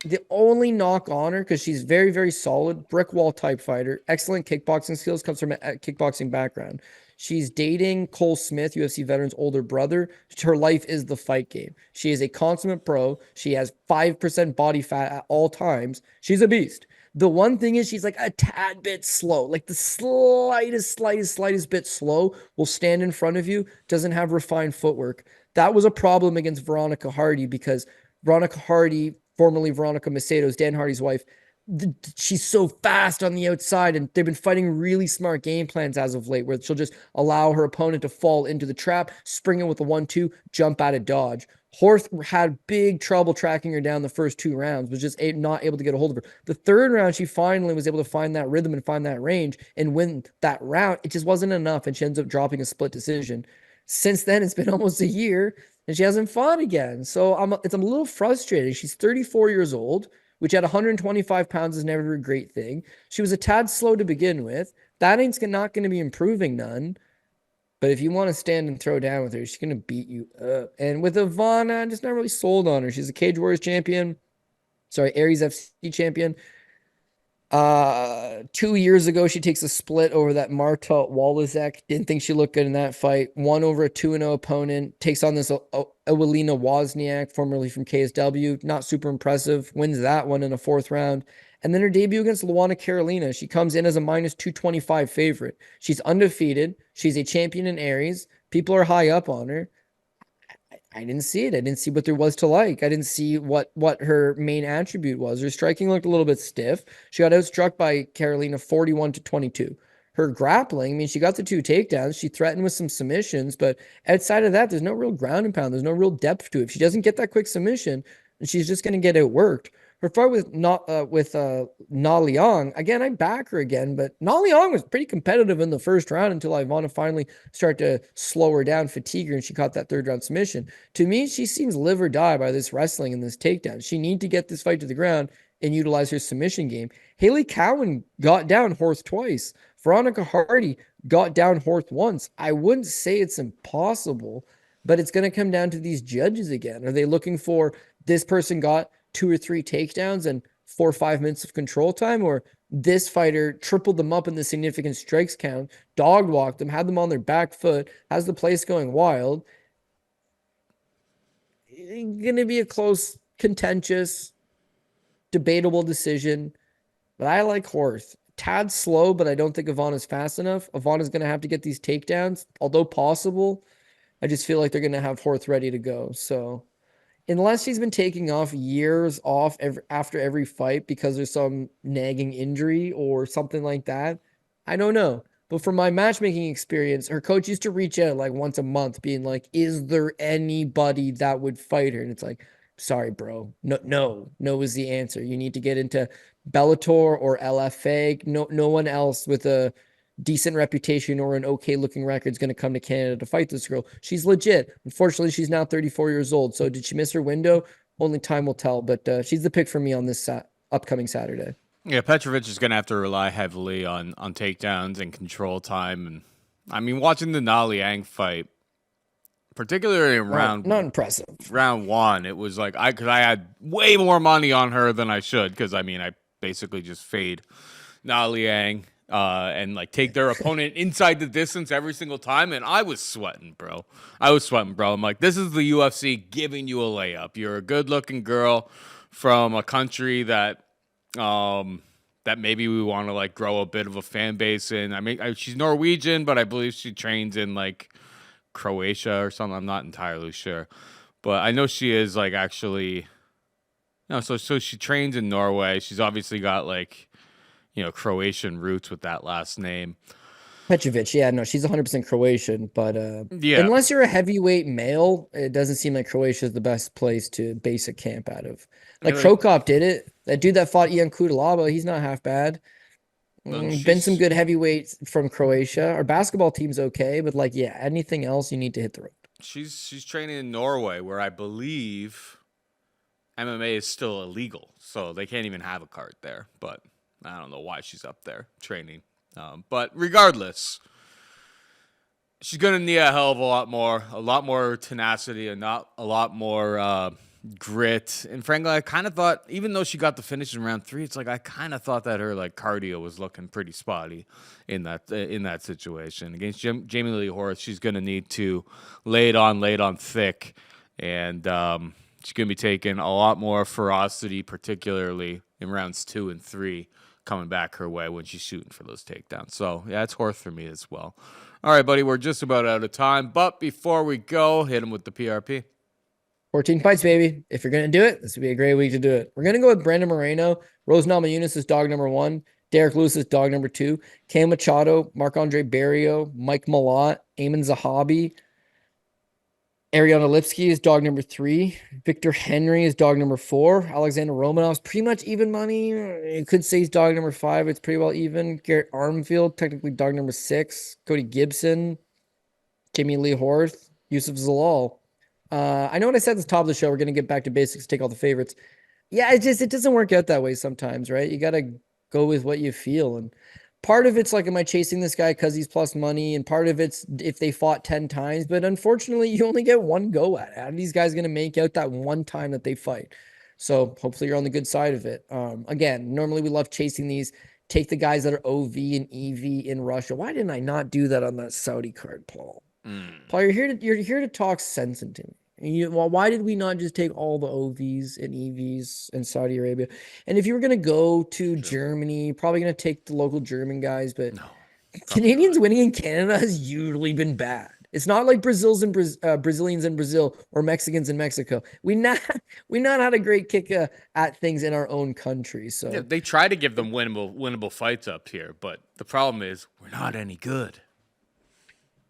the only knock on her, because she's very, very solid, brick wall type fighter, excellent kickboxing skills, comes from a kickboxing background. She's dating Cole Smith, UFC veteran's older brother. Her life is the fight game. She is a consummate pro. She has 5% body fat at all times. She's a beast. The one thing is she's like a tad bit slow, like the slightest bit slow will stand in front of you, doesn't have refined footwork. That was a problem against Veronica Hardy because Veronica Hardy, formerly Veronica Macedo's, Dan Hardy's wife, she's so fast on the outside, and they've been fighting really smart game plans as of late where she'll just allow her opponent to fall into the trap, spring in with a 1-2, jump out of dodge. Horth had big trouble tracking her down the first 2 rounds, was just not able to get a hold of her. The 3rd round, she finally was able to find that rhythm and find that range and win that round. It just wasn't enough, and she ends up dropping a split decision. Since then, it's been almost a year, and she hasn't fought again. So I'm a little frustrated. She's 34 years old, which at 125 pounds is never a great thing. She was a tad slow to begin with. That ain't not going to be improving none. But if you want to stand and throw down with her, she's going to beat you up. And with Ivana, I'm just not really sold on her. She's a Cage Warriors champion. Sorry, Aries FC champion. 2 years ago, she takes a split over that Marta Wałęsek. Didn't think she looked good in that fight. Won over a 2-0 opponent. Takes on this Ewelina Wozniak, formerly from KSW. Not super impressive. Wins that one in a 4th round. And then her debut against Luana Carolina, she comes in as a minus 225 favorite. She's undefeated. She's a champion in Aries. People are high up on her. I didn't see it. I didn't see what there was to like. I didn't see what her main attribute was. Her striking looked a little bit stiff. She got outstruck by Carolina 41-22. Her grappling, I mean, she got the 2 takedowns. She threatened with some submissions, but outside of that, there's no real ground and pound. There's no real depth to it. If she doesn't get that quick submission, she's just going to get outworked. Her fight with Na Liang, again, I back her again, but Na Liang was pretty competitive in the 1st round until Ivana finally started to slow her down, fatigue her, and she caught that 3rd round submission. To me, she seems live or die by this wrestling and this takedown. She need to get this fight to the ground and utilize her submission game. Haley Cowan got down Horth twice. Veronica Hardy got down Horth once. I wouldn't say it's impossible, but it's going to come down to these judges again. Are they looking for this person got 2 or 3 takedowns and 4 or 5 minutes of control time, or this fighter tripled them up in the significant strikes count, dog walked them, had them on their back foot, has the place going wild? It's going to be a close, contentious, debatable decision, but I like Horth. Tad slow, but I don't think Ivana's fast enough. Ivana's going to have to get these takedowns, although possible. I just feel like they're going to have Horth ready to go. So unless he's been taking years off after every fight because there's some nagging injury or something like that, I don't know. But from my matchmaking experience, her coach used to reach out like once a month being like, is there anybody that would fight her? And it's like, sorry, bro. No is the answer. You need to get into Bellator or LFA. No one else with a decent reputation or an okay looking record is going to come to Canada to fight this girl. She's legit. Unfortunately, she's now 34 years old. So did she miss her window? Only time will tell, but she's the pick for me on this upcoming Saturday. Yeah, Petrovic is going to have to rely heavily on takedowns and control time. And I mean, watching the Na Liang fight, particularly in not impressive. round 1, it was like, because I had way more money on her than I should, because I mean, I basically just fade Na Liang and like take their opponent inside the distance every single time. And I was sweating, bro. I'm like, this is the UFC giving you a layup. You're a good-looking girl from a country that that maybe we want to like grow a bit of a fan base in. I mean, she's Norwegian, but I believe she trains in like Croatia or something. I'm not entirely sure, but I know she is like actually. No, so she trains in Norway. She's obviously got like, Croatian roots with that last name. Petrovic, yeah, no, she's 100% Croatian, but Yeah. unless you're a heavyweight male, it doesn't seem like Croatia is the best place to base a camp out of. Like Krokop did it. That dude that fought Ian Kudalaba, he's not half bad. Been some good heavyweights from Croatia. Our basketball team's okay, but like, yeah, anything else you need to hit the road. She's training in Norway, where I believe MMA is still illegal, so they can't even have a card there. But I don't know why she's up there training. But regardless, she's gonna need a hell of a lot more tenacity, and not a lot more grit. And frankly, I kind of thought, even though she got the finish in round 3, it's like I kind of thought that her like cardio was looking pretty spotty in that situation against Jamey-Lyn. She's gonna need to lay it on thick, and she's going to be taking a lot more ferocity, particularly in rounds 2 and 3, coming back her way when she's shooting for those takedowns. So, yeah, it's Horth for me as well. All right, buddy, we're just about out of time. But before we go, hit him with the PRP. 14 fights, baby. If you're going to do it, this would be a great week to do it. We're going to go with Brandon Moreno. Rose Namajunas is dog number 1. Derrick Lewis is dog number 2. Caio Machado, Marc-Andre Barriault, Mike Malott, Aiemann Zahabi. Ariane Lipski is dog number 3. Victor Henry is dog number 4. Alexander Romanov's pretty much even money. You could say he's dog number 5. It's pretty well even. Garrett Armfield, technically dog number 6. Cody Gibson, Jamey-Lyn, Youssef Zalal. I know what I said at the top of the show. We're going to get back to basics, take all the favorites. Yeah, it doesn't work out that way sometimes, right? You got to go with what you feel. And part of it's like, am I chasing this guy because he's plus money? And part of it's if they fought 10 times. But unfortunately, you only get one go at it. How are these guys going to make out that one time that they fight? So hopefully you're on the good side of it. Again, normally we love chasing these. Take the guys that are OV and EV in Russia. Why didn't I not do that on that Saudi card, Paul? Paul, you're here to talk sense into me. Why did we not just take all the OVs and EVs in Saudi Arabia? And if you were going to go to Germany, you're probably going to take the local German guys, but Canadians winning in Canada has usually been bad. It's not like Brazilians in Brazil or Mexicans in Mexico. We not had a great kick at things in our own country. So yeah, they try to give them winnable fights up here, but the problem is we're not any good.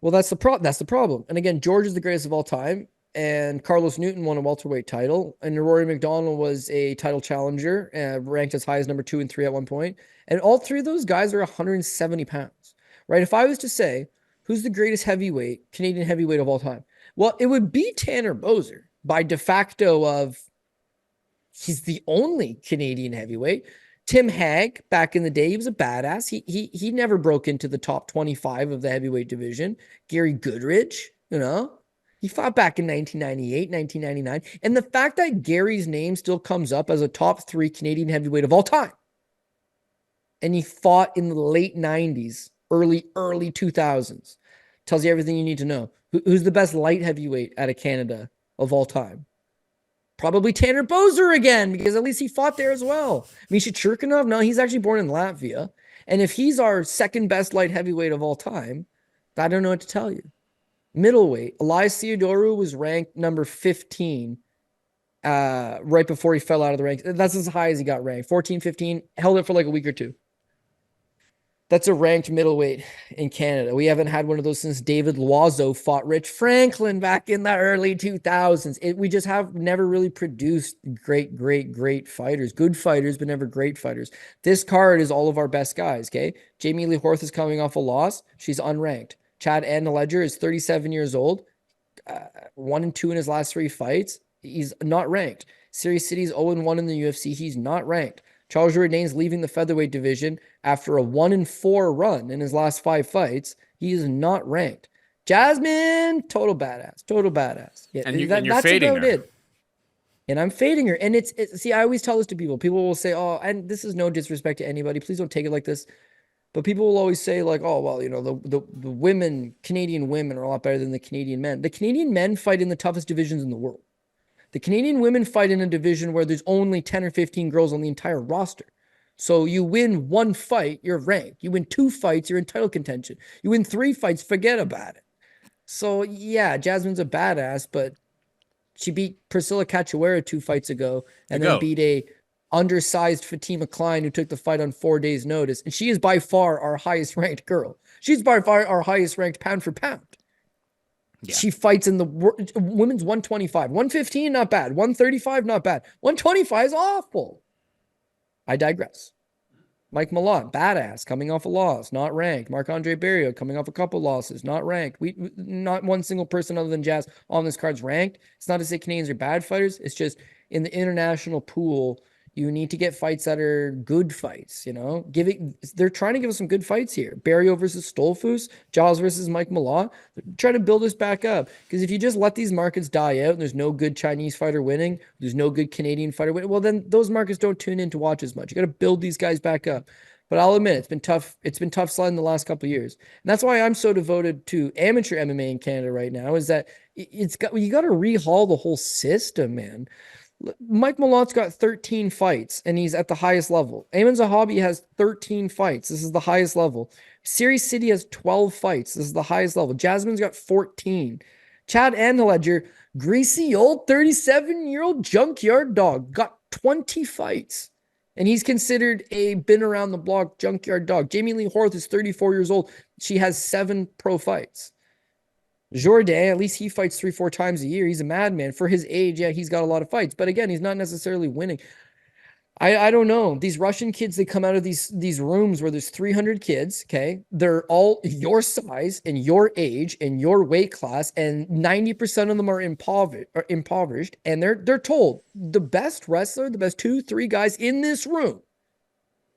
Well, that's the problem. And again, George is the greatest of all time. And Carlos Newton won a welterweight title. And Rory McDonald was a title challenger, ranked as high as number 2 and 3 at one point. And all 3 of those guys are 170 pounds, right? If I was to say, who's the greatest Canadian heavyweight of all time? Well, it would be Tanner Boser by de facto of he's the only Canadian heavyweight. Tim Hag, back in the day, he was a badass. He never broke into the top 25 of the heavyweight division. Gary Goodridge, he fought back in 1998, 1999. And the fact that Gary's name still comes up as a top 3 Canadian heavyweight of all time. And he fought in the late 90s, early 2000s. Tells you everything you need to know. Who's the best light heavyweight out of Canada of all time? Probably Tanner Boser again, because at least he fought there as well. Misha Churkinov, no, he's actually born in Latvia. And if he's our second best light heavyweight of all time, I don't know what to tell you. Middleweight, Elias Theodorou was ranked number 15 right before he fell out of the ranks. That's as high as he got ranked. 14, 15, held it for like a week or 2. That's a ranked middleweight in Canada. We haven't had one of those since David Loiseau fought Rich Franklin back in the early 2000s. We just have never really produced great fighters. Good fighters, but never great fighters. This card is all of our best guys, okay? Jamey-Lyn is coming off a loss. She's unranked. Chad Andeledger is 37 years old, 1 and 2 in his last 3 fights. He's not ranked. Series City's 0-1 in the UFC. He's not ranked. Charles Jourdain's leaving the featherweight division after a 1-4 run in his last 5 fights. He is not ranked. Jasmine, total badass. Yeah, and you're that's fading about her. it. and I'm fading her. And see, I always tell this to people. People will say, oh, and this is no disrespect to anybody. Please don't take it like this. But people will always say like, oh, well, the women, Canadian women are a lot better than the Canadian men. The Canadian men fight in the toughest divisions in the world. The Canadian women fight in a division where there's only 10 or 15 girls on the entire roster. So you win one fight, you're ranked. You win 2 fights, you're in title contention. You win 3 fights, forget about it. So yeah, Jasmine's a badass, but she beat Priscilla Cachoeira 2 fights ago and then beat a undersized Fatima Klein who took the fight on 4 days' notice. And she is by far our highest ranked girl. She's by far our highest ranked pound for pound. Yeah. She fights in the women's 125. 115, not bad. 135, not bad. 125 is awful. I digress. Mike Malott, badass, coming off a loss, not ranked. Marc-Andre Barriault, coming off a couple losses, not ranked. Not one single person other than Jazz on this card's ranked. It's not to say Canadians are bad fighters. It's just in the international pool, you need to get fights that are good fights, They're trying to give us some good fights here. Barriault versus Stoltzfus, Giles versus Mike Malott. Trying to build us back up. Because if you just let these markets die out and there's no good Chinese fighter winning, there's no good Canadian fighter winning, well, then those markets don't tune in to watch as much. You got to build these guys back up. But I'll admit, it's been tough. It's been tough sledding the last couple of years. And that's why I'm so devoted to amateur MMA in Canada right now, is that you got to rehaul the whole system, man. Mike Malott's got 13 fights, and he's at the highest level. Aiemann Zahabi has 13 fights. This is the highest level. Series City has 12 fights. This is the highest level. Jasmine's got 14. Chad Andeledger, greasy old 37-year-old junkyard dog, got 20 fights. And he's considered a been-around-the-block junkyard dog. Jamey-Lyn is 34 years old. She has 7 pro fights. Jourdain, at least he fights 3-4 times a year. He's a madman. For his age, yeah, he's got a lot of fights. But again, he's not necessarily winning. I don't know. These Russian kids, they come out of these rooms where there's 300 kids, okay? They're all your size and your age and your weight class, and 90% of them are impoverished. And they're told the best wrestler, the best 2-3 guys in this room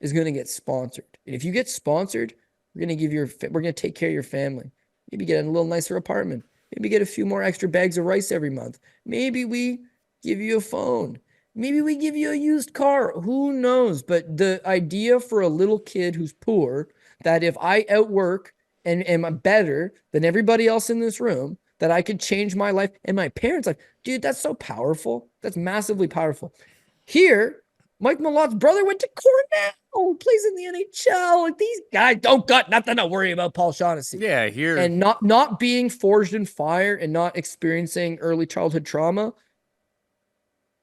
is going to get sponsored. And if you get sponsored, we're going to take care of your family. Maybe get a little nicer apartment. Maybe get a few more extra bags of rice every month. Maybe we give you a phone. Maybe we give you a used car. Who knows? But the idea for a little kid who's poor, that if I outwork and am better than everybody else in this room, that I could change my life and my parents' life. Dude, that's so powerful. That's massively powerful. Here, Mike Malott's brother went to Cornell, plays in the NHL. Like, these guys don't got nothing to worry about, Paul Shaughnessy. Yeah, here. And not being forged in fire and not experiencing early childhood trauma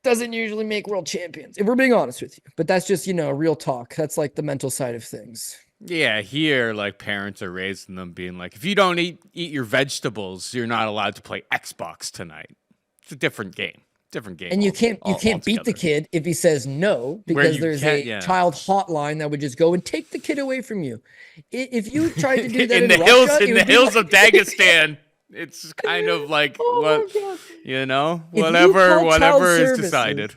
doesn't usually make world champions, if we're being honest with you. But that's just, real talk. That's like the mental side of things. Yeah, here, like, parents are raising them being like, if you don't eat your vegetables, you're not allowed to play Xbox tonight. It's a different game. And you can't beat the kid if he says no, because there's a child hotline that would just go and take the kid away from you. If you tried to do that in the hills of Dagestan, it's kind of like whatever is decided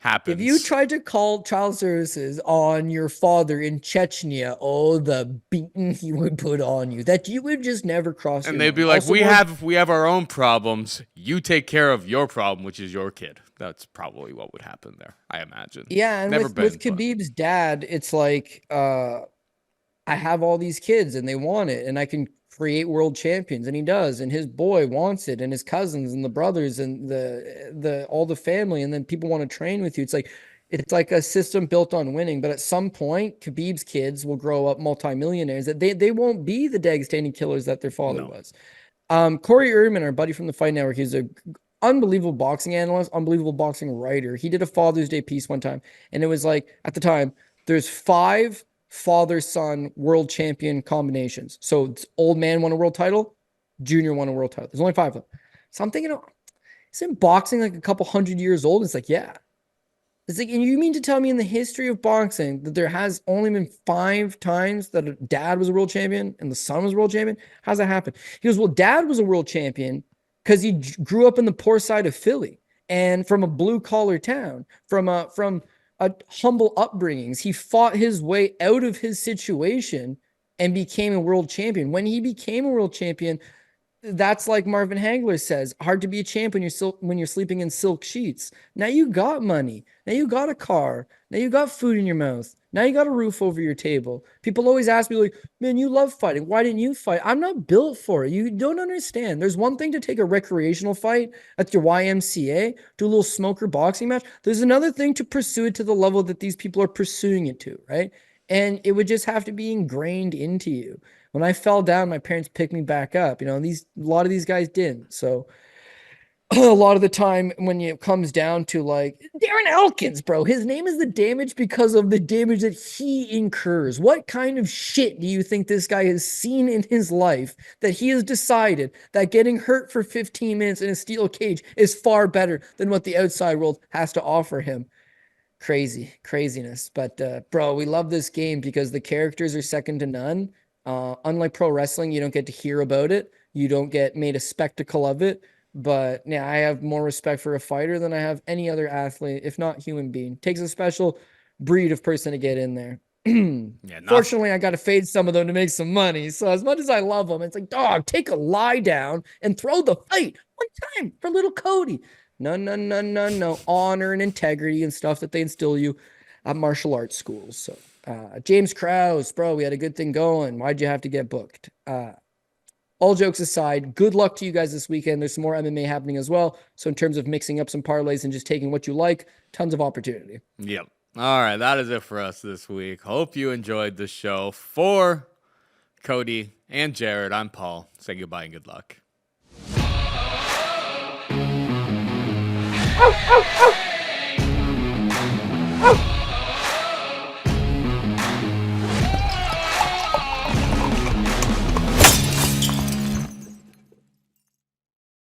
happens. If you tried to call child services on your father in Chechnya, the beating he would put on you, that you would just never cross. And they'd be like, we have our own problems. You take care of your problem, which is your kid. That's probably what would happen there, I imagine. Yeah, and with Khabib's dad, it's like, I have all these kids and they want it, and I can create world champions, and he does, and his boy wants it, and his cousins and the brothers and all the family, and then people want to train with you. It's like a system built on winning. But at some point, Khabib's kids will grow up multimillionaires. That they won't be the Dagestani killers that their father was. Corey Ehrman, our buddy from the Fight Network, he's a unbelievable boxing analyst, unbelievable boxing writer. He did a Father's Day piece one time, and it was like, at the time, there's 5 father-son world champion combinations. So old man won a world title, junior won a world title. There's only 5 of them. So I'm thinking, isn't boxing like a couple 100 years old? It's like, yeah. It's like, and you mean to tell me in the history of boxing that there has only been 5 times that a dad was a world champion and the son was a world champion? How's that happen? He goes, well, dad was a world champion because he grew up in the poor side of Philly and from a blue-collar town, from a humble upbringings. He fought his way out of his situation and became a world champion. When he became a world champion, that's like Marvin Hagler says, hard to be a champ when you're sleeping in silk sheets. Now you got money. Now you got a car. Now you got food in your mouth. Now you got a roof over your table. People always ask me like, man, you love fighting. Why didn't you fight? I'm not built for it. You don't understand. There's one thing to take a recreational fight at your YMCA, do a little smoker boxing match. There's another thing to pursue it to the level that these people are pursuing it to, right? And it would just have to be ingrained into you. When I fell down, my parents picked me back up. A lot of these guys didn't. So a lot of the time when it comes down to like Darren Elkins, bro, his name is the damage because of the damage that he incurs. What kind of shit do you think this guy has seen in his life that he has decided that getting hurt for 15 minutes in a steel cage is far better than what the outside world has to offer him? Craziness. But bro, we love this game because the characters are second to none. Unlike pro wrestling, you don't get to hear about it. You don't get made a spectacle of it. But yeah, I have more respect for a fighter than I have any other athlete, if not human being. Takes a special breed of person to get in there. Fortunately, I got to fade some of them to make some money. So as much as I love them, it's like, dog, take a lie down and throw the fight one time for little Cody. No. Honor and integrity and stuff that they instill you at martial arts schools. So James Krause, bro, we had a good thing going. Why'd you have to get booked? All jokes aside, good luck to you guys this weekend. There's some more MMA happening as well. So in terms of mixing up some parlays and just taking what you like, tons of opportunity. Yep. All right, that is it for us this week. Hope you enjoyed the show. For Cody and Jared, I'm Paul. Say goodbye and good luck. Oh.